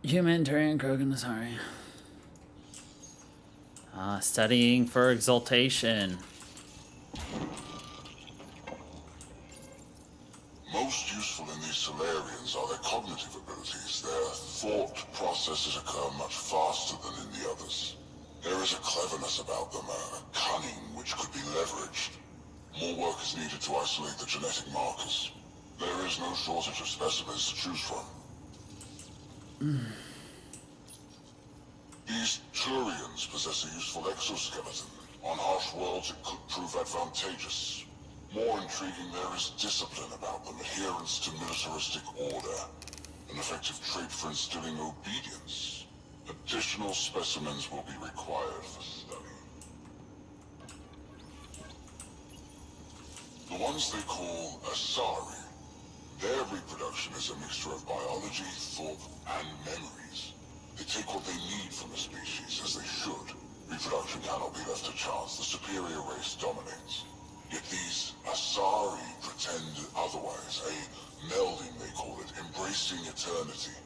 Human, Turian, Krogan, sorry. Studying for exaltation. Most useful in these Solarians are their cognitive abilities. Their thought processes occur much faster than in the others. There is a cleverness about them, a cunning which could be leveraged. More work is needed to isolate the genetic markers. There is no shortage of specimens to choose from. These Turians possess a useful exoskeleton. On harsh worlds, it could prove advantageous. More intriguing, there is discipline about them, adherence to militaristic order, an effective trait for instilling obedience. Additional specimens will be required for study. The ones they call Asari. Their reproduction is a mixture of biology, thought, and memories. They take what they need from the species, as they should. Reproduction cannot be left to chance. The superior race dominates. Yet these Asari pretend otherwise. A melding, they call it, embracing eternity.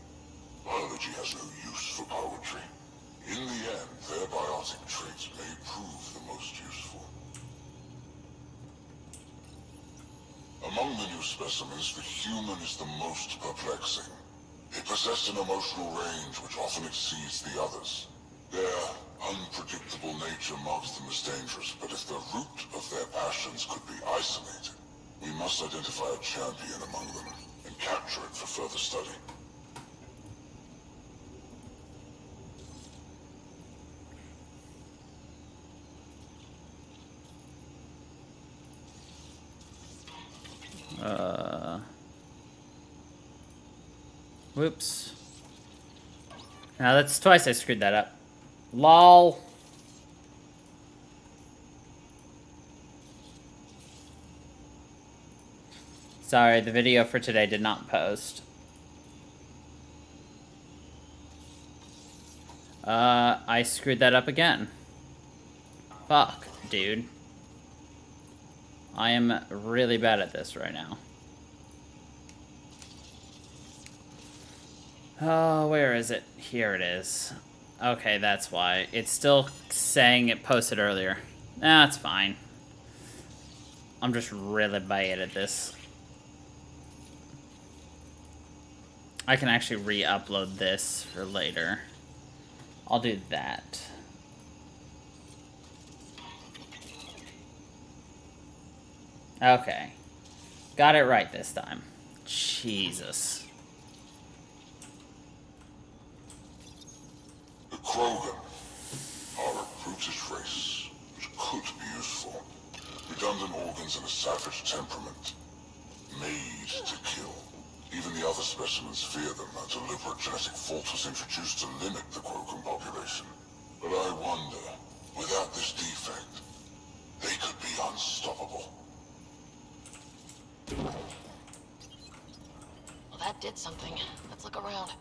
Biology has no use for poetry. In the end, their biotic traits may prove the most useful. Among the new specimens, the human is the most perplexing. They possess an emotional range which often exceeds the others. Their unpredictable nature marks them as dangerous, but if the root of their passions could be isolated, we must identify a champion among them and capture it for further study. Whoops. Now that's twice I screwed that up. LOL. Sorry, the video for today did not post. I screwed that up again. Fuck, dude. I am really bad at this right now. Oh, where is it? Here it is. Okay, that's why. It's still saying it posted earlier. Nah, it's fine. I'm just really bad at this. I can actually re-upload this for later. I'll do that. Okay. Got it right this time. Jesus. The Krogan are a brutish race, which could be useful. Redundant organs and a savage temperament. Made to kill. Even the other specimens fear them. A deliberate genetic fault was introduced to limit the Krogan population. But I wonder, without this defect, they could be unstoppable. Well, that did something. Let's look around.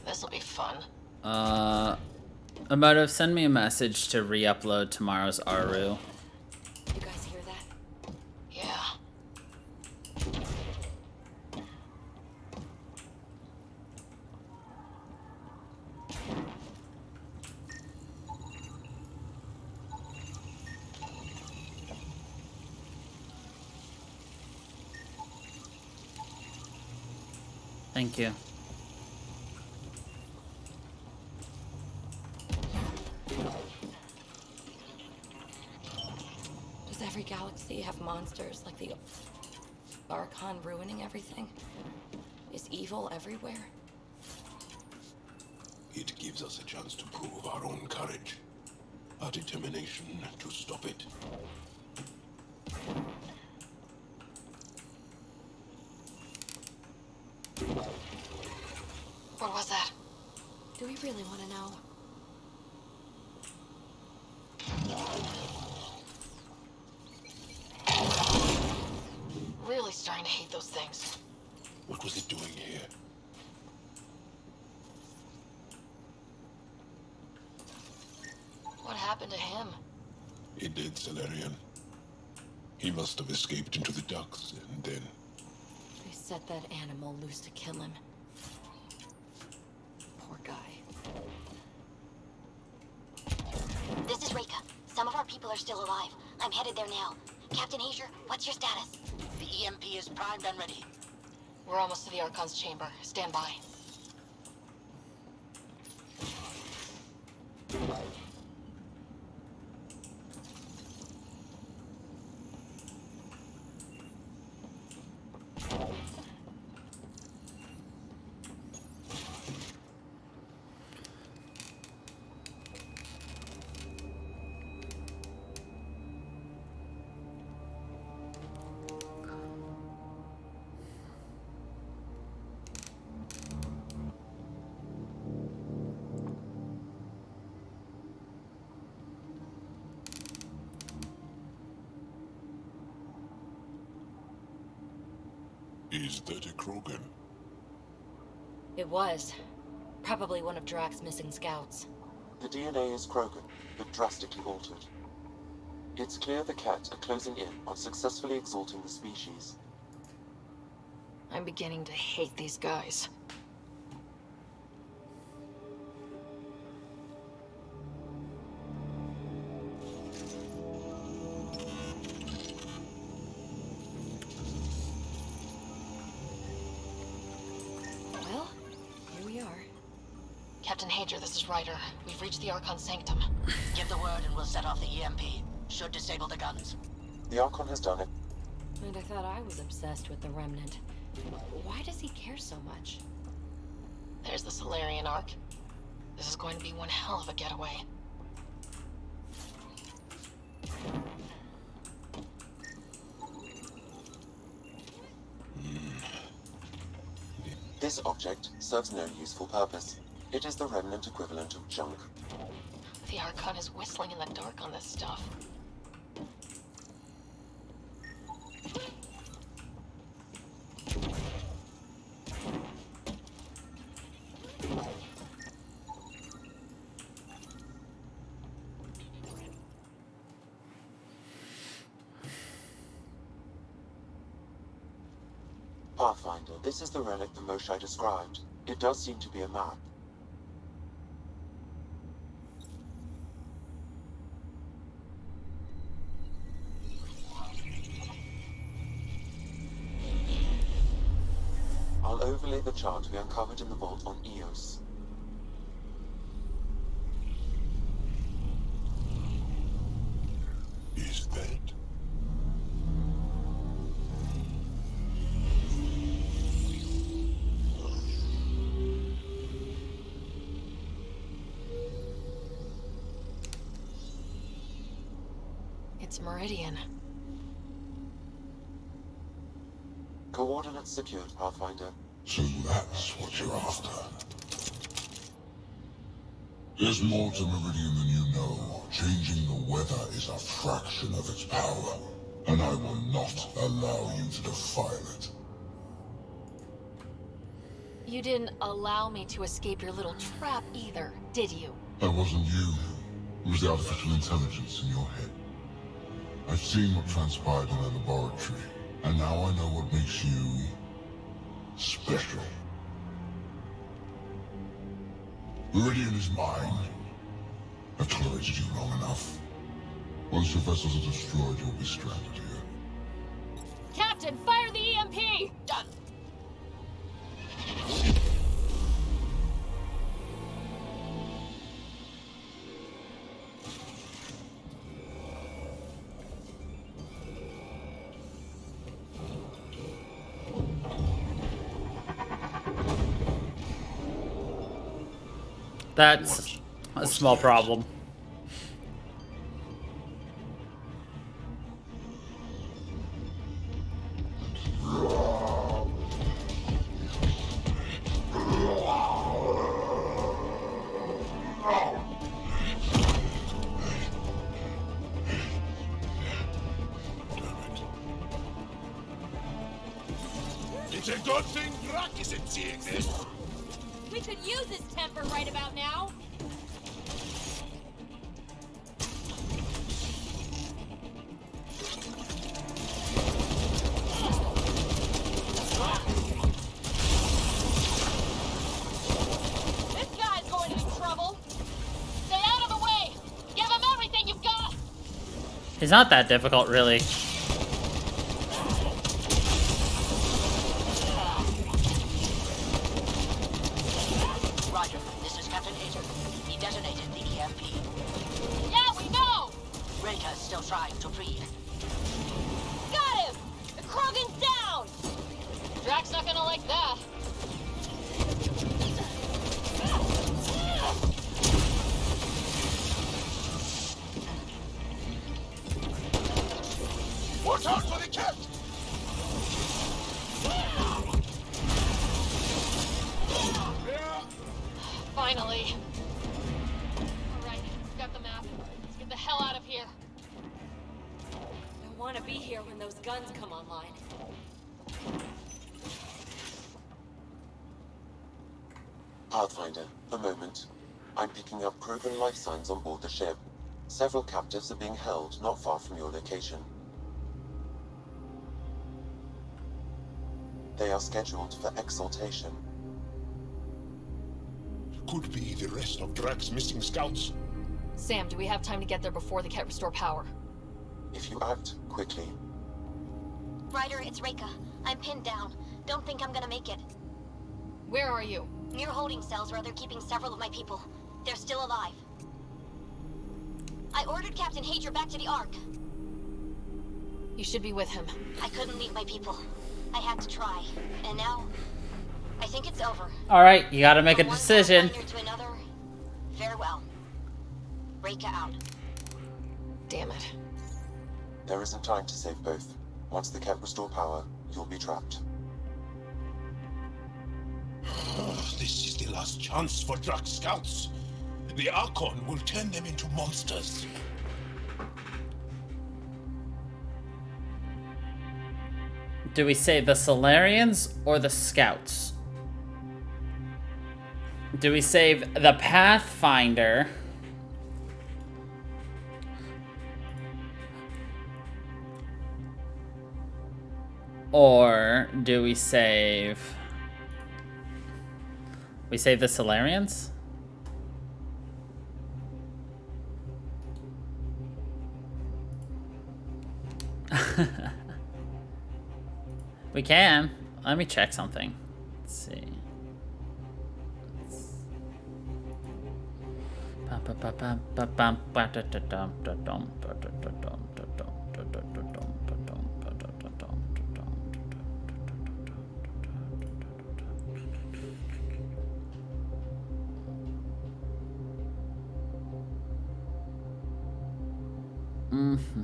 This'll be fun. Emotive, send me a message to re-upload tomorrow's Aru. You guys hear that? Yeah. Thank you. Does every galaxy have monsters like the Archon ruining everything? Is evil everywhere? It gives us a chance to prove our own courage. Our determination to stop it. What was that? Do we really want to know? Really starting to hate those things. What was it doing here? What happened to him? He did, Solarian. He must have escaped into the ducts, and then... They set that animal loose to kill him. Poor guy. This is Reika. Some of our people are still alive. I'm headed there now. Captain Asia, what's your status? The EMP is primed and ready. We're almost to the Archon's chamber. Stand by. Is that a Krogan? It was. Probably one of Drax's missing scouts. The DNA is Krogan, but drastically altered. It's clear the Ket are closing in on successfully exalting the species. I'm beginning to hate these guys. Well, here we are. Captain Hager, this is Ryder. We've reached the Archon Sanctum. Give the word and we'll set off the EMP. Should disable the guns. The Archon has done it. And I thought I was obsessed with the Remnant. Why does he care so much? There's the Solarian Ark. This is going to be one hell of a getaway. This object serves no useful purpose. It is the Remnant equivalent of junk. The Archon is whistling in the dark on this stuff. Pathfinder, this is the relic the Moshai described. It does seem to be a map. I'll overlay the chart we uncovered in the vault on Eos. Is that? It's Meridian. Coordinates secured, Pathfinder. So that's what you're after. There's more to Meridian than you know. Changing the weather is a fraction of its power, and I will not allow you to defile it. You didn't allow me to escape your little trap either, did you? That wasn't you. It was the artificial intelligence in your head. I've seen what transpired in the laboratory, and now I know what makes you special. Meridian is mine. I've tolerated you long enough. Once your vessels are destroyed, you'll be stranded here. Captain, fire the EMP! Done. That's a small problem. It's a good thing Drac isn't seeing this. We could use his temper right about now. This guy's going to be trouble. Stay out of the way. Give him everything you've got. He's not that difficult, really. Roger, this is Captain Hager. He detonated the EMP. Yeah, we know. Raker's still trying to breathe. Got him. The Krogan's down. Drax's not gonna like that. Watch out for the cat! Finally. Alright, got the map. Let's get the hell out of here. Don't want to be here when those guns come online. Pathfinder, a moment. I'm picking up Krogan life signs on board the ship. Several captives are being held not far from your location. They are scheduled for exaltation. Could be the rest of Drac's missing scouts. Sam, do we have time to get there before the Ket restore power? If you act quickly. Ryder, it's Reka. I'm pinned down. Don't think I'm gonna make it. Where are you? Near holding cells where they're keeping several of my people. They're still alive. I ordered Captain Hager back to the Ark. You should be with him. I couldn't leave my people. I had to try. And now, I think it's over. Alright, you gotta make a decision. From one to another, farewell. Reka out. Damn it. There isn't time to save both. Once the Ket restore power, you'll be trapped. This is the last chance for Drac's scouts. The Archon will turn them into monsters. Do we save the Solarians or the Scouts? Do we save the Pathfinder? Or do we save... We save the Solarians? We can. Let me check something. Let's see. Mm-hmm.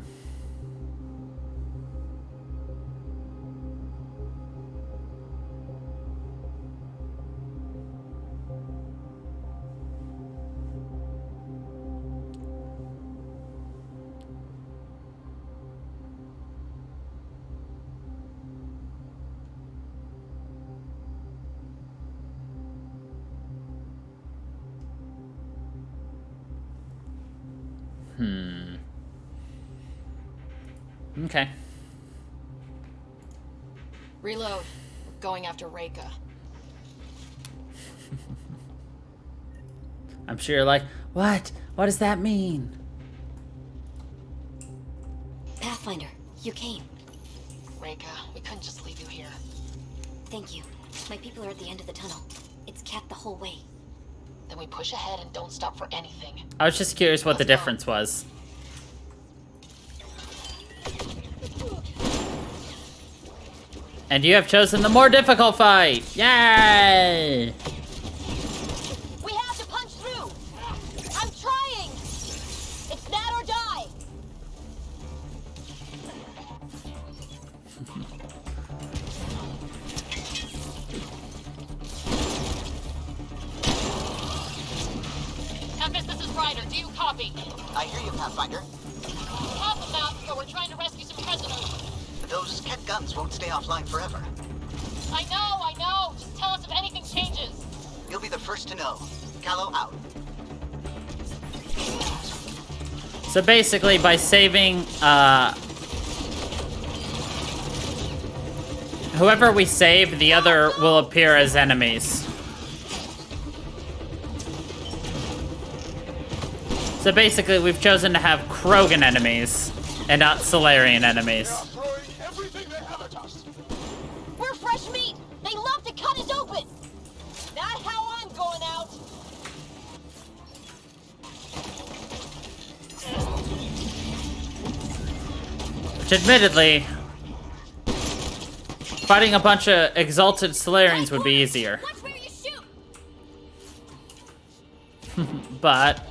Okay. Reload. We're going after Reka. I'm sure you're like, what? What does that mean? Pathfinder, you came. Reka, we couldn't just leave you here. Thank you. My people are at the end of the tunnel. It's Cat the whole way. Then we push ahead and don't stop for anything. I was just curious what the difference was. And you have chosen the more difficult fight! Yay! We have to punch through! I'm trying! It's that or die! Tempest, this is Ryder. Do you copy? I hear you, Pathfinder. We have the map, but we're trying to rescue some prisoners. Those Ket guns won't stay offline forever. I know! Just tell us if anything changes! You'll be the first to know. Callow out. So basically, by saving, whoever we save, the other will appear as enemies. So basically, we've chosen to have Krogan enemies, and not Solarian enemies. We're fresh meat! They love to cut us open! Not how I'm going out! Which, admittedly, fighting a bunch of exalted Solarians would be easier. But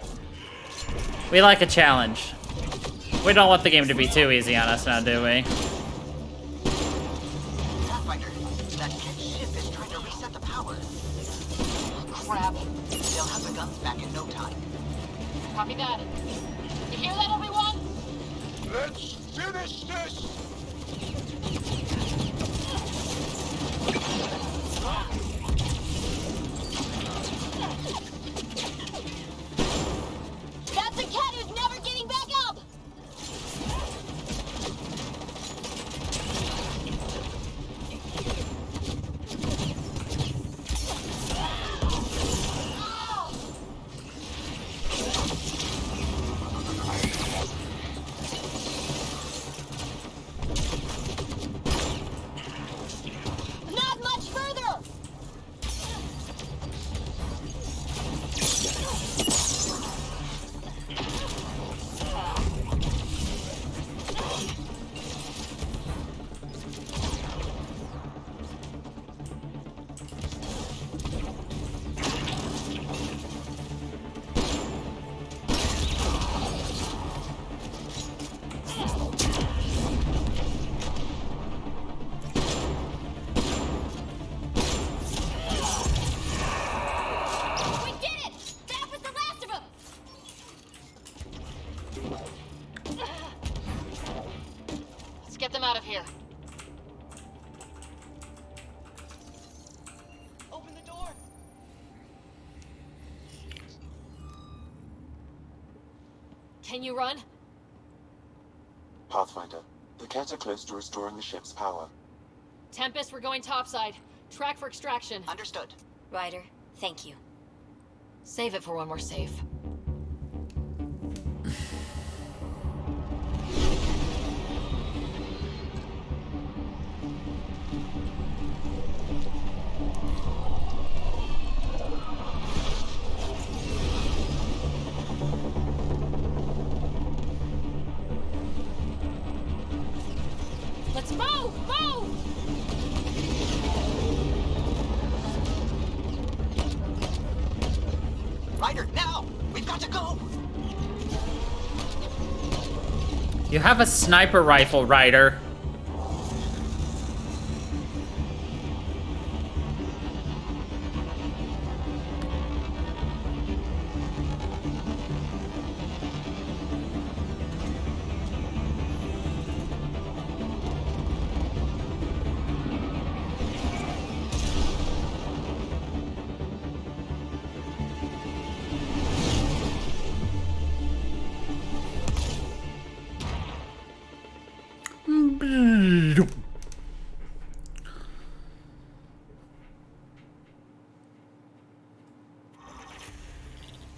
we like a challenge. We don't want the game to be too easy on us now, do we? Pathfinder, that Kett ship is trying to reset the power. Crap. They'll have the guns back in no time. Copy that. You hear that, everyone? Let's finish this! That's a cat who's never getting back up! Not much further! We did it! That was the last of them! Let's get them out of here. Open the door! Can you run? Pathfinder, the Kett are close to restoring the ship's power. Tempest, we're going topside. Track for extraction. Understood. Ryder, thank you. Save it for when we're safe. Let's move! Move! Ryder, now! We've got to go! You have a sniper rifle, Ryder.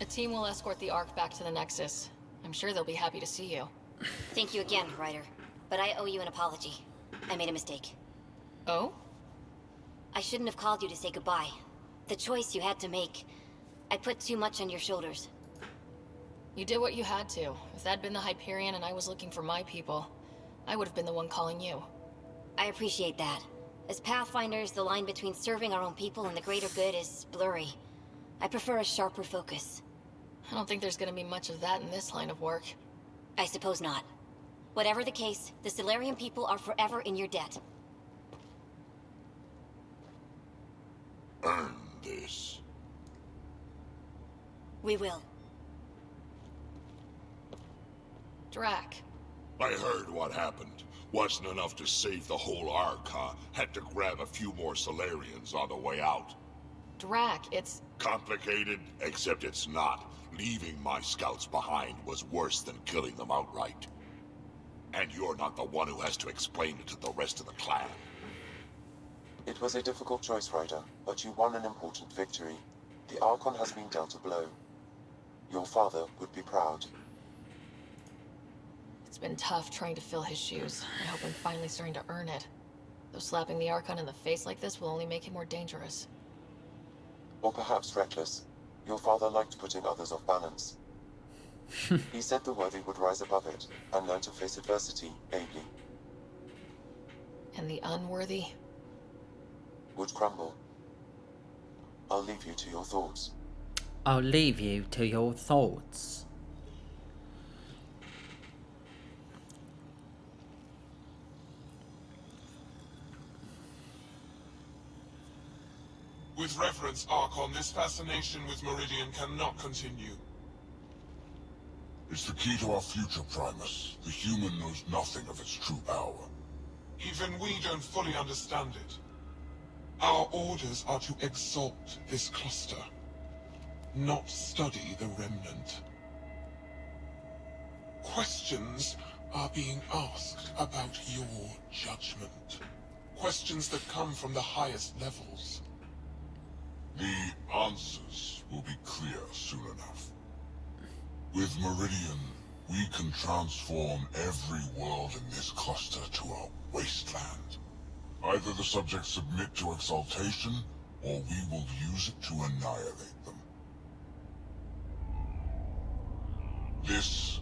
A team will escort the Ark back to the Nexus. I'm sure they'll be happy to see you. Thank you again, Ryder. But I owe you an apology. I made a mistake. Oh? I shouldn't have called you to say goodbye. The choice you had to make. I put too much on your shoulders. You did what you had to. If that'd been the Hyperion and I was looking for my people, I would have been the one calling you. I appreciate that. As Pathfinders, the line between serving our own people and the greater good is blurry. I prefer a sharper focus. I don't think there's gonna be much of that in this line of work. I suppose not. Whatever the case, the Solarian people are forever in your debt. Earn this. We will. Drac. I heard what happened. Wasn't enough to save the whole Ark, huh? Had to grab a few more Solarians on the way out. Drac, it's... Complicated, except it's not. Leaving my scouts behind was worse than killing them outright. And you're not the one who has to explain it to the rest of the clan. It was a difficult choice, Ryder, but you won an important victory. The Archon has been dealt a blow. Your father would be proud. It's been tough trying to fill his shoes. I hope I'm finally starting to earn it. Though slapping the Archon in the face like this will only make him more dangerous. Or perhaps reckless. Your father liked putting others off balance. He said the worthy would rise above it, and learn to face adversity ably. And the unworthy? Would crumble. I'll leave you to your thoughts. I'll leave you to your thoughts. With reverence, Archon, this fascination with Meridian cannot continue. It's the key to our future, Primus. The human knows nothing of its true power. Even we don't fully understand it. Our orders are to exalt this cluster, not study the remnant. Questions are being asked about your judgment. Questions that come from the highest levels. The answers will be clear soon enough. With Meridian, we can transform every world in this cluster to a wasteland. Either the subjects submit to exaltation, or we will use it to annihilate them. This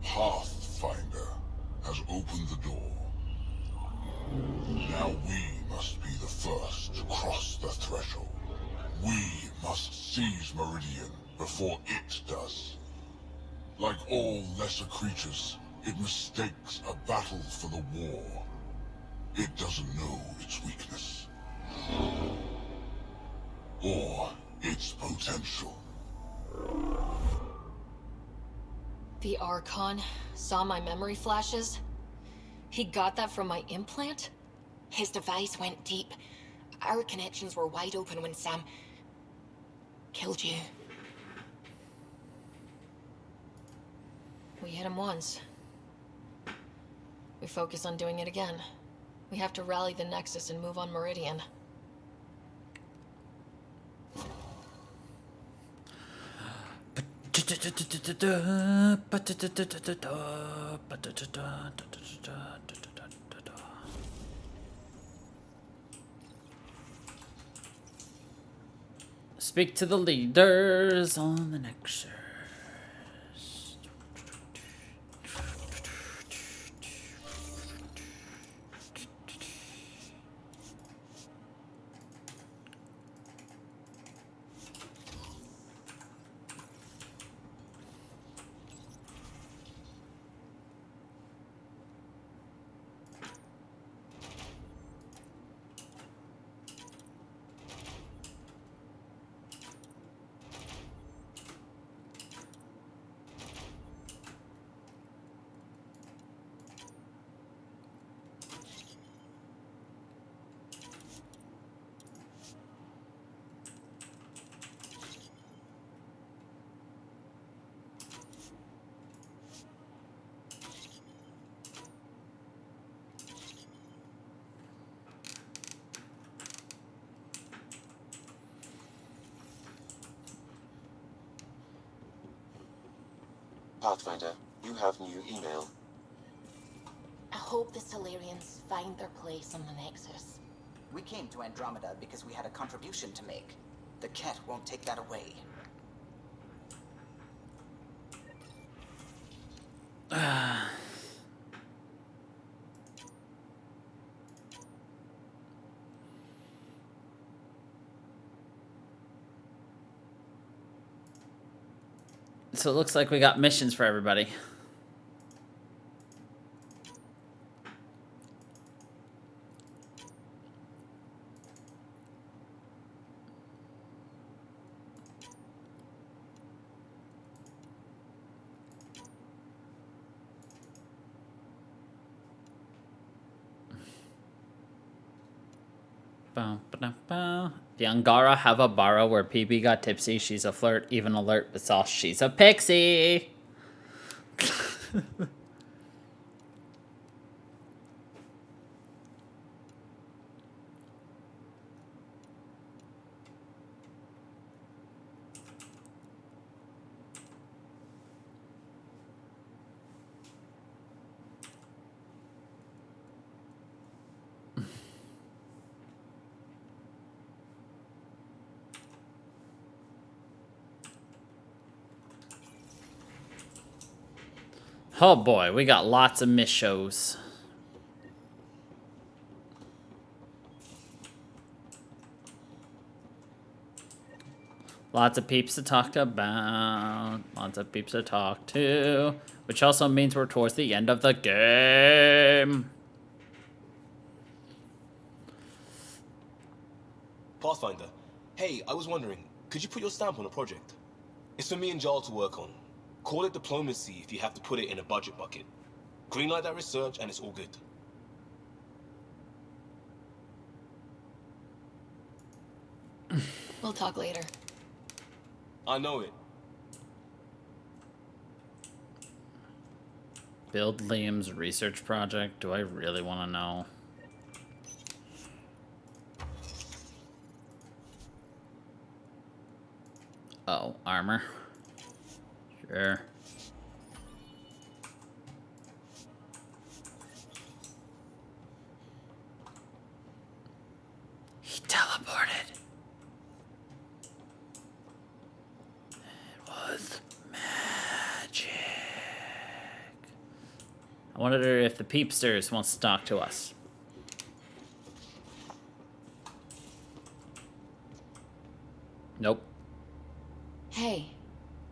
Pathfinder has opened the door. Now we must be the first to cross the threshold. We must seize Meridian before it does. Like all lesser creatures, it mistakes a battle for the war. It doesn't know its weakness. Or its potential. The Archon saw my memory flashes? He got that from my implant? His device went deep. Our connections were wide open when Sam killed you. We hit him once. We focus on doing it again. We have to rally the Nexus and move on Meridian. Speak to the leaders on the Nexus. Pathfinder, you have new email. I hope the Solarians find their place on the Nexus. We came to Andromeda because we had a contribution to make. The Ket won't take that away. So it looks like we got missions for everybody. The Angara have a borrow where PB got tipsy. She's a flirt, even alert, but all she's a pixie. Oh boy, we got lots of miss shows. Lots of peeps to talk about. Lots of peeps to talk to. Which also means we're towards the end of the game. Pathfinder, hey, I was wondering, could you put your stamp on a project? It's for me and Jarl to work on. Call it diplomacy if you have to put it in a budget bucket. Greenlight that research and it's all good. We'll talk later. I know it. Build Liam's research project. Do I really want to know? Oh, armor. Sure. He teleported. It was magic. I wonder if the Peepsters wants to talk to us. Nope. Hey,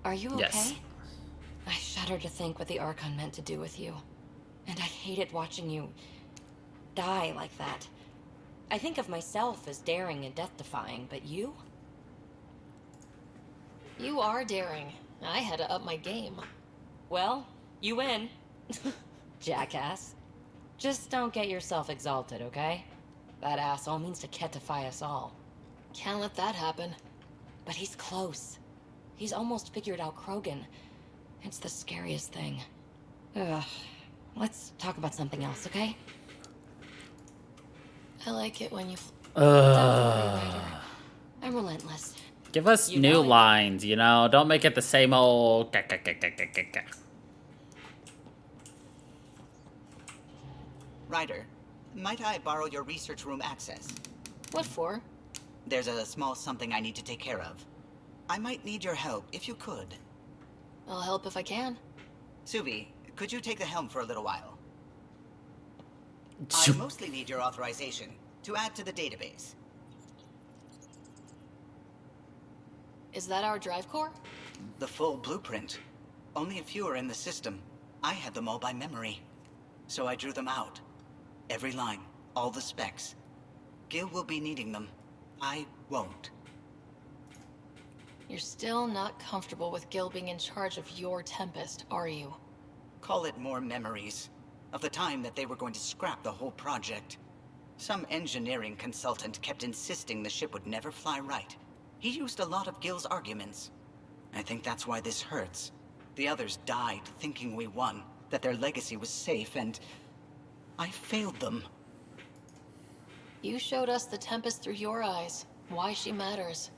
are you okay? Yes. I shudder to think what the Archon meant to do with you. And I hated watching you die like that. I think of myself as daring and death-defying, but you? You are daring. I had to up my game. Well, you win. Jackass. Just don't get yourself exalted, okay? That asshole means to ketify us all. Can't let that happen. But he's close. He's almost figured out Krogan. It's the scariest thing. Ugh. Let's talk about something else, okay? I like it when you... I'm relentless. Give us You new know it. lines, you know? Don't make it the same old... Ryder, might I borrow your research room access? What for? There's a small something I need to take care of. I might need your help if you could. I'll help if I can. Suvi, could you take the helm for a little while? I mostly need your authorization to add to the database. Is that our drive core? The full blueprint. Only a few are in the system. I had them all by memory. So I drew them out. Every line, all the specs. Gil will be needing them. I won't. You're still not comfortable with Gil being in charge of your Tempest, are you? Call it more memories of the time that they were going to scrap the whole project. Some engineering consultant kept insisting the ship would never fly right. He used a lot of Gil's arguments. I think that's why this hurts. The others died thinking we won, that their legacy was safe, and I failed them. You showed us the Tempest through your eyes. Why she matters.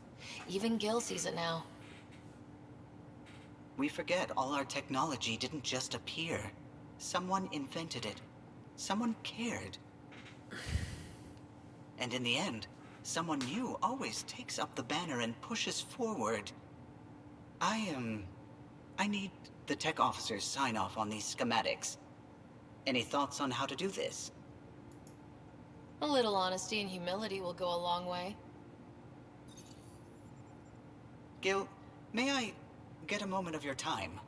Even Gil sees it now. We forget all our technology didn't just appear. Someone invented it. Someone cared. And in the end, someone new always takes up the banner and pushes forward. I need the tech officer's sign-off on these schematics. Any thoughts on how to do this? A little honesty and humility will go a long way. Gil, may I get a moment of your time?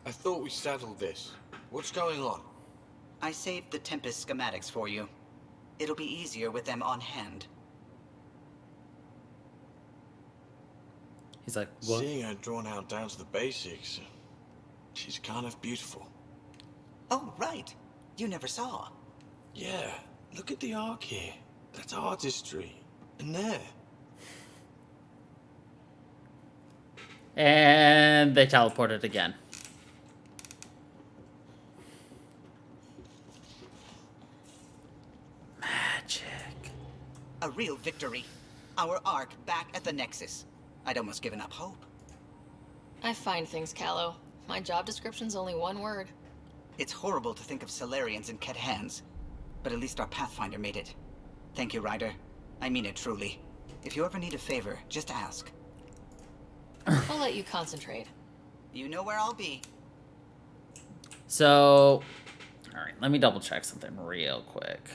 I thought we settled this. What's going on? I saved the Tempest schematics for you. It'll be easier with them on hand. He's like, what? Seeing her drawn out down to the basics, she's kind of beautiful. Oh, right. You never saw. Yeah, look at the arc here. That's artistry. And there. And they teleported again. Magic. A real victory. Our Ark back at the Nexus. I'd almost given up hope. I find things, Callow. My job description's only one word. It's horrible to think of Solarians in Ket hands, but at least our Pathfinder made it. Thank you, Ryder. I mean it truly. If you ever need a favor, just ask. I'll let you concentrate. You know where I'll be. So, all right, let me double check something real quick.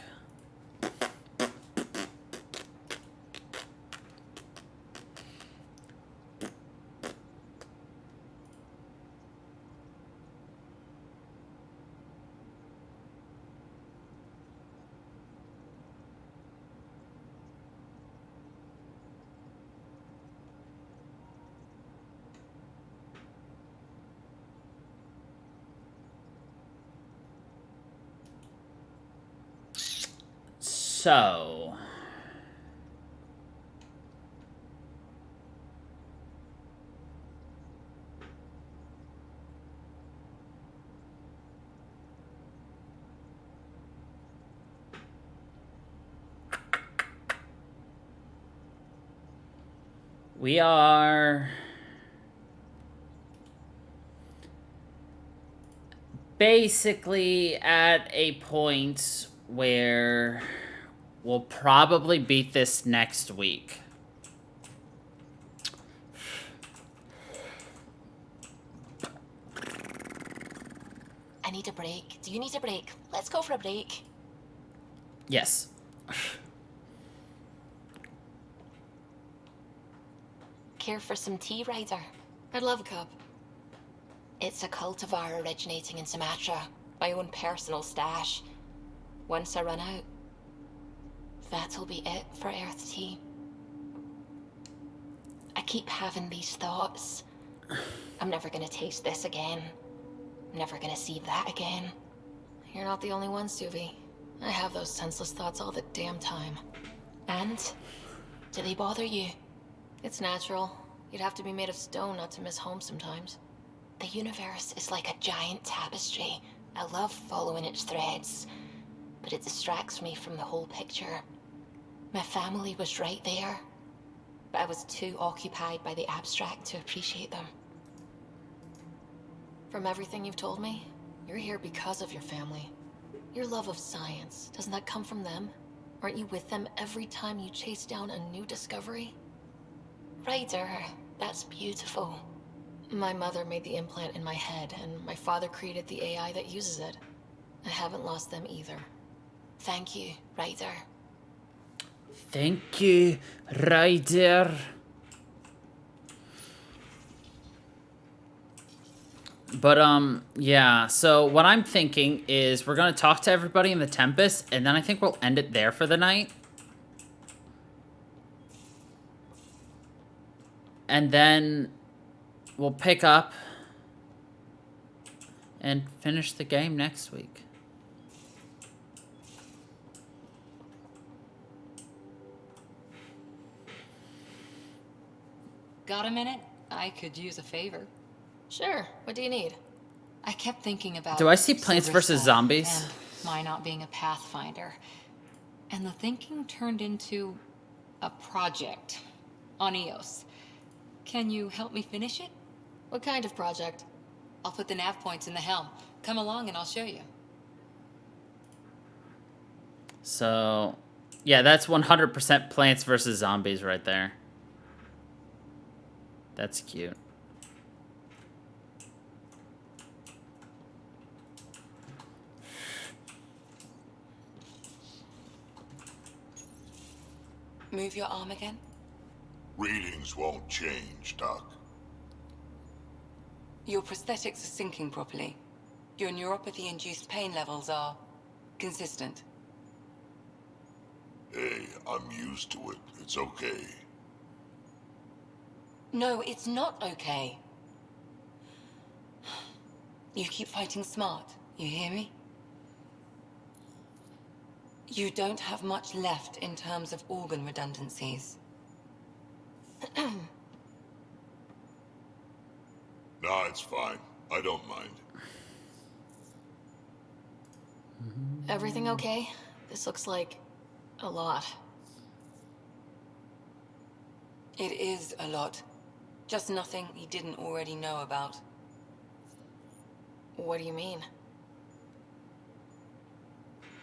So, we are basically at a point where we'll probably beat this next week. I need a break. Do you need a break? Let's go for a break. Yes. Care for some tea, Ryder? I'd love a cup. It's a cultivar originating in Sumatra. My own personal stash. Once I run out, that'll be it for Earth tea. I keep having these thoughts. I'm never gonna taste this again. I'm never gonna see that again. You're not the only one, Suvi. I have those senseless thoughts all the damn time. And? Do they bother you? It's natural. You'd have to be made of stone not to miss home sometimes. The universe is like a giant tapestry. I love following its threads, but it distracts me from the whole picture. My family was right there, but I was too occupied by the abstract to appreciate them. From everything you've told me, you're here because of your family. Your love of science, doesn't that come from them? Aren't you with them every time you chase down a new discovery? Ryder, that's beautiful. My mother made the implant in my head, and my father created the AI that uses it. I haven't lost them either. Thank you, Ryder. Thank you, Ryder. But, yeah, so what I'm thinking is we're going to talk to everybody in the Tempest, and then I think we'll end it there for the night. And then we'll pick up and finish the game next week. Got a minute? I could use a favor. Sure. What do you need? I kept thinking about... Do I see Plants vs. Zombies? And my not being a Pathfinder. And the thinking turned into a project on Eos. Can you help me finish it? What kind of project? I'll put the nav points in the helm. Come along and I'll show you. So, yeah, that's 100% Plants vs. Zombies right there. That's cute. Move your arm again. Readings won't change, Doc. Your prosthetics are syncing properly. Your neuropathy-induced pain levels are consistent. Hey, I'm used to it. It's okay. No, it's not okay. You keep fighting smart, you hear me? You don't have much left in terms of organ redundancies. Nah, it's fine. I don't mind. Everything okay? This looks like a lot. It is a lot. Just nothing he didn't already know about. What do you mean?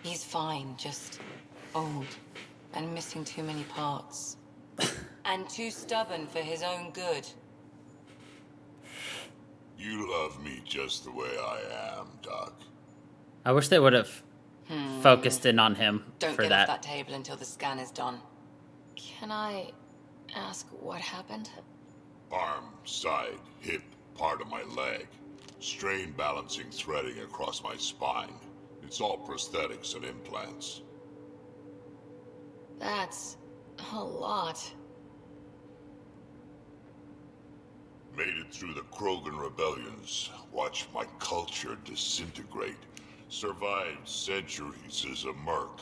He's fine, just old and missing too many parts. And too stubborn for his own good. You love me just the way I am, Doc. I wish they would have focused in on him Don't for get that. off that table until the scan is done. Can I ask what happened? Arm, side, hip, part of my leg. Strain balancing threading across my spine. It's all prosthetics and implants. That's a lot. Made it through the Krogan rebellions. Watched my culture disintegrate. Survived centuries as a merc.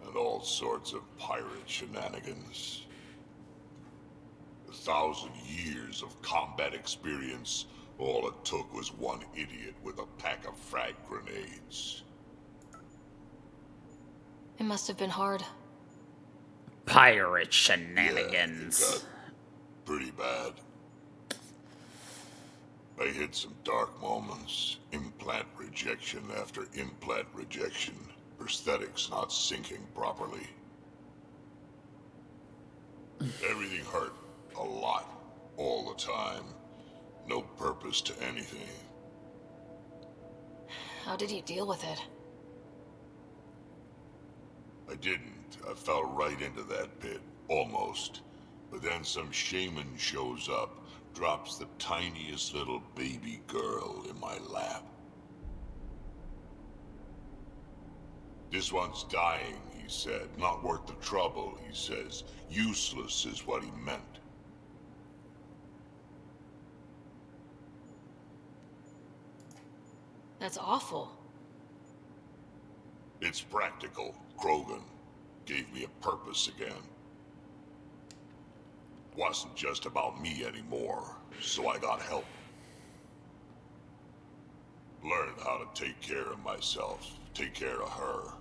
And all sorts of pirate shenanigans. 1,000 years of combat experience. All it took was one idiot with a pack of frag grenades. It must have been hard. Pirate shenanigans. Yeah, it got pretty bad. I hit some dark moments. Implant rejection after implant rejection. Prosthetics not syncing properly. Everything hurt. A lot. All the time. No purpose to anything. How did you deal with it? I didn't. I fell right into that pit. Almost. But then some shaman shows up. Drops the tiniest little baby girl in my lap. This one's dying, he said. Not worth the trouble, he says. Useless is what he meant. That's awful. It's practical. Krogan gave me a purpose again. Wasn't just about me anymore, so I got help. Learned how to take care of myself, take care of her.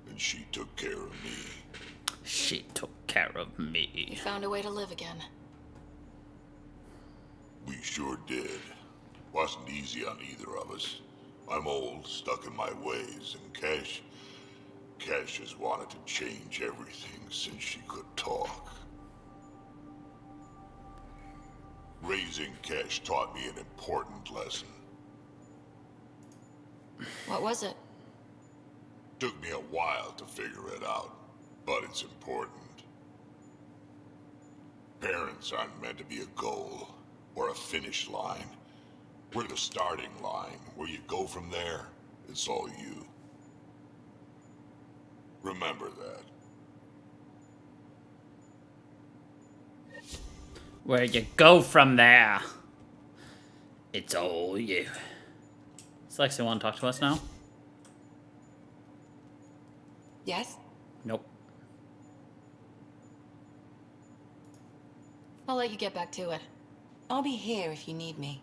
And she took care of me. She took care of me. You found a way to live again. We sure did. Wasn't easy on either of us. I'm old, stuck in my ways, and Cash has wanted to change everything since she could talk. Raising Cash taught me an important lesson. What was it? Took me a while to figure it out, but it's important. Parents aren't meant to be a goal or a finish line. We're the starting line. Where you go from there, it's all you. Remember that. Where you go from there, it's all you. Does Lexi want to talk to us now? Yes? Nope. I'll let you get back to it. I'll be here if you need me.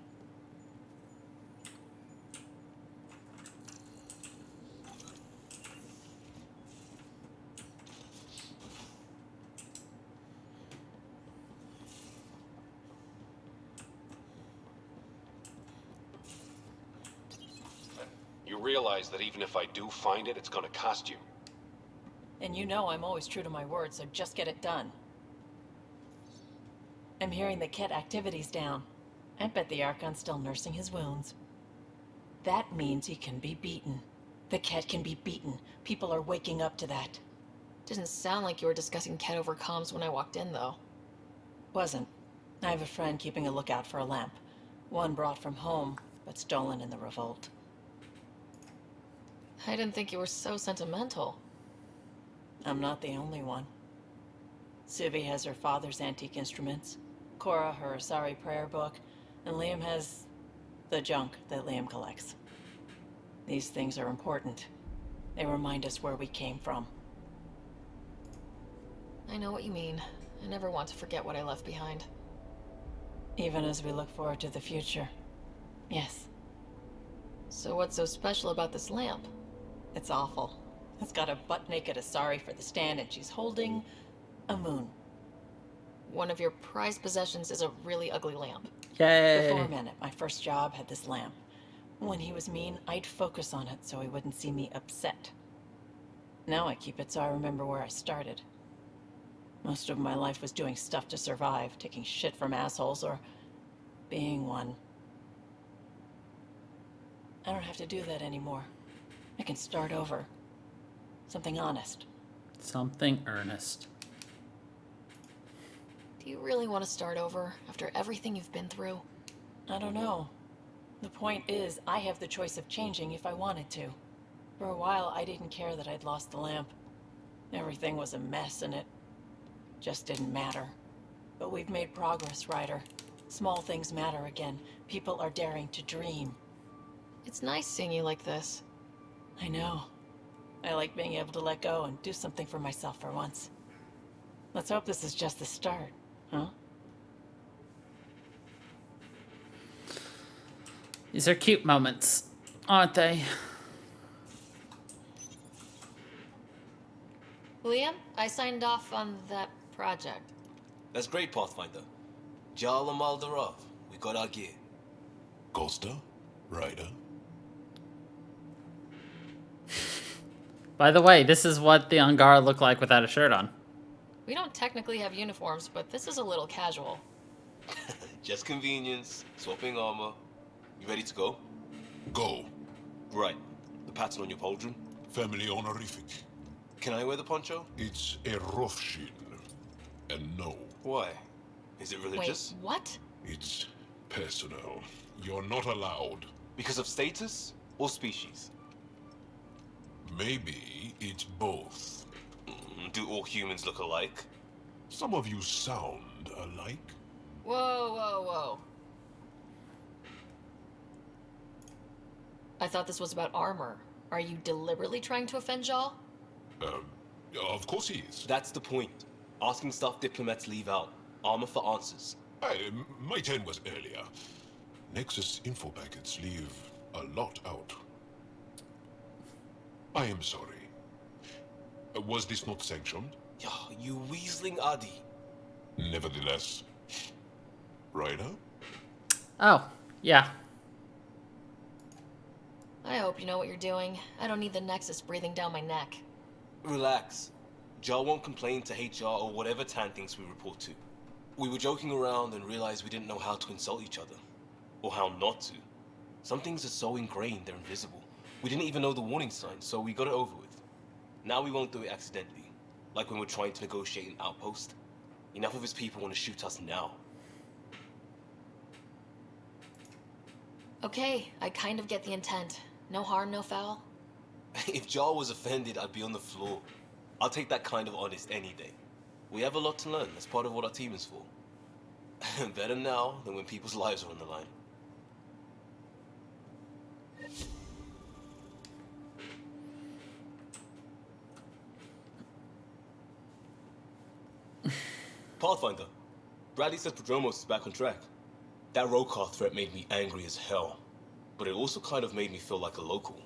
You realize that even if I do find it, it's gonna cost you. And you know I'm always true to my word, so just get it done. I'm hearing the Ket activity's down. I bet the Archon's still nursing his wounds. That means he can be beaten. The Ket can be beaten. People are waking up to that. Didn't sound like you were discussing Ket over comms when I walked in, though. Wasn't. I have a friend keeping a lookout for a lamp. One brought from home, but stolen in the revolt. I didn't think you were so sentimental. I'm not the only one. Civi has her father's antique instruments. Cora her sorry prayer book, and Liam has the junk that Liam collects. These things are important. They remind us where we came from. I know what you mean. I never want to forget what I left behind. Even as we look forward to the future. Yes. So what's so special about this lamp? It's awful. It's got a butt-naked Asari for the stand, and she's holding a moon. One of your prized possessions is a really ugly lamp. Yay! The foreman at my first job had this lamp. When he was mean, I'd focus on it so he wouldn't see me upset. Now I keep it so I remember where I started. Most of my life was doing stuff to survive, taking shit from assholes, or being one. I don't have to do that anymore. I can start over. Something honest. Something earnest. Do you really want to start over after everything you've been through? I don't know. The point is, I have the choice of changing if I wanted to. For a while, I didn't care that I'd lost the lamp. Everything was a mess, and it just didn't matter. But we've made progress, Ryder. Small things matter again. People are daring to dream. It's nice seeing you like this. I know. I like being able to let go and do something for myself for once. Let's hope this is just the start, huh? These are cute moments, aren't they? Liam, I signed off on that project. That's great, Pathfinder. Jal and Maldarov, we got our gear. Costa? Ryder? By the way, this is what the Angara look like without a shirt on. We don't technically have uniforms, but this is a little casual. Just convenience, swapping armor. You ready to go? Go. Right. The pattern on your pauldron? Family honorific. Can I wear the poncho? It's a Rothschild. And no. Why? Is it religious? Wait, what? It's personal. You're not allowed. Because of status or species? Maybe it's both. Do all humans look alike? Some of you sound alike. Whoa, whoa, whoa. I thought this was about armor. Are you deliberately trying to offend Jal? Of course he is. That's the point. Asking stuff diplomats leave out. Armor for answers. My turn was earlier. Nexus info packets leave a lot out. I am sorry. Was this not sanctioned? Yo, you weaseling Adi. Nevertheless. Ryder? Oh, yeah. I hope you know what you're doing. I don't need the Nexus breathing down my neck. Relax. Jar won't complain to HR or whatever Tan thinks we report to. We were joking around and realized we didn't know how to insult each other. Or how not to. Some things are so ingrained they're invisible. We didn't even know the warning sign, so we got it over with. Now we won't do it accidentally. Like when we're trying to negotiate an outpost. Enough of his people want to shoot us now. Okay, I kind of get the intent. No harm, no foul. If Jar was offended, I'd be on the floor. I'll take that kind of honest any day. We have a lot to learn. That's part of what our team is for. Better now than when people's lives are on the line. Pathfinder, Bradley says Prodromos is back on track. That Rokar threat made me angry as hell, but it also kind of made me feel like a local.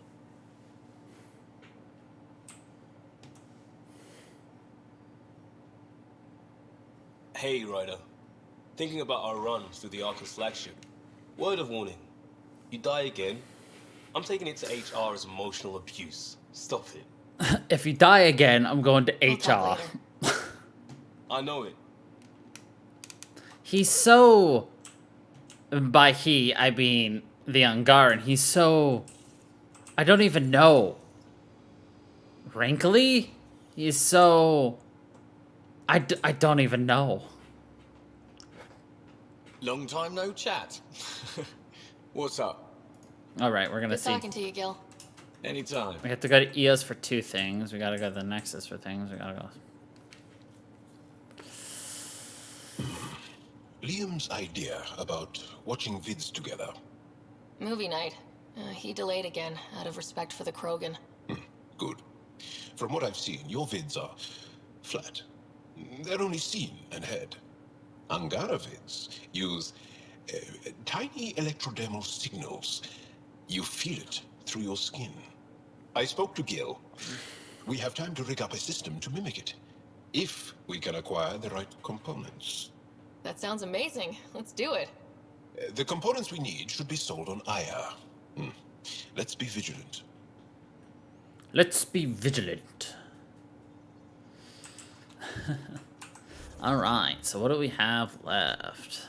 Hey, Ryder. Thinking about our run through the Arca's flagship. Word of warning. You die again, I'm taking it to HR as emotional abuse. Stop it. If you die again, I'm going to HR. I know it. He's so... By he, I mean the Angaran. He's so... I don't even know. Wrinkly? He's so... I don't even know. Long time no chat. What's up? Alright, we're gonna Good see. talking to you, Gil. Anytime. We have to go to EOS for 2 things. We gotta go to the Nexus for things. We gotta go... Liam's idea about watching vids together. Movie night. He delayed again, out of respect for the Krogan. Good. From what I've seen, your vids are flat. They're only seen and heard. Angara vids use tiny electrodermal signals. You feel it through your skin. I spoke to Gil. We have time to rig up a system to mimic it, if we can acquire the right components. That sounds amazing. Let's do it. The components we need should be sold on Aya. Let's be vigilant. Let's be vigilant. Alright, so what do we have left?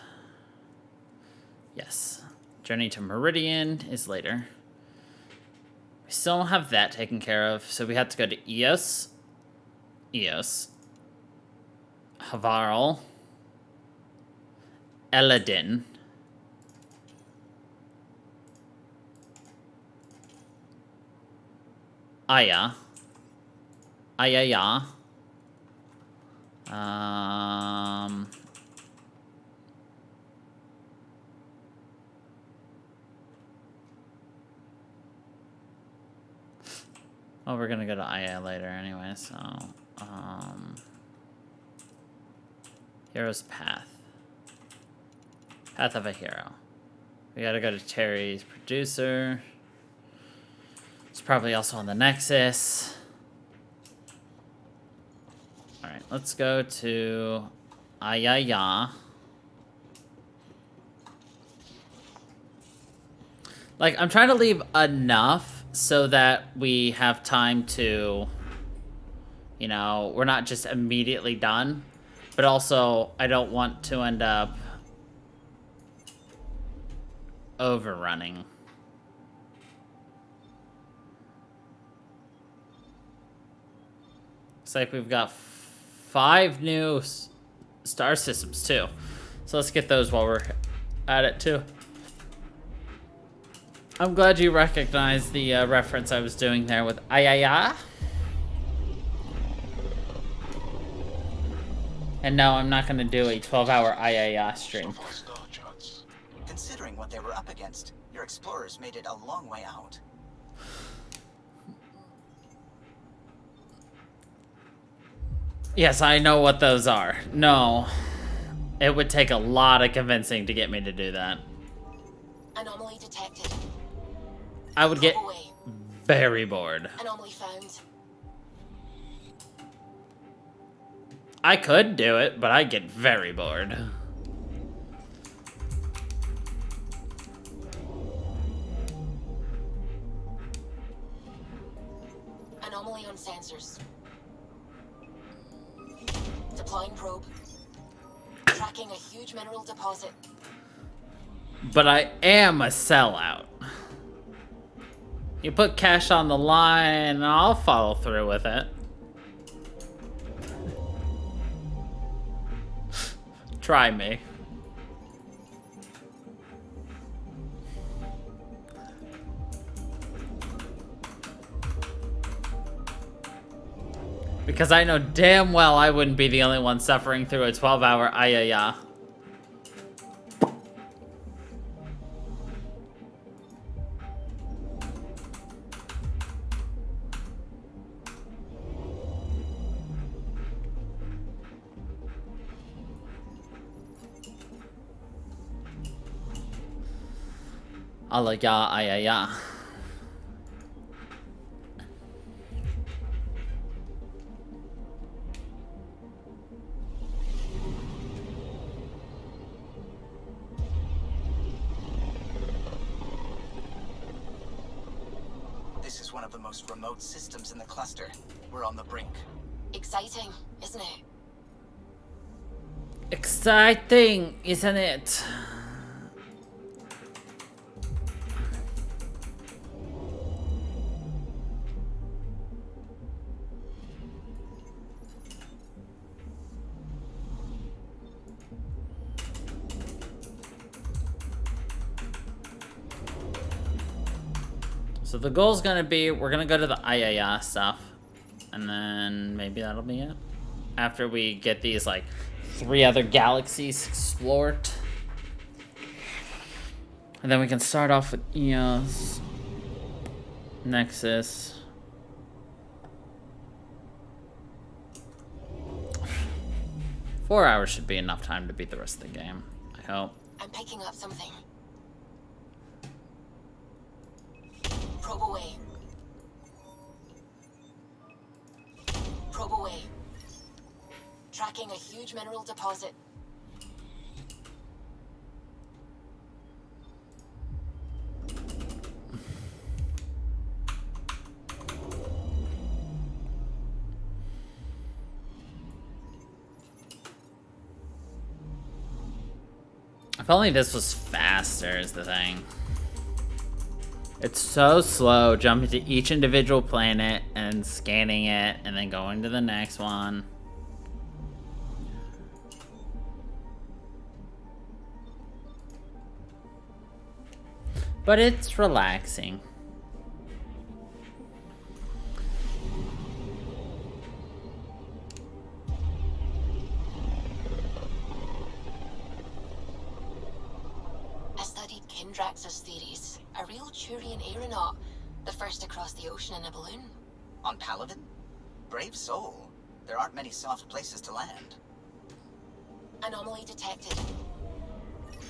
Yes. Journey to Meridian is later. We still don't have that taken care of, so we have to go to Eos. Havarl. Eladin. Aya. Ayaya. Well, we're gonna go to Aya later anyway, so, Hero's Path. Path of a Hero. We gotta go to Terry's producer. It's probably also on the Nexus. Alright, let's go to Ayaya. Like, I'm trying to leave enough so that we have time to, you know, we're not just immediately done. But also, I don't want to end up overrunning. Looks like we've got 5 new star systems, too. So let's get those while we're at it, too. I'm glad you recognized the reference I was doing there with Ayaya. And no, I'm not going to do a 12-hour Ayaya stream. Considering what they were up against, your explorers made it a long way out. Yes, I know what those are. No. It would take a lot of convincing to get me to do that. Anomaly detected. I would get very bored. Anomaly found. I could do it, but I'd get very bored. Anomaly on sensors. Deploying probe. Tracking a huge mineral deposit. But I am a sellout. You put cash on the line, and I'll follow through with it. Try me. Because I know damn well I wouldn't be the only one suffering through a 12-hour Ayaya. Alaya Ayaya. This is one of the most remote systems in the cluster. We're on the brink. Exciting, isn't it? Exciting, isn't it? So the goal's gonna be, we're gonna go to the Ayaya stuff, and then maybe that'll be it. After we get these, like, 3 other galaxies explored. And then we can start off with EOS, Nexus. Four hours should be enough time to beat the rest of the game, I hope. I'm picking up something. Probe away. Probe away. Tracking a huge mineral deposit. If only this was faster is the thing. It's so slow jumping to each individual planet and scanning it and then going to the next one. But it's relaxing. I studied Kindrax's theories. A real Turian aeronaut. The first to cross the ocean in a balloon. On Paladin? Brave soul. There aren't many soft places to land. Anomaly detected.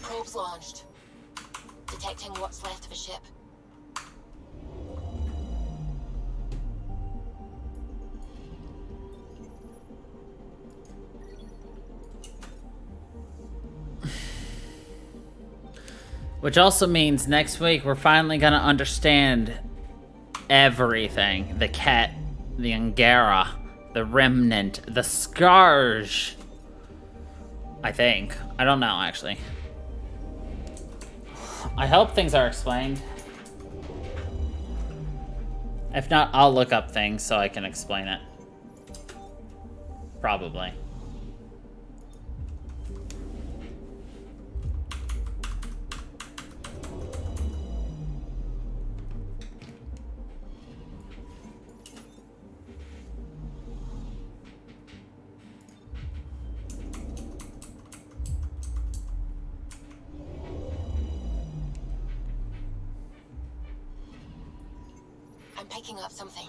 Probes launched. Detecting what's left of a ship. Which also means next week we're finally gonna understand everything. The Ket, the Angara, the Remnant, the Scourge. I think. I don't know, actually. I hope things are explained. If not, I'll look up things so I can explain it. Probably. I'm picking up something.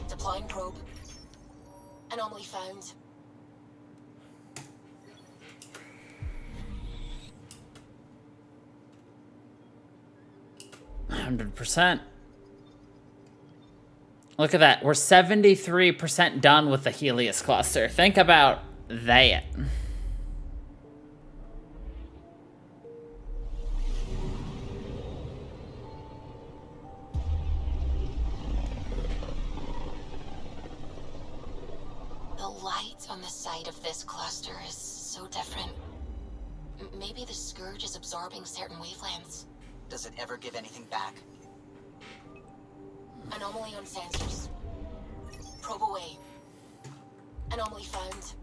Deploying probe. Anomaly found. %. Look at that. We're 73% done with the Helios cluster. Think about that. The light on the side of this cluster is so different. Maybe the Scourge is absorbing certain wavelengths. Does it ever give anything back? Anomaly on sensors. Probe away. Anomaly found.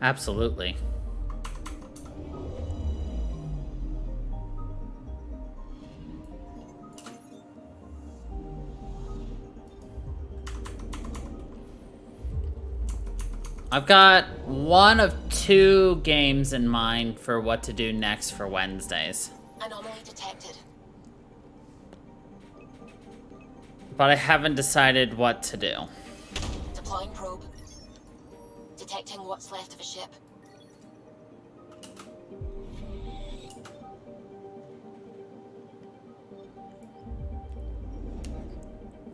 Absolutely. I've got one of 2 games in mind for what to do next for Wednesdays. Anomaly detected. But I haven't decided what to do. Deploying probe. Detecting what's left of a ship.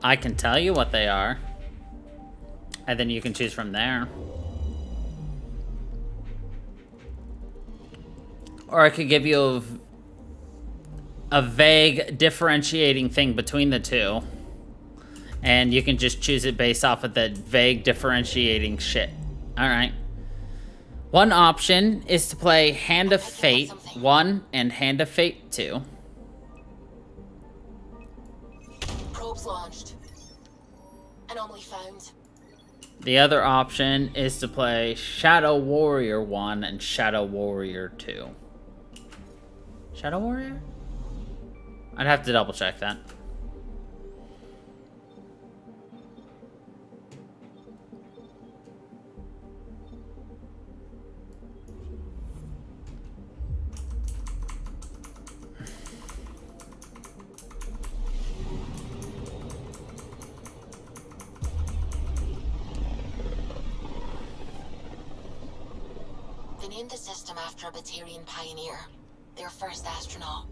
I can tell you what they are. And then you can choose from there. Or I could give you a vague differentiating thing between the two. And you can just choose it based off of the vague differentiating shit. Alright. One option is to play Hand of Fate 1 and Hand of Fate 2. Probes launched. Anomaly found. The other option is to play Shadow Warrior 1 and Shadow Warrior 2. Shadow Warrior? I'd have to double check that. They named the system after a Batarian pioneer, their first astronaut.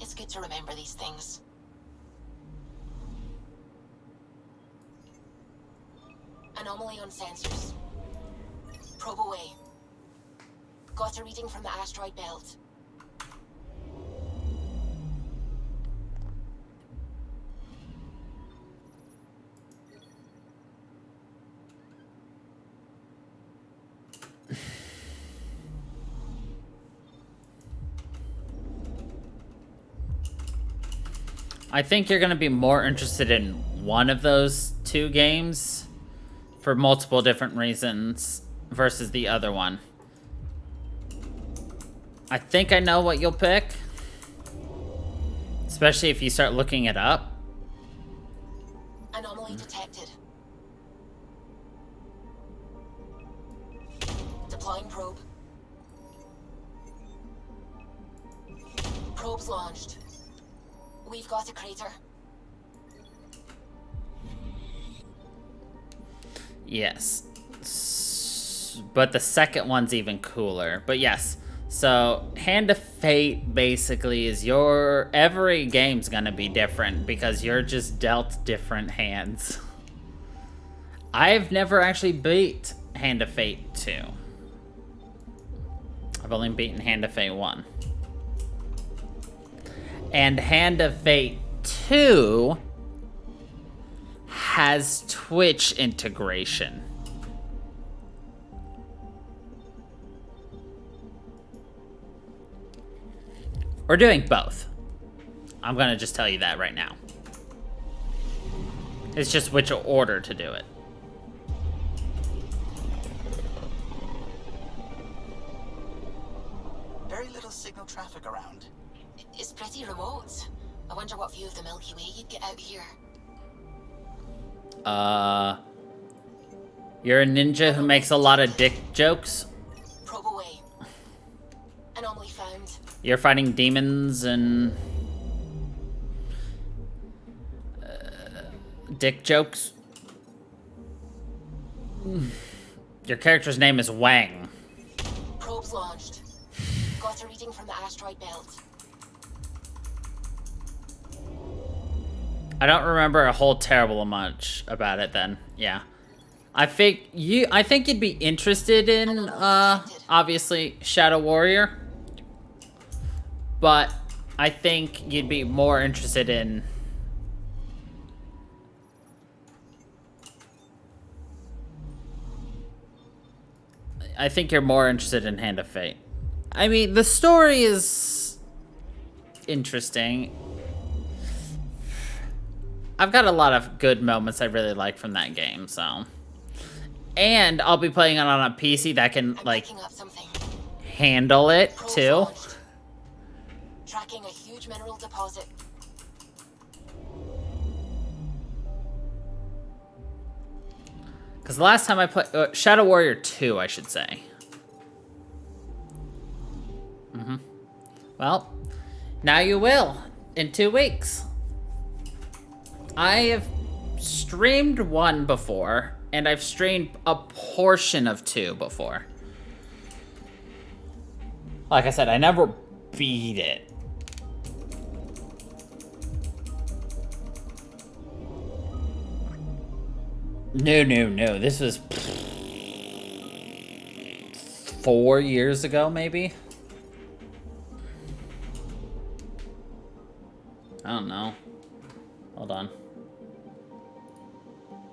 It's good to remember these things. Anomaly on sensors. Probe away. Got a reading from the asteroid belt. I think you're going to be more interested in one of those two games for multiple different reasons versus the other one. I think I know what you'll pick, especially if you start looking it up. Anomaly detected. Deploying probe. Probe's launched. We've got a crater. Yes. But the second one's even cooler. But yes. So, Hand of Fate basically is every game's gonna be different because you're just dealt different hands. I've never actually beat Hand of Fate 2. I've only beaten Hand of Fate 1. And Hand of Fate 2 has Twitch integration. We're doing both. I'm gonna just tell you that right now. It's just which order to do it. Very little signal traffic around. It's pretty remote. I wonder what view of the Milky Way you'd get out here. You're a ninja who makes a lot of dick jokes? Probe away. Anomaly found. You're fighting demons and... dick jokes? Your character's name is Wang. Probe's launched. Got a reading from the asteroid belt. I don't remember a whole terrible much about it then. Yeah. I think you'd be interested in obviously Shadow Warrior. But I think you'd be more interested in I think you're more interested in Hand of Fate. I mean, the story is interesting. I've got a lot of good moments I really like from that game, so. And I'll be playing it on a PC that can, like, handle it, too. Tracking a huge mineral deposit. Because the last time I played... Shadow Warrior 2, I should say. Well, now you will. In 2 weeks. I have streamed 1 before, and I've streamed a portion of 2 before. Like I said, I never beat it. No. This was 4 years ago, maybe? I don't know. Hold on.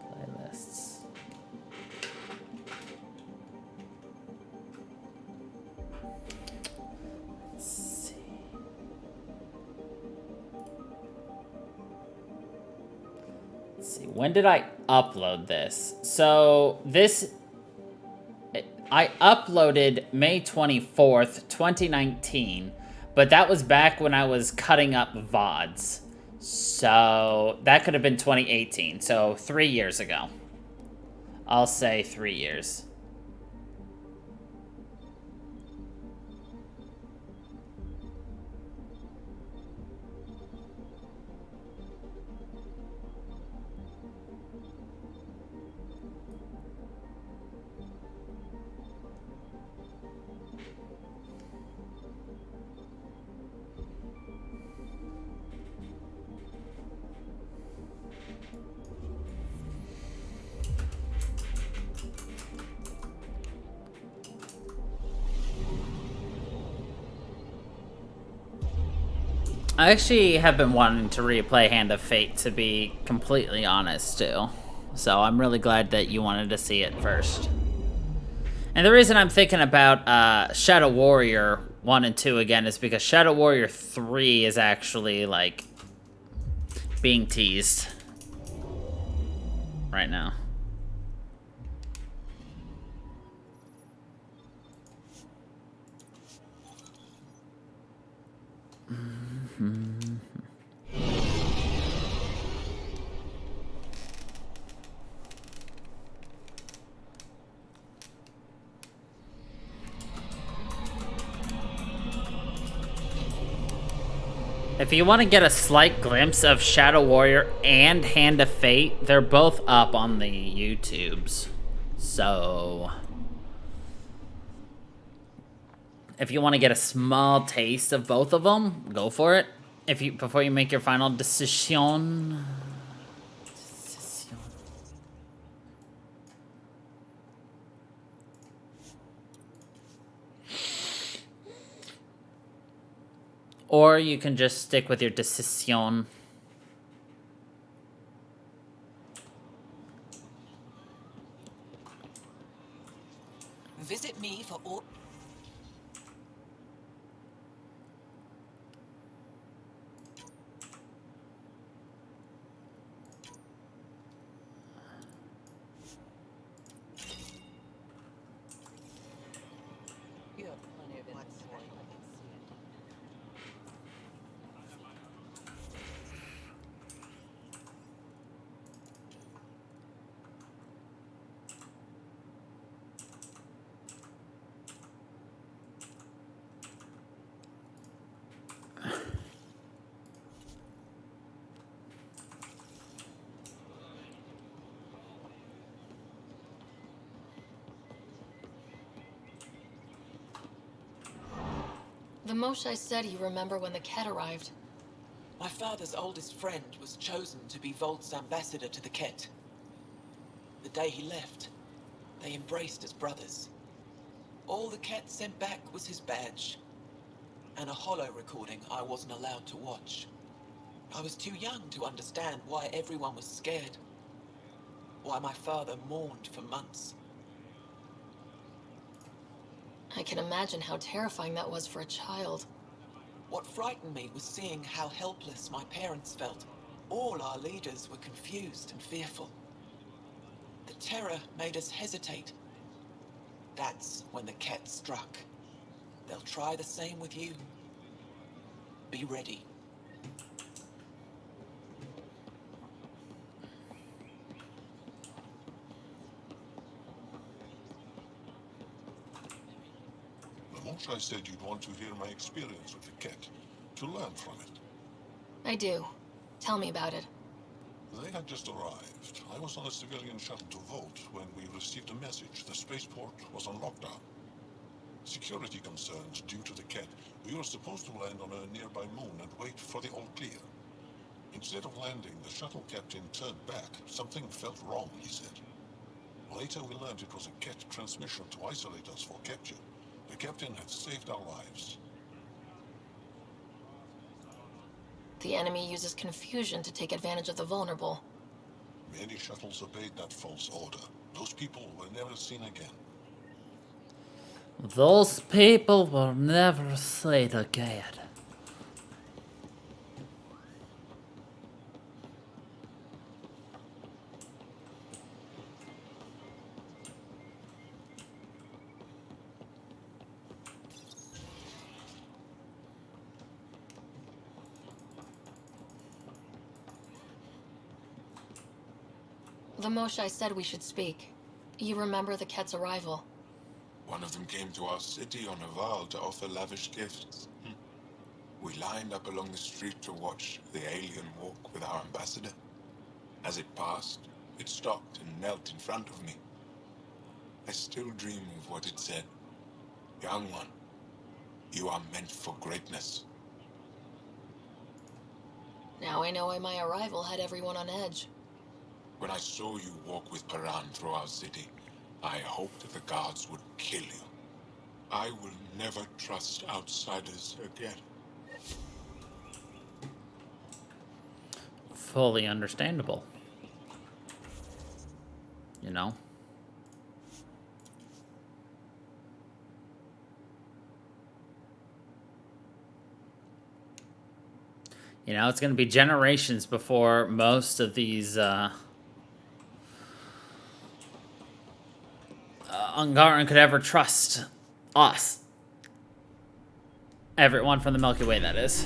Playlists. Let's see. Let's see see, when did I upload this? So this, I uploaded May 24th, 2019, but that was back when I was cutting up VODs. So that could have been 2018, so 3 years ago. I'll say 3 years. I actually have been wanting to replay Hand of Fate, to be completely honest, too. So I'm really glad that you wanted to see it first. And the reason I'm thinking about Shadow Warrior 1 and 2 again is because Shadow Warrior 3 is actually, like, being teased right now. If you want to get a slight glimpse of Shadow Warrior and Hand of Fate, they're both up on the YouTubes. So if you want to get a small taste of both of them, go for it. Before you make your final decision. Or you can just stick with your decision. Visit me for all... You have plenty of inventory. The Moshae said you remember when the Ket arrived. My father's oldest friend was chosen to be Volt's ambassador to the Ket. The day he left, they embraced as brothers. All the Ket sent back was his badge, and a holo recording I wasn't allowed to watch. I was too young to understand why everyone was scared, why my father mourned for months. I can imagine how terrifying that was for a child. What frightened me was seeing how helpless my parents felt. All our leaders were confused and fearful. The terror made us hesitate. That's when the Ket struck. They'll try the same with you. Be ready. I said you'd want to hear my experience with the Ket, to learn from it. I do. Tell me about it. They had just arrived. I was on a civilian shuttle to Volt when we received a message. The spaceport was on lockdown. Security concerns due to the Ket. We were supposed to land on a nearby moon and wait for the all clear. Instead of landing, the shuttle captain turned back. Something felt wrong, he said. Later we learned it was a Ket transmission to isolate us for capture. The captain had saved our lives. The enemy uses confusion to take advantage of the vulnerable. Many shuttles obeyed that false order. Those people were never seen again. Those people were never seen again. the Moshae said we should speak. You remember the Ket's arrival? One of them came to our city on a vow to offer lavish gifts. We lined up along the street to watch the alien walk with our ambassador. As it passed, it stopped and knelt in front of me. I still dream of what it said. Young one, you are meant for greatness. Now I know why my arrival had everyone on edge. When I saw you walk with Paran through our city, I hoped the guards would kill you. I will never trust outsiders again. Fully understandable. You know? You know, it's going to be generations before most of these Ungaran could ever trust us. Everyone from the Milky Way, that is.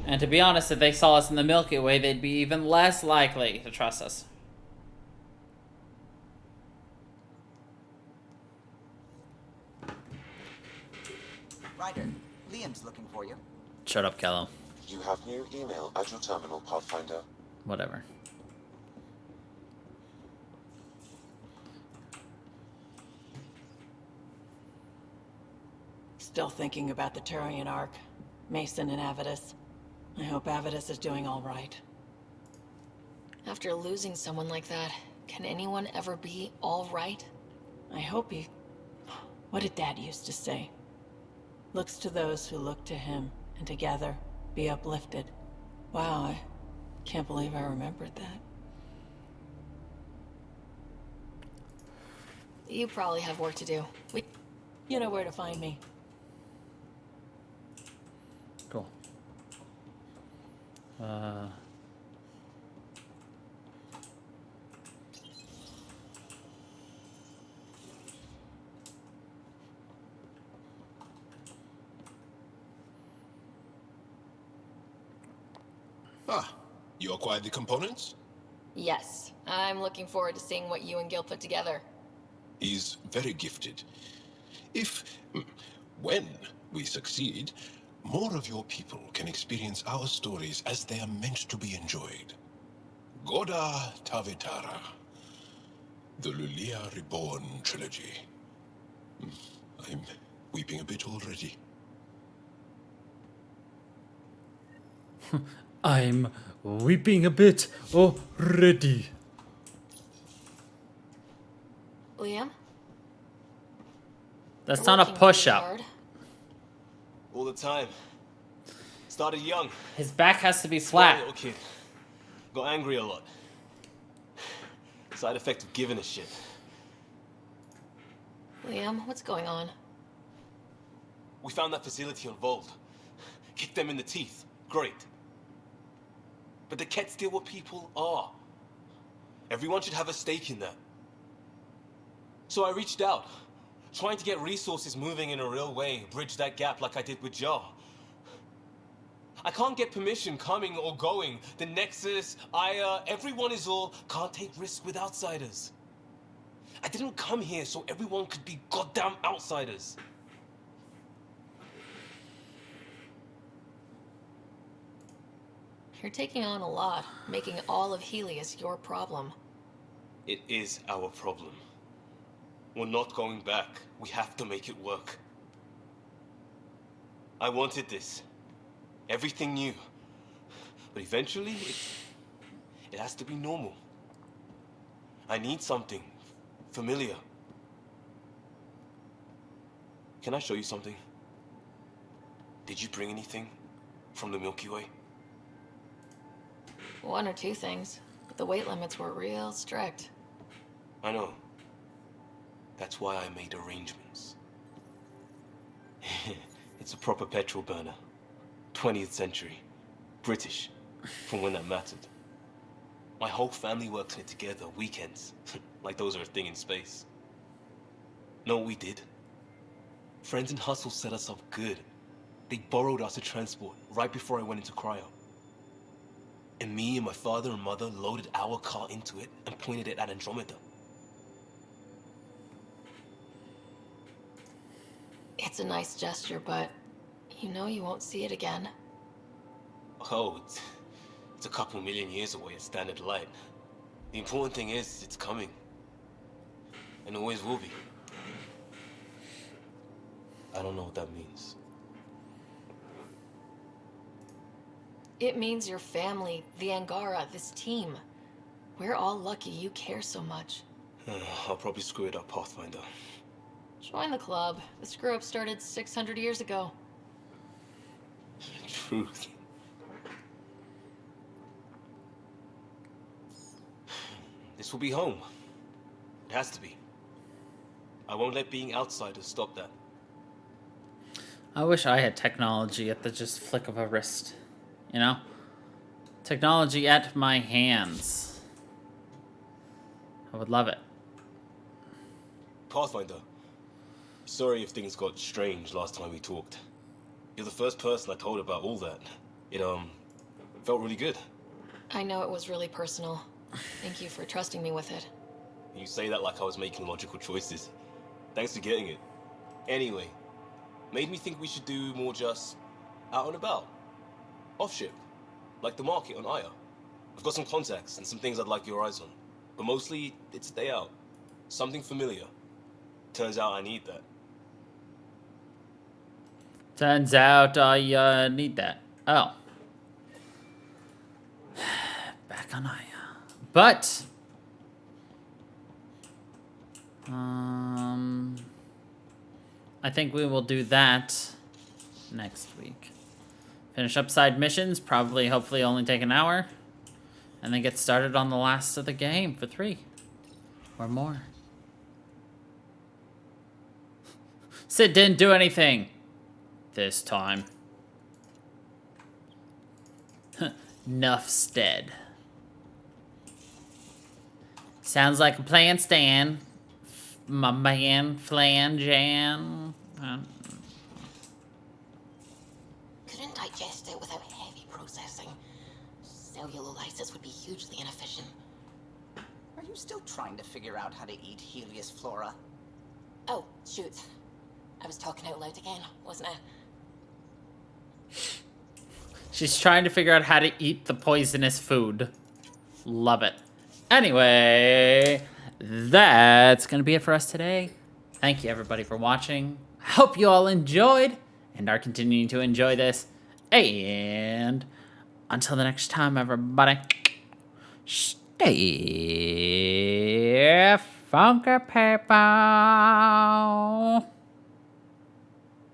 And to be honest, if they saw us in the Milky Way, they'd be even less likely to trust us. Ryder, Liam's looking for you. Shut up, Kello. You have new email at your terminal, Pathfinder. Whatever. Still thinking about the Turian Ark. Mason and Avidus. I hope Avidus is doing all right. After losing someone like that, can anyone ever be all right? I hope he... What did Dad used to say? Looks to those who look to him, and together be uplifted. Wow, I can't believe I remembered that. You probably have work to do. You know where to find me. Cool. Ah, you acquired the components? Yes, I'm looking forward to seeing what you and Gil put together. He's very gifted. When we succeed, more of your people can experience our stories as they are meant to be enjoyed. Goda Tavitara, the Lulia Reborn trilogy. I'm weeping a bit already. I'm weeping a bit already. Liam? That's You're not a working push-up. really hard. All the time. Started young. His back has to be Smart flat. little kid. Got angry a lot. Side effect of giving a shit. Liam, what's going on? We found that facility on Vold. Kicked them in the teeth. Great. But the Ket's still what people are. Everyone should have a stake in that. So I reached out, trying to get resources moving in a real way, bridge that gap like I did with Jar. I can't get permission coming or going. The Nexus, Aya, everyone is all can't take risks with outsiders. I didn't come here so everyone could be goddamn outsiders. You're taking on a lot, making all of Helios your problem. It is our problem. We're not going back. We have to make it work. I wanted this. Everything new. But eventually, it has to be normal. I need something familiar. Can I show you something? Did you bring anything from the Milky Way? One or two things, but the weight limits were real strict. I know. That's why I made arrangements. It's a proper petrol burner. 20th century. British. From when that mattered. My whole family works in it together, weekends. Like those are a thing in space. Know what we did? Friends and Hustle set us up good. They borrowed us a transport right before I went into cryo. And me and my father and mother loaded our car into it and pointed it at Andromeda. It's a nice gesture, but you know you won't see it again. Oh, it's a couple million years away at standard light. The important thing is, it's coming. And always will be. I don't know what that means. It means your family, the Angara, this team. We're all lucky you care so much. I'll probably screw it up, Pathfinder. Join the club. The screw-up started 600 years ago. Truth. This will be home. It has to be. I won't let being outsiders stop that. I wish I had technology at the just flick of a wrist. You know? Technology at my hands. I would love it. Pathfinder, sorry if things got strange last time we talked. You're the first person I told about all that. It, felt really good. I know it was really personal. Thank you for trusting me with it. You say that like I was making logical choices. Thanks for getting it. Anyway, made me think we should do more just out and about. Off-ship. Like the market on Aya. I've got some contacts and some things I'd like your eyes on. But mostly, it's a day out. Something familiar. Turns out I need that. Turns out I need that. Oh. Back on Aya. But I think we will do that next week. Finish up side missions, probably hopefully only take an hour. And then get started on the last of the game for 3 or more. Sid didn't do anything this time. Nuffstead. Sounds like a plan, Stan. My man, Flanjan. Couldn't digest it without heavy processing. Cellulolysis would be hugely inefficient. Are you still trying to figure out how to eat Helios flora? Oh, shoot. I was talking out loud again, wasn't I? She's trying to figure out how to eat the poisonous food. Love it. Anyway, that's going to be it for us today. Thank you, everybody, for watching. I hope you all enjoyed and are continuing to enjoy this. And until the next time, everybody, stay funky, people.